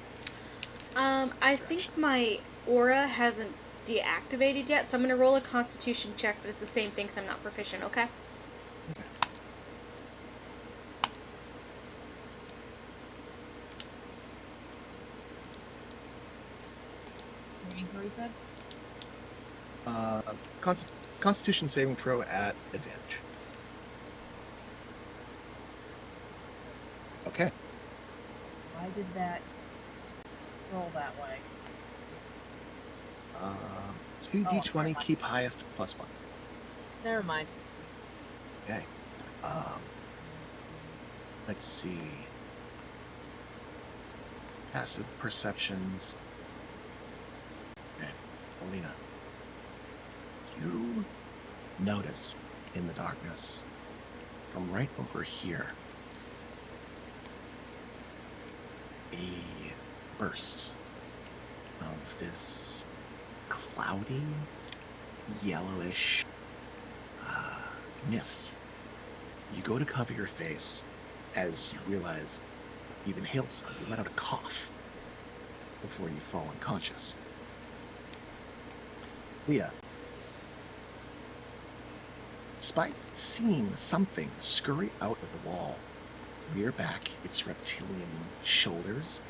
I think my aura hasn't deactivated yet, so I'm gonna roll a Constitution check, but it's the same thing, so I'm not proficient. Okay. Inquiry said? Constitution saving throw at advantage. Okay. Why did that roll that way? 2d20, keep highest +1. Never mind. Okay. Let's see. Passive perceptions. Okay. Alina. You notice in the darkness from right over here a burst of this cloudy, yellowish mist. You go to cover your face as you realize you've inhaled some. You let out a cough before you fall unconscious. Leah, despite seeing something scurry out of the wall, rear back its reptilian shoulders,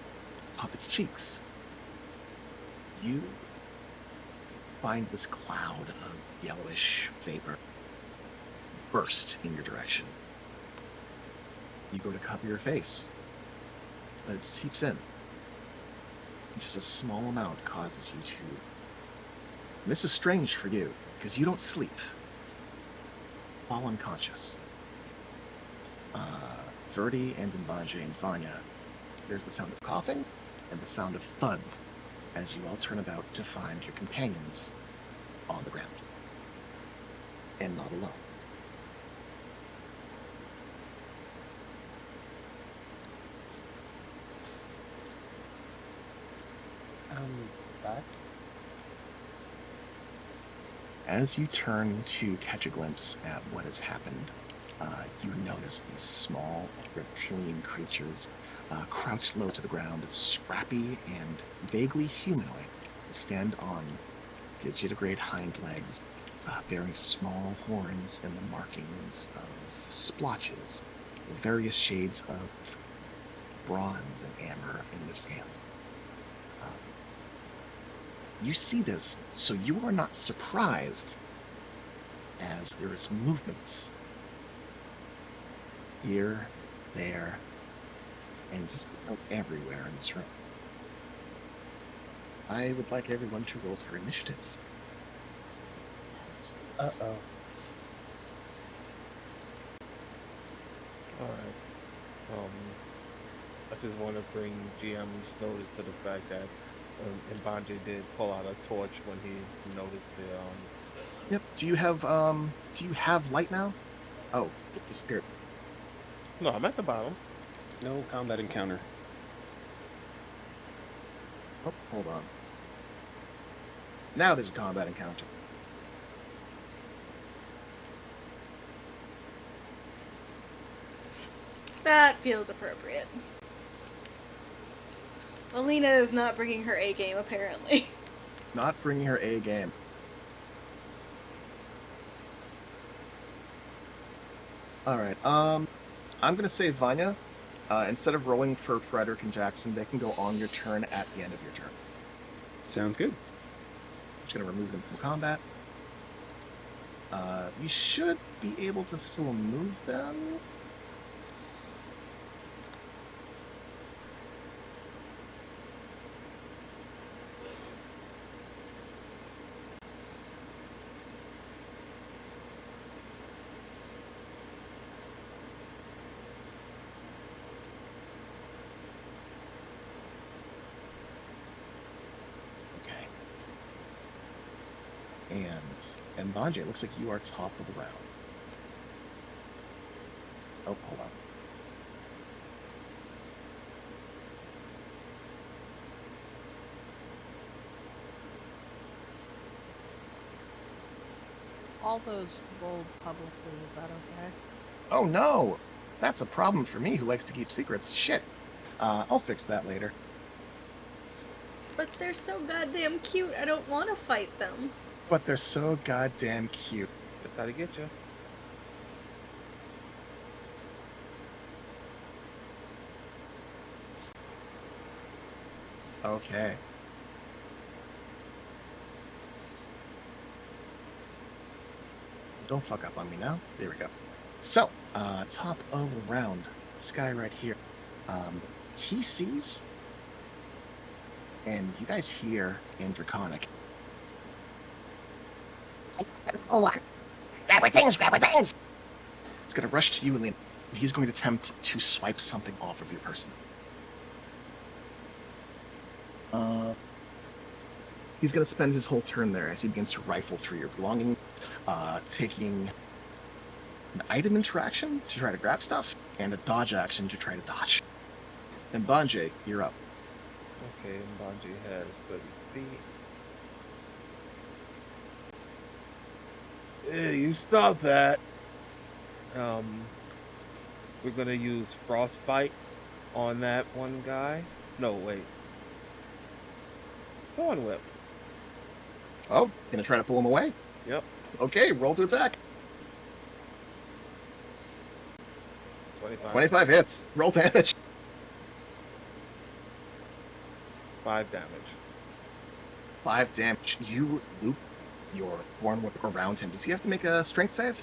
off its cheeks, you find this cloud of yellowish vapor burst in your direction. You go to cover your face, but it seeps in. Just a small amount causes you to... And this is strange for you, because you don't sleep. Fall unconscious. Verdi and Mbanje and Vanya, there's the sound of coughing and the sound of thuds as you all turn about to find your companions on the ground. And not alone. Back? As you turn to catch a glimpse at what has happened, you notice these small reptilian creatures crouched low to the ground, scrappy and vaguely humanoid, stand on digitigrade hind legs, bearing small horns and the markings of splotches, various shades of bronze and amber in their scales. You see this, so you are not surprised as there is movement here, there, and just about everywhere in this room. I would like everyone to roll for initiative. Uh-oh. Alright. I just want to bring GM's notice to the fact that Mbanje did pull out a torch when he noticed the Yep. Do you have light now? Oh, it disappeared. No, I'm at the bottom. No combat encounter. Oh, hold on. Now there's a combat encounter. That feels appropriate. Alina is not bringing her A game, apparently. Not bringing her A game. Alright, I'm gonna say Vanya, instead of rolling for Frederick and Jackson, they can go on your turn at the end of your turn. Sounds good. Just gonna remove them from combat. You should be able to still move them. And Mbanje, it looks like you are top of the round. Oh, hold on. All those rolled publicly, is that okay? Oh no! That's a problem for me who likes to keep secrets. Shit. I'll fix that later. But they're so goddamn cute, I don't want to fight them. But they're so goddamn cute. That's how to get you. Okay. Don't fuck up on me now. There we go. So, top of the round, this guy right here. He sees, and you guys hear in Draconic. grab our things, grab our things! He's going to rush to you, and he's going to attempt to swipe something off of your person. He's going to spend his whole turn there as he begins to rifle through your belongings, taking an item interaction to try to grab stuff, and a dodge action to try to dodge. And Banjay, you're up. Okay, and Banji has 30 feet. Yeah, you stop that. We're gonna use Frostbite on that one guy. No, wait. Thorn Whip. Oh, gonna try to pull him away? Yep. Okay, roll to attack. 25. 25 hits. Roll damage. 5 damage. 5 damage. You loop your Thorn Whip around him. Does he have to make a strength save?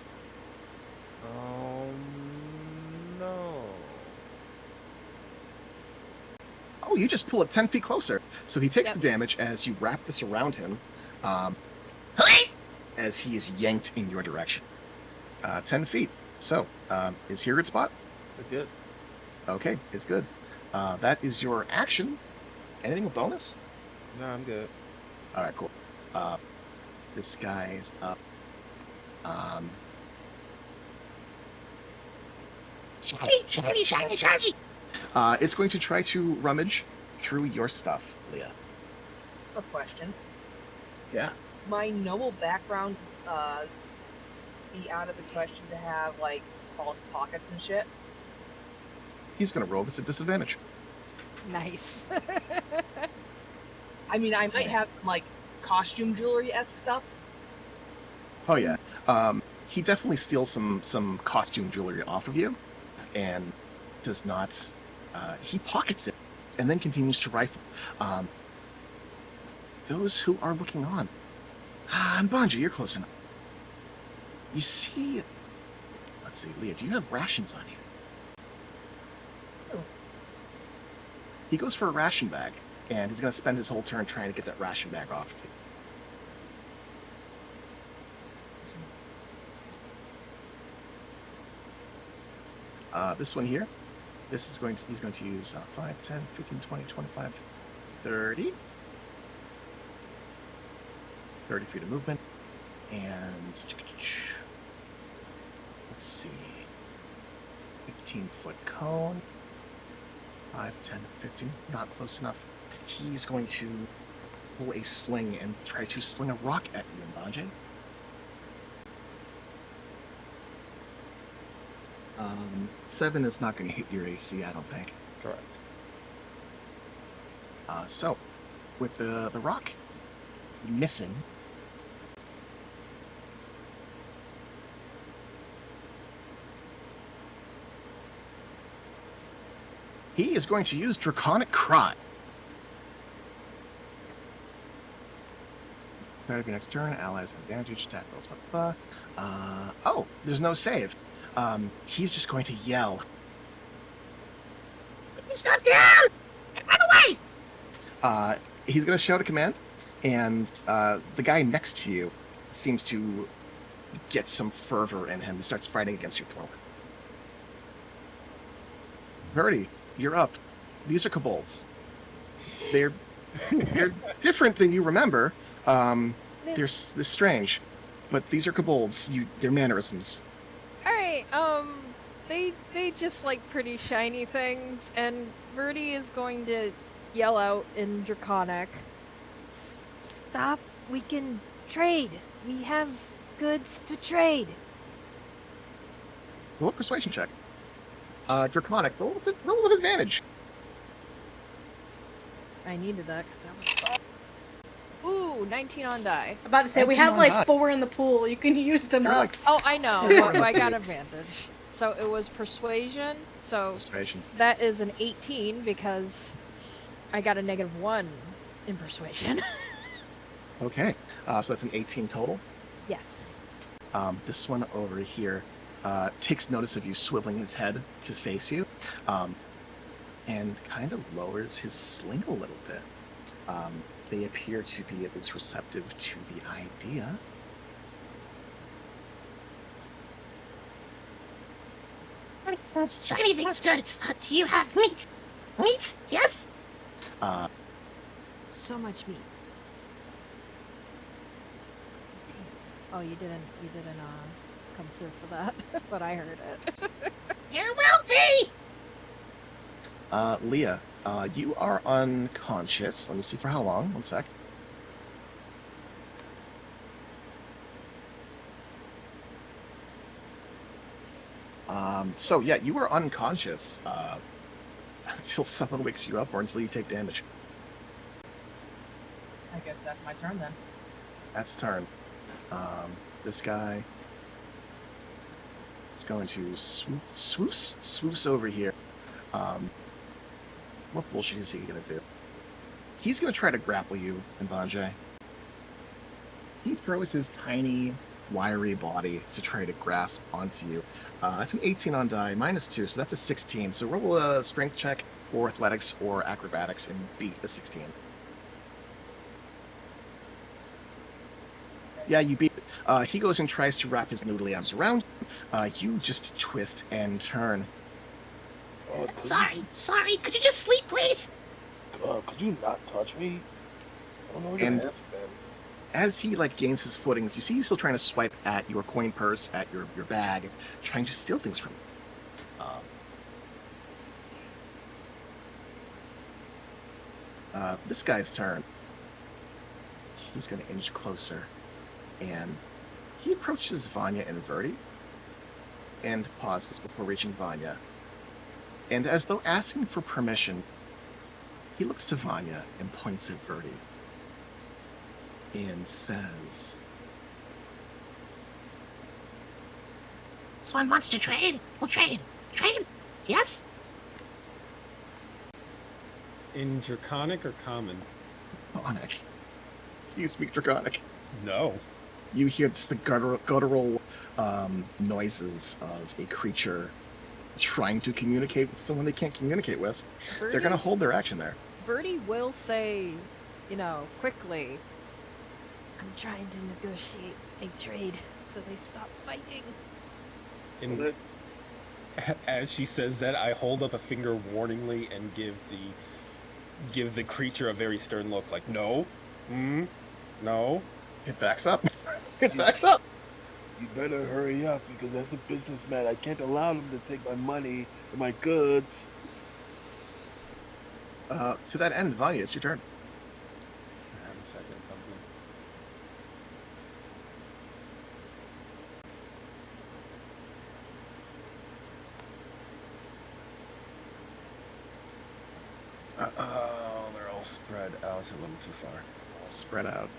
No. Oh, you just pull it 10 feet closer. So he takes the damage as you wrap this around him, as he is yanked in your direction. 10 feet. So, is here a good spot? That's good. Okay, it's good. That is your action. Anything with bonus? No, I'm good. All right, cool. This guy's up. Shiny. It's going to try to rummage through your stuff, Leah. A question. Yeah. My noble background be out of the question to have like false pockets and shit. He's going to roll this at disadvantage. Nice. I mean, I might have some like costume jewelry-esque stuff. Oh yeah. He definitely steals some costume jewelry off of you, and does not. He pockets it, and then continues to rifle. Those who are looking on. And Banji, you're close enough. You see. Let's see, Leah. Do you have rations on you? He goes for a ration bag, and he's going to spend his whole turn trying to get that ration bag off of you. This one here, he's going to use 5, 10, 15, 20, 25, 30. 30 feet of movement. And let's see. 15-foot cone. 5, 10, 15. Not close enough. He's going to pull a sling and try to sling a rock at you, Banjay. 7 is not going to hit your AC, I don't think. Correct. So, with the rock missing, he is going to use Draconic Cry. Start of your next turn, allies have advantage, attack rolls, blah, blah, blah. Oh, there's no save. He's just going to yell. Stop down! Run away! He's going to shout a command, and the guy next to you seems to get some fervor in him. He starts fighting against your throat. Verdi, you're up. These are kobolds. They're different than you remember. They're strange, but these are kobolds. They're mannerisms. Alright, they just like pretty shiny things, and Verdi is going to yell out in Draconic. Stop, we can trade. We have goods to trade. Roll a persuasion check. Draconic, roll with advantage. I needed that because I was... Ooh, 19 on die. I'm about to say, we have like 4 in the pool. You can use them up. Oh, I know, but I got advantage. So it was persuasion. So that is an 18 because I got a -1 in persuasion. Okay, so that's an 18 total. Yes. This one over here takes notice of you swiveling his head to face you, and kind of lowers his sling a little bit. They appear to be at least receptive to the idea. Anything's good. Do you have meat? Meat? Yes? So much meat. Oh, you didn't come through for that, but I heard it. You're wealthy! Leah, you are unconscious. Let me see for how long. One sec. So yeah, you are unconscious until someone wakes you up or until you take damage. I guess that's my turn then. That's turn. This guy is going to swoops over here. What bullshit is he gonna do? He's gonna try to grapple you, Mbanje. He throws his tiny, wiry body to try to grasp onto you. That's an 18 on die, -2, so that's a 16. So roll a strength check, or athletics, or acrobatics, and beat the 16. Yeah, you beat it. He goes and tries to wrap his noodly arms around you. You just twist and turn. Sorry. Could you just sleep, please? Could you not touch me? I don't know your And- answer, then. As he gains his footings, you see he's still trying to swipe at your coin purse, at your bag, trying to steal things from you. This guy's turn. He's going to inch closer, and he approaches Vanya and Verdi, and pauses before reaching Vanya. And as though asking for permission, he looks to Vanya and points at Verdi. And says, This one wants to trade. We'll trade. Trade? Yes? In Draconic or Common? Draconic. Do you speak Draconic? No. You hear just the guttural noises of a creature trying to communicate with someone they can't communicate with. They're going to hold their action there. Verdi will say, quickly, I'm trying to negotiate a trade so they stop fighting. As she says that, I hold up a finger warningly and give the creature a very stern look, like, no, no. It backs up. It backs up. You better hurry up, because as a businessman, I can't allow them to take my money and my goods. To that end, Vanya, it's your turn. I'm checking something. Oh, they're all spread out a little too far. Spread out.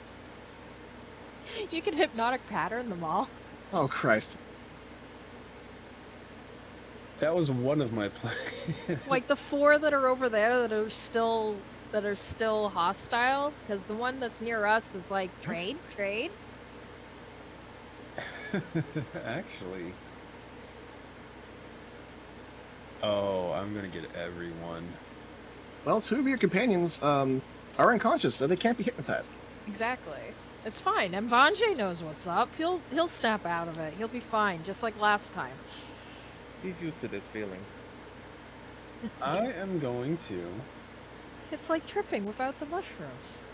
you can hypnotic pattern them all. Oh, Christ. That was one of my plans. Like the 4 that are over there that are still hostile, because the one that's near us is like trade. Actually. Oh, I'm gonna get everyone. Well, 2 of your companions are unconscious, so they can't be hypnotized. Exactly. It's fine. And Mbanje knows what's up. He'll snap out of it. He'll be fine, just like last time. He's used to this feeling. I am going to. It's like tripping without the mushrooms.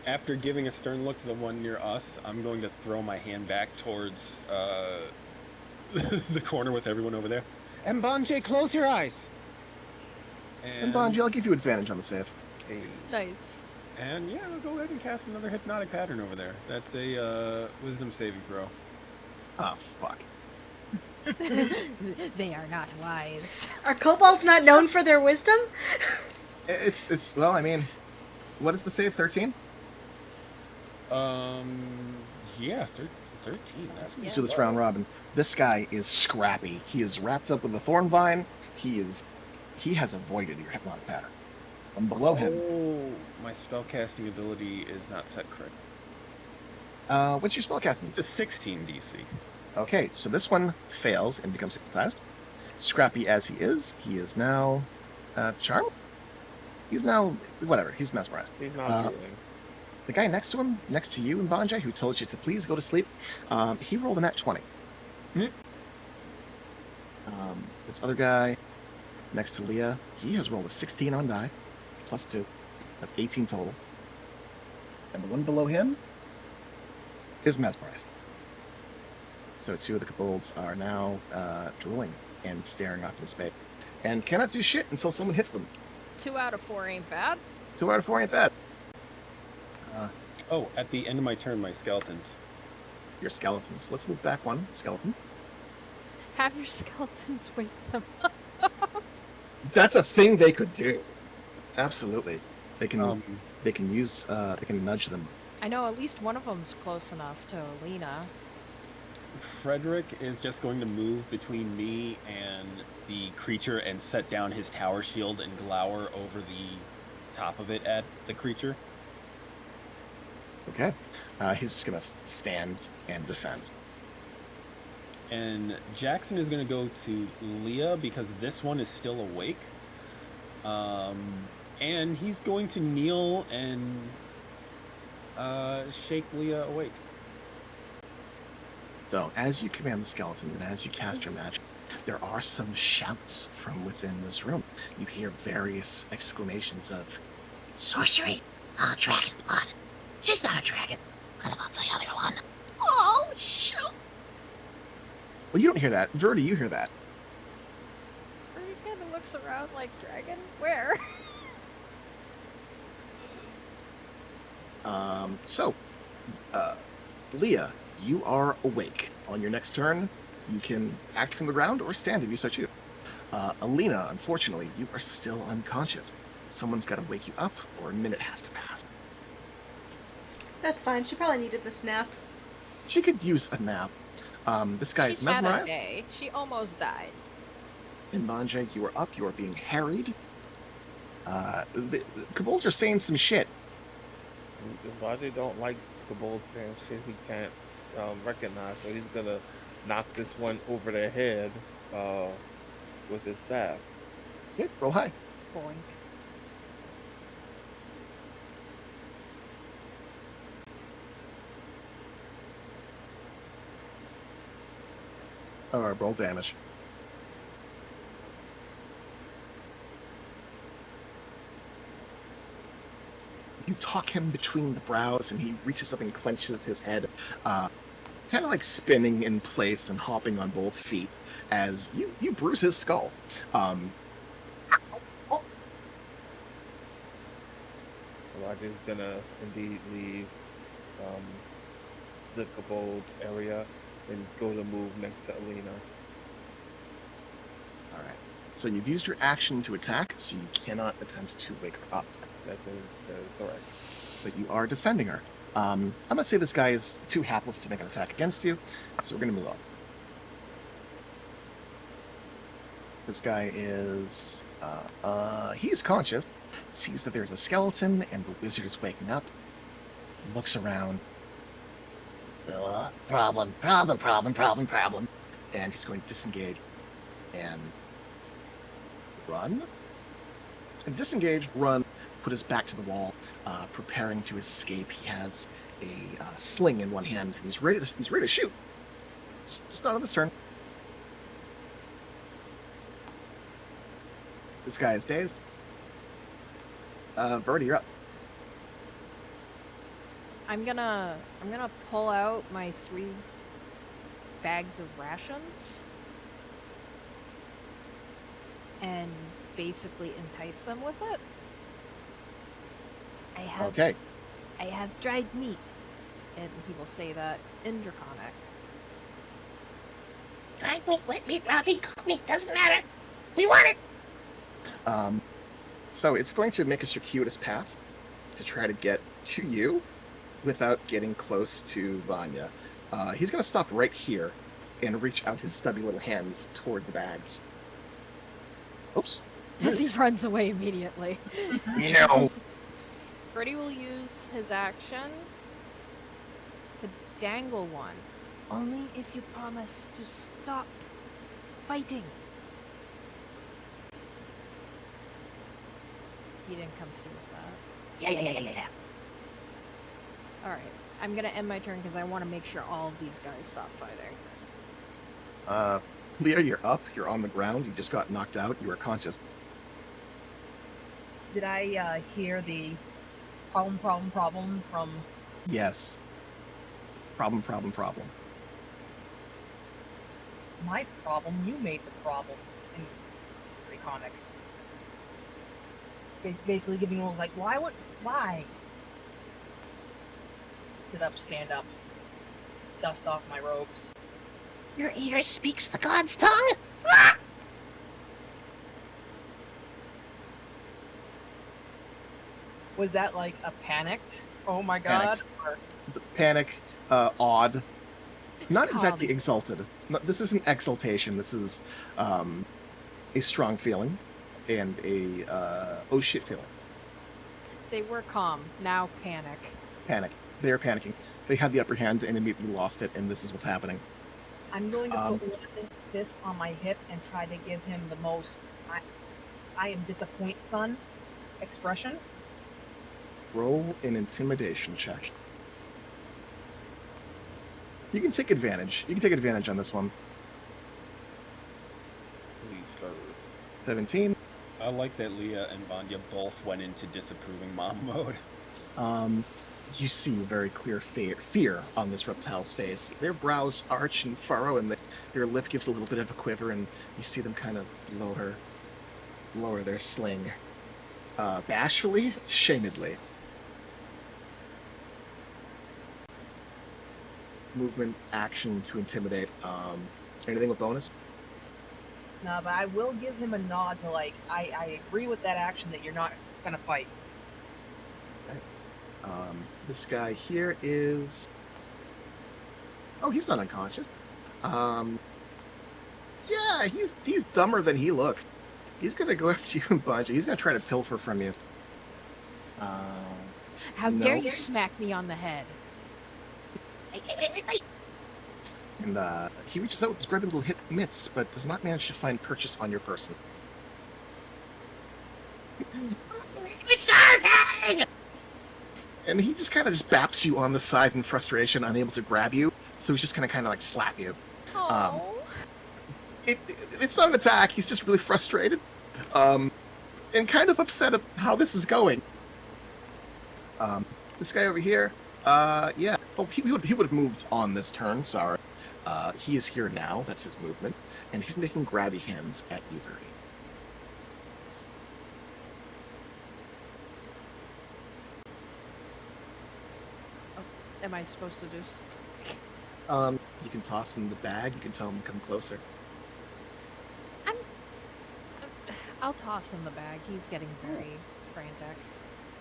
After giving a stern look to the one near us, I'm going to throw my hand back towards the corner with everyone over there. Mbanje, close your eyes! And Mbanje, I'll give you advantage on the save. Hey. Nice. And yeah, I'll go ahead and cast another hypnotic pattern over there. That's a wisdom saving throw. Oh, fuck. They are not wise. Are kobolds not known for their wisdom? It's well, I mean, what is the save? 13? Yeah, 13. Let's do this round robin. This guy is scrappy. He is wrapped up with a thorn vine. He has avoided your hypnotic pattern. And below him. Oh, my spellcasting ability is not set correct. What's your spellcasting? It's a 16 DC. Okay, so this one fails and becomes hypnotized. Scrappy as he is now charmed? He's now whatever, he's mesmerized. He's not drooling. The guy next to him, next to you in Mbanje, who told you to please go to sleep, he rolled a nat 20. This other guy next to Leah, he has rolled a 16 on die, plus 2. That's 18 total. And the one below him is mesmerized. So 2 of the kobolds are now drooling and staring off into space, and cannot do shit until someone hits them. 2 out of 4 ain't bad. 2 out of 4 ain't bad. Oh, at the end of my turn, my skeletons. Your skeletons. Let's move back 1. Skeleton. Have your skeletons wake them up. That's a thing they could do. Absolutely. They can use they can nudge them. I know at least one of them's close enough to Alina. Frederick is just going to move between me and the creature and set down his tower shield and glower over the top of it at the creature. Okay. He's just going to stand and defend. And Jackson is going to go to Leah because this one is still awake. And he's going to kneel and shake Leah awake. So, as you command the skeletons and as you cast your magic, there are some shouts from within this room. You hear various exclamations of, Sorcery? Oh, dragon blood. She's not a dragon. What about the other one? Oh, shoot. Well, you don't hear that. Verdi, you hear that. Verdi kind of looks around like, dragon? Where? Leah, you are awake. On your next turn, you can act from the ground or stand if you so choose. Alina, unfortunately, you are still unconscious. Someone's got to wake you up, or a minute has to pass. That's fine. She probably needed this nap. She could use a nap. This guy is mesmerized. Had a day. She almost died. And Manje, you are up. You are being harried. The kobolds are saying some shit. Manje don't like kobolds saying shit he can't recognize, so he's gonna knock this one over the head with his staff. Okay, roll high. Boink. Alright, roll damage. You talk him between the brows, and he reaches up and clenches his head, kind of like spinning in place and hopping on both feet as you bruise his skull. Roger's gonna indeed leave the kobolds area and go to move next to Alina. Alright. So you've used your action to attack, so you cannot attempt to wake her up. That is correct. But you are defending her. I'm gonna say this guy is too hapless to make an attack against you, so we're gonna move on. This guy is he's conscious, sees that there's a skeleton and the wizard is waking up, looks around. Problem. And he's going to disengage and run. And disengage, run, put his back to the wall, preparing to escape. He has a sling in one hand, and he's ready to shoot. Just not on this turn. This guy is dazed. Verdi, you're up. I'm gonna pull out my 3 bags of rations and basically entice them with it. I have dried meat, and he will say that in Draconic. Dried meat, wet meat, raw meat, cooked meat, doesn't matter. We want it. So it's going to make a circuitous path to try to get to you without getting close to Vanya. He's going to stop right here and reach out his stubby little hands toward the bags. Oops. As he runs away immediately. Meow. Freddy will use his action to dangle one. Only if you promise to stop fighting. He didn't come through with that. Yeah. Alright, I'm gonna end my turn because I want to make sure all of these guys stop fighting. Leah, you're up. You're on the ground. You just got knocked out. You are conscious. Did I hear the problem from? Yes. Problem. My problem? You made the problem in Draconic. Basically giving you like, why? Sit up, stand up, dust off my robes. Your ear speaks the god's tongue? Was that like a panicked? Oh my god! Panic, awed. Not Calm. exactly exalted. No, this isn't exaltation. This is a strong feeling and a oh shit feeling. They were calm. Now panic. Panic. They are panicking. They had the upper hand and immediately lost it, and this is what's happening. I'm going to put one fist on my hip and try to give him the most I am disappointed, son expression. Roll an intimidation check. You can take advantage. You can take advantage on this one. Please start. 17. I like that Leah and Vanya both went into disapproving mom mode. You see very clear fear on this reptile's face. Their brows arch and furrow, and their lip gives a little bit of a quiver, and you see them kind of lower their sling. Bashfully, shamedly. Movement, action to intimidate. Anything with bonus? No, but I will give him a nod to like, I agree with that action that you're not gonna fight. Okay. This guy here is... Oh, he's not unconscious. Yeah, he's dumber than he looks. He's gonna go after you and Bungie. He's gonna try to pilfer from you. How dare you smack me on the head? And he reaches out with his grubby little hip mitts, but does not manage to find purchase on your person. We're starving! And he just kind of baps you on the side in frustration, unable to grab you. So he's just gonna kind of like slap you. It's not an attack. He's just really frustrated, and kind of upset at how this is going. This guy over here, yeah. Oh, he would have moved on this turn. Sorry. He is here now. That's his movement, and he's making grabby hands at you, Verdi. Am I supposed to do something? You can toss him the bag. You can tell him to come closer. I'll toss him the bag. He's getting very frantic.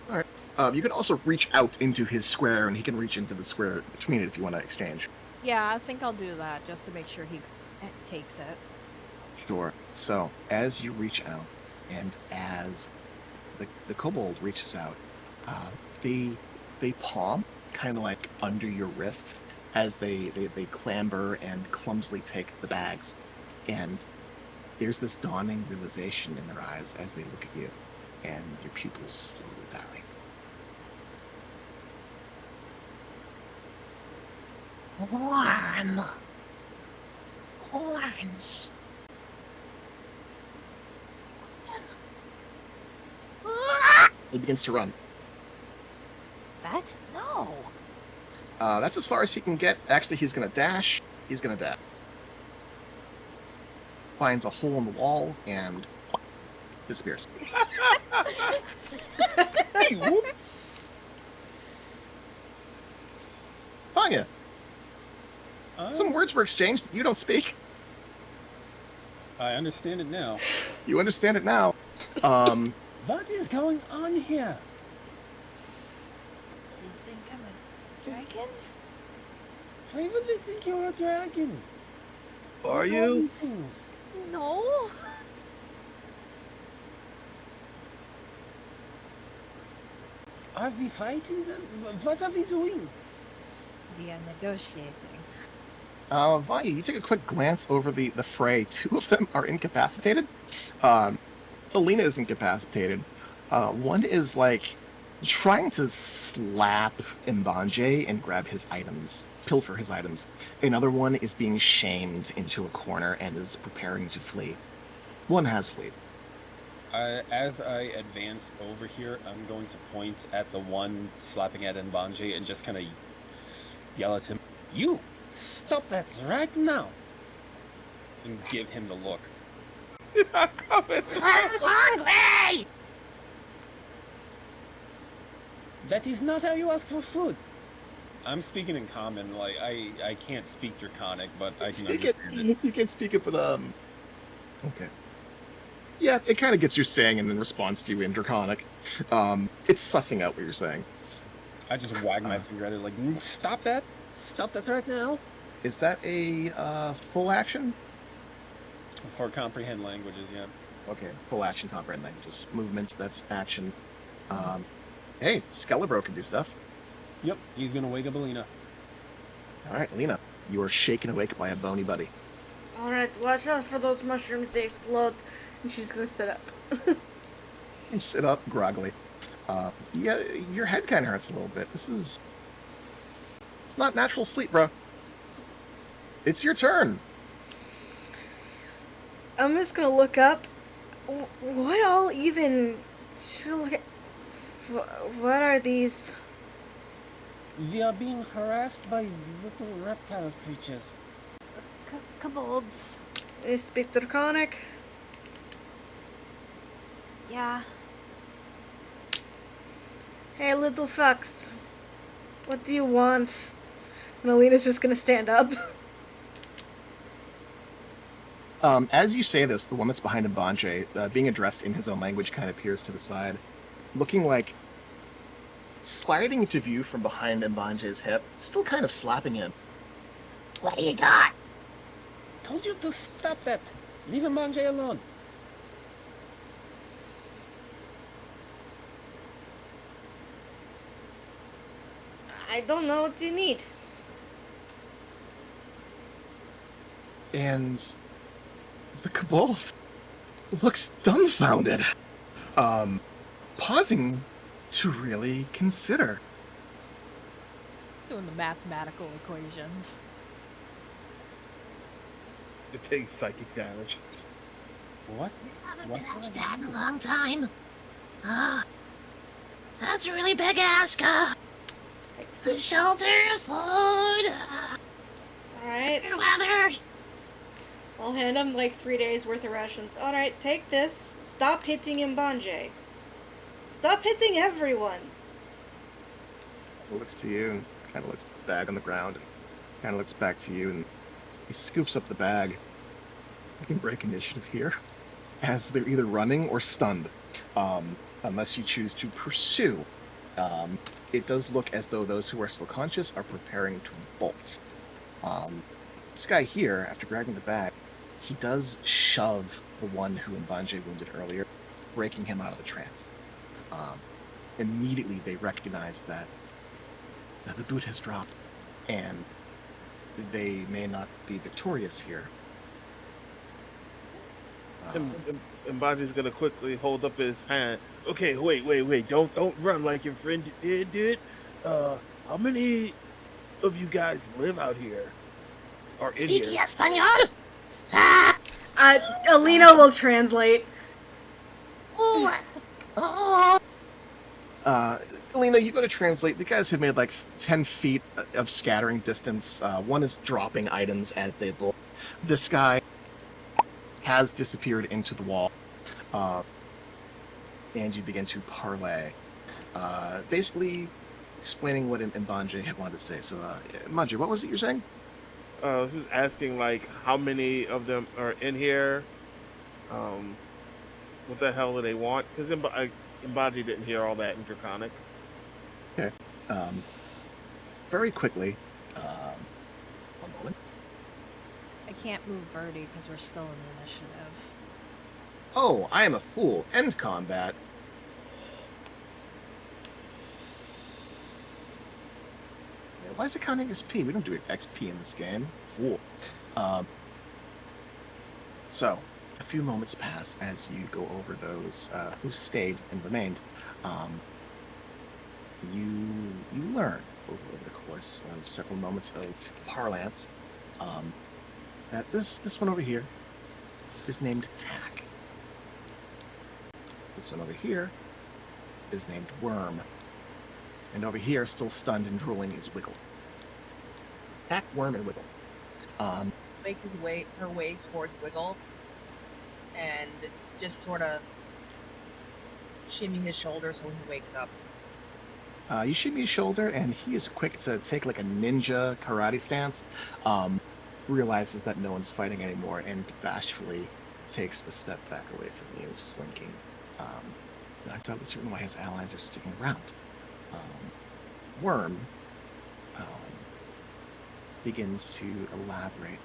All right. You can also reach out into his square, and he can reach into the square between it if you want to exchange. Yeah, I think I'll do that just to make sure he takes it. Sure. So, as you reach out, and as the kobold reaches out, they palm kind of like under your wrists as they clamber and clumsily take the bags. And there's this dawning realization in their eyes as they look at you, and your pupils slowly dilate. Horns. He begins to run. That? No. That's as far as he can get. Actually, he's going to dash. He's going to dash. Finds a hole in the wall and disappears. Hey, whoop. Vanya, some words were exchanged that you don't speak. I understand it now. You understand it now. What is going on here? Does he think I'm a dragon? Why would they think you're a dragon? Are you? No. Are we fighting them? What are we doing? We are negotiating. Vanya, you take a quick glance over the fray. Two of them are incapacitated. Alina is incapacitated. One is like trying to slap Mbanje and grab his items, pilfer his items, Another one is being shamed into a corner and is preparing to flee. One has fled. As I advance over here, I'm going to point at the one slapping at Mbanje and just kind of yell at him, "You! Stop that right now!" And give him the look. I'm coming. I'm hungry! That is not how you ask for food. I'm speaking in common, like, I can't speak Draconic, but I can Speak understand it. You can speak it, but okay. Yeah, it kind of gets you saying and then responds to you in Draconic. It's sussing out what you're saying. I just wag my finger at it like, "Stop that! Stop that right now!" Is that a full action? For comprehend languages, yeah. Okay, full action comprehend languages. Movement, that's action. Hey, Skelebro can do stuff. Yep, he's gonna wake up Alina. Alright, Alina, you are shaken awake by a bony buddy. Alright, watch out for those mushrooms, they explode. And she's gonna sit up. You sit up groggily. Yeah, your head kind of hurts a little bit. It's not natural sleep, bro. It's your turn. I'm just gonna look up. What all even? Look at. What are these? We are being harassed by little reptile creatures. Kobolds. They speak Draconic. Yeah. Hey, little fucks. What do you want? And Alina's just gonna stand up. As you say this, the one that's behind Mbanje, being addressed in his own language, kind of peers to the side, looking like sliding into view from behind Mbanje's hip, still kind of slapping him. What do you got? Told you to stop that. Leave Mbanje alone. I don't know what you need. And the kobold looks dumbfounded, pausing to really consider. Doing the mathematical equations. It takes psychic damage. What? Haven't been asked that in a long time. That's a really big ask. The shelter, food, Alright. weather. I'll hand him like 3 days worth of rations. Alright, take this. Stop hitting Mbanje. Stop hitting everyone. He looks to you and kind of looks at the bag on the ground and kind of looks back to you and he scoops up the bag. You can break initiative here as they're either running or stunned, unless you choose to pursue. It does look as though those who are still conscious are preparing to bolt. This guy here, after grabbing the bag, he does shove the one who Mbanje wounded earlier, breaking him out of the trance. Immediately they recognize that the boot has dropped, and they may not be victorious here. Mbanje's gonna quickly hold up his hand. Okay, wait. Don't run like your friend did. How many of you guys live out here? Or in Speaking here? Espanol? Ah! Alina will translate. Oh, oh. Alina, you go to translate. The guys have made like 10 feet of scattering distance. One is dropping items as they bolt. This guy has disappeared into the wall. And you begin to parlay. Basically explaining what Mbanje had wanted to say. So, Mbanje, what was it you're saying? Who's asking like how many of them are in here? What the hell do they want? Because Mbanje didn't hear all that in Draconic. Okay. Very quickly. One moment. I can't move Verdi because we're still in the initiative. Oh, I am a fool. End combat. Why is it counting XP? We don't do XP in this game. Fool. So, a few moments pass as you go over those who stayed and remained. You learn over the course of several moments of parlance That this one over here is named Tack. This one over here is named Worm. And over here, still stunned and drooling, is Wiggle. Tack, Worm, and Wiggle. Make her way towards Wiggle, and just sort of shimmy his shoulder so when he wakes up. You shimmy his shoulder, and he is quick to take like a ninja karate stance. Realizes that no one's fighting anymore, and bashfully takes a step back away from you, slinking. Not totally certain why his allies are sticking around. Worm begins to elaborate.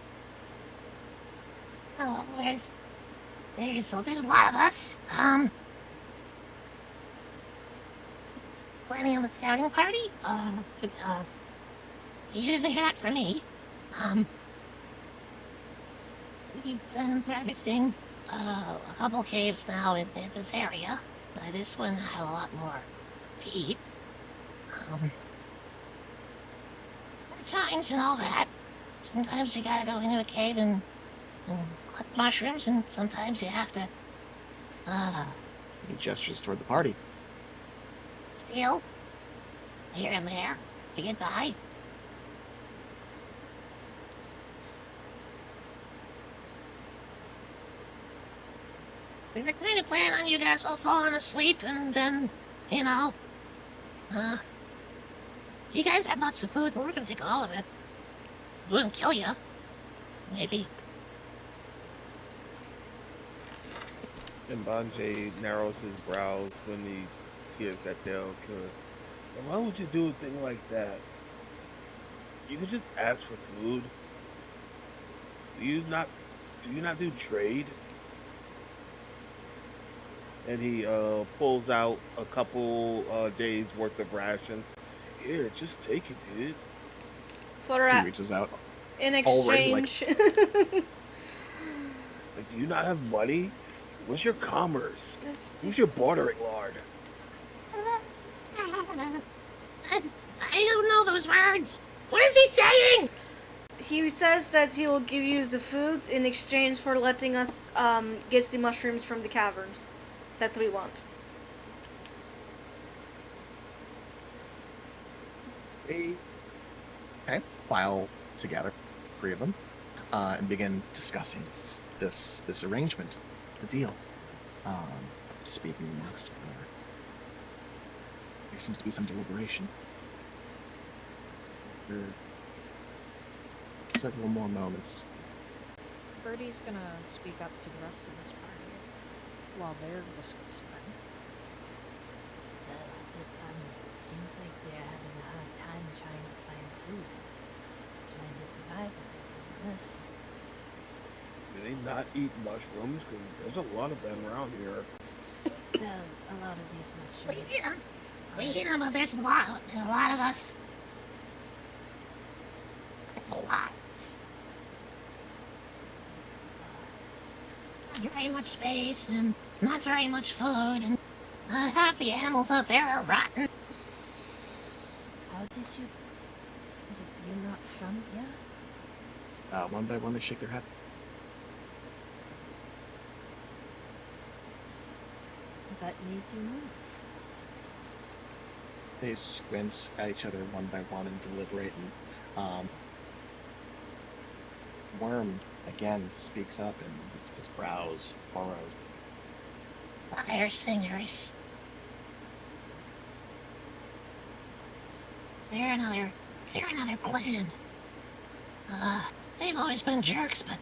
Oh, there's a lot of us. Planning on the scouting party? You didn't hear that from me. We've been harvesting a couple caves now in this area. This one had a lot more to eat. Times and all that. Sometimes you gotta go into a cave and collect mushrooms, and sometimes you have to He gestures toward the party. steal here and there to get by. We were kind of planning on you guys all falling asleep, and then, you guys have lots of food, but we're gonna take all of it. We wouldn't kill you. Maybe. And Banjay narrows his brows when he hears that they'll kill him. And why would you do a thing like that? You could just ask for food. Do you not do trade? And he pulls out a couple days worth of rations. Here, just take it, dude. Flora He reaches out. in already, exchange. Like, do you not have money? What's your commerce? Who's your bartering lord? I don't know those words. What is he saying? He says that he will give you the food in exchange for letting us get the mushrooms from the caverns that we want. They file together, 3 of them, and begin discussing this arrangement, the deal. Speaking amongst one another. There seems to be some deliberation. For several more moments. Verdi's gonna speak up to the rest of this party while they're discussing. It seems like they're having a hard time trying to find food, trying to survive if they're doing this. Do they not eat mushrooms? Because there's a lot of them around here. Well, a lot of these mushrooms. We hear, but there's a lot of us. It's a lot. Not very much space, and not very much food, and half the animals out there are rotten. How did you? You're not from here? One by one, they shake their head. That made you move. They squint at each other one by one and deliberate. And Worm again speaks up, and his brows furrowed. Fire singers. They're another clan. They've always been jerks, but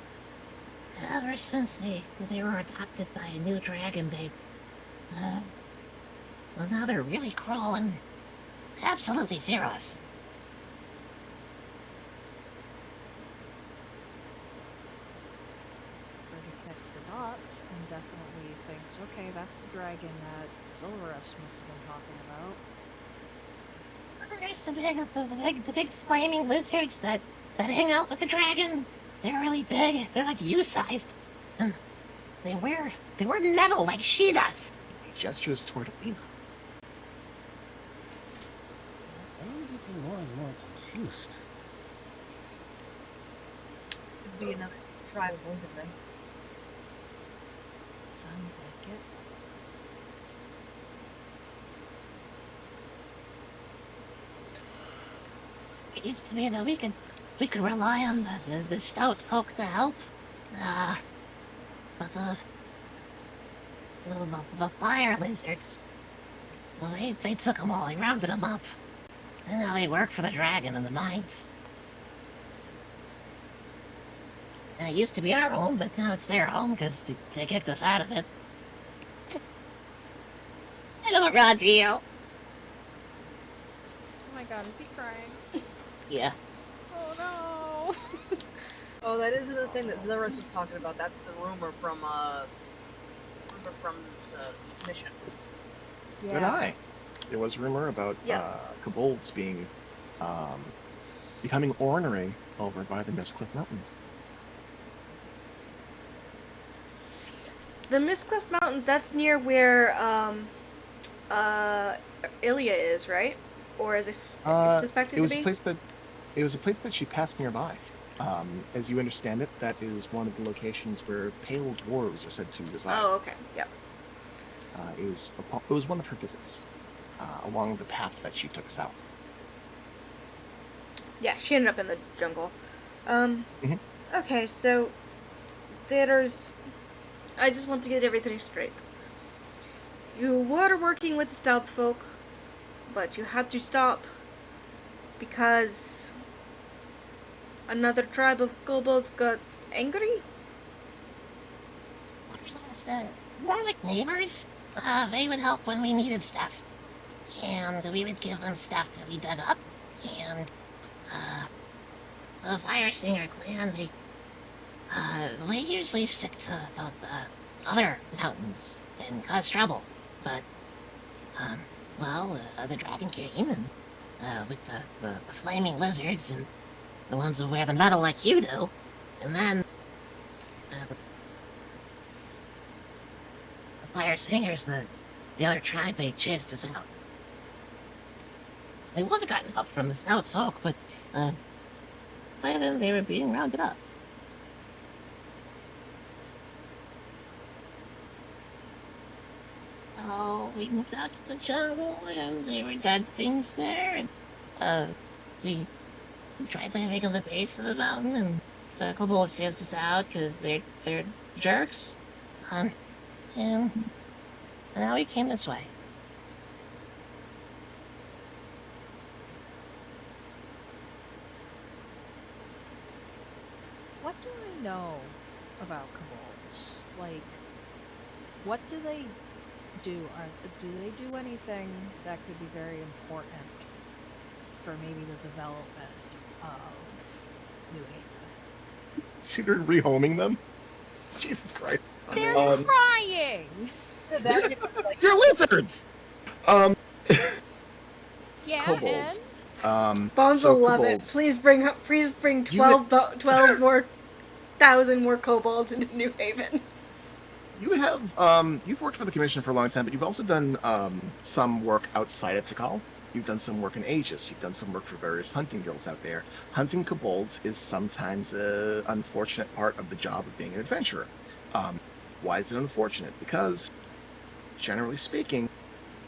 ever since they were adopted by a new dragon, well, now they're really cruel and absolutely fearless. Verdi connects the dots and definitely thinks, okay, that's the dragon that Silverus must have been talking about. There's the big flaming lizards that hang out with the dragon. They're really big. They're like you-sized. And they wear metal like she does. He gestures toward Lena. I'm getting more and more confused. be another tribe of lizard then. Sounds like it. It used to be that we could rely on the stout folk to help. But the fire lizards, well, they took them all. They rounded them up. And now they work for the dragon in the mines. And it used to be our home, but now it's their home because they kicked us out of it. I don't run to you. Oh my god, is he crying? Yeah. Oh no! Oh, that is the thing that Zeros was talking about. That's the rumor from the mission. Good eye. There was rumor about kobolds being becoming ornery over by the Mistcliff Mountains. The Mistcliff Mountains, that's near where Ilya is, right? Or is it suspected it was to be? It was a place that she passed nearby. As you understand it, that is one of the locations where pale dwarves are said to reside. Oh, okay. Yep. It was one of her visits along the path that she took south. Yeah, she ended up in the jungle. Mhm. Okay, so I just want to get everything straight. You were working with the stout folk, but you had to stop because another tribe of kobolds got angry? More like neighbors. They would help when we needed stuff. And we would give them stuff that we dug up. And, the Fire Singer clan, they usually stick to the other mountains and cause trouble. But, the dragon came and, with the flaming lizards and the ones who wear the metal like you do. And then, the Fire Singers, the other tribe, they chased us out. We would have gotten help from the stout folk, but, by then they were being rounded up. So we moved out to the jungle, and there were dead things there, and, we tried living on the base of the mountain, and the kobolds chased us out because they're jerks. And now we came this way. What do I know about kobolds? Like, what do they do? Do they do anything that could be very important for maybe the development of New Haven? Considered rehoming them? Jesus Christ. They're crying! You're lizards! Yeah, Kobolds. Bones So will love it. kobolds. Please bring 12 more thousand more kobolds into New Haven. You have you've worked for the commission for a long time, but you've also done some work outside of Tikal. You've done some work in Aegis. You've done some work for various hunting guilds out there. Hunting kobolds is sometimes an unfortunate part of the job of being an adventurer. Why is it unfortunate? Because, generally speaking,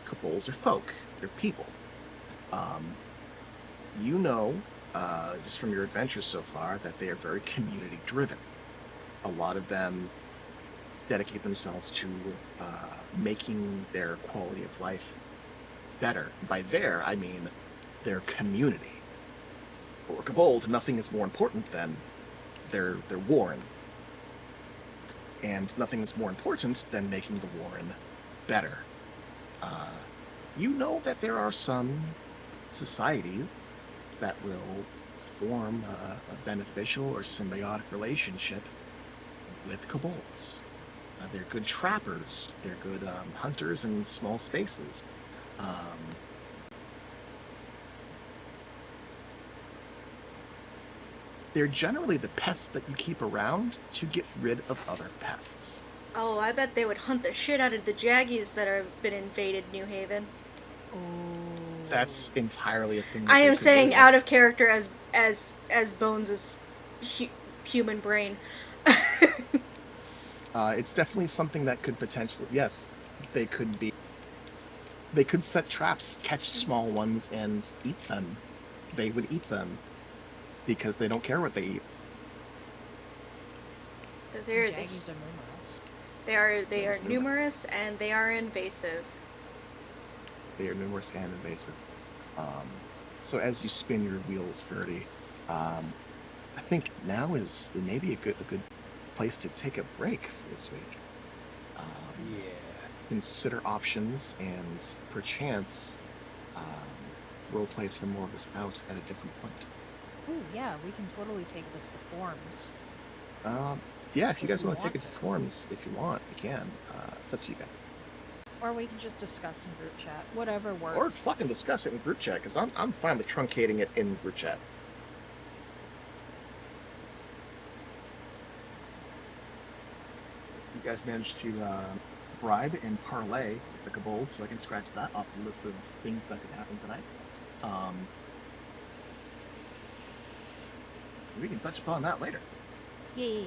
kobolds are folk. They're people. You know, just from your adventures so far, that they are very community-driven. A lot of them dedicate themselves to making their quality of life better. By their, I mean their community. For kobold, nothing is more important than their warren. And nothing is more important than making the warren better. You know that there are some societies that will form a beneficial or symbiotic relationship with kobolds. They're good trappers. They're good hunters in small spaces. They're generally the pests that you keep around to get rid of other pests. Oh, I bet they would hunt the shit out of the jaggies that have been invaded New Haven. That's entirely a thing. I am saying out of character as Bones' human brain. It's definitely something that could potentially, yes, they could be. They could set traps, catch small ones, and eat them. They would eat them because they don't care what they eat. Because there is a, Jaggies are numerous. they are Numerous. numerous and they are invasive. They are numerous and invasive. So as you spin your wheels, Verdi, I think now is maybe a good place to take a break for this week. Yeah. Consider options and perchance roleplay some more of this out at a different point. Ooh, yeah, we can totally take this to forms. Yeah, if you If guys you want to take want it to to. forms, if you want, you can. It's up to you guys. Or we can just discuss in group chat. Whatever works. Or fucking discuss it in group chat, because I'm fine with truncating it in group chat. You guys managed to bribe and parlay with the kobold, so I can scratch that off the list of things that could happen tonight. We can touch upon that later. Yay.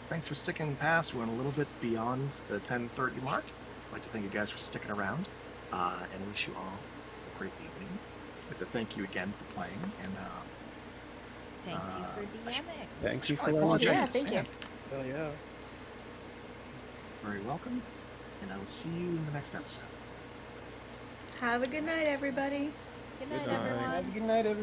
Thanks for sticking past. We went a little bit beyond the 10:30 mark. I'd like to thank you guys for sticking around, and I wish you all a great evening. I'd like to thank you again for playing, and Thank you for DMing. Thank you I for apologize Yeah, to thank you. Sam. Hell yeah. Very welcome, and I will see you in the next episode. Have a good night, everybody. Good night, Good night. everyone. Have a good night, everyone.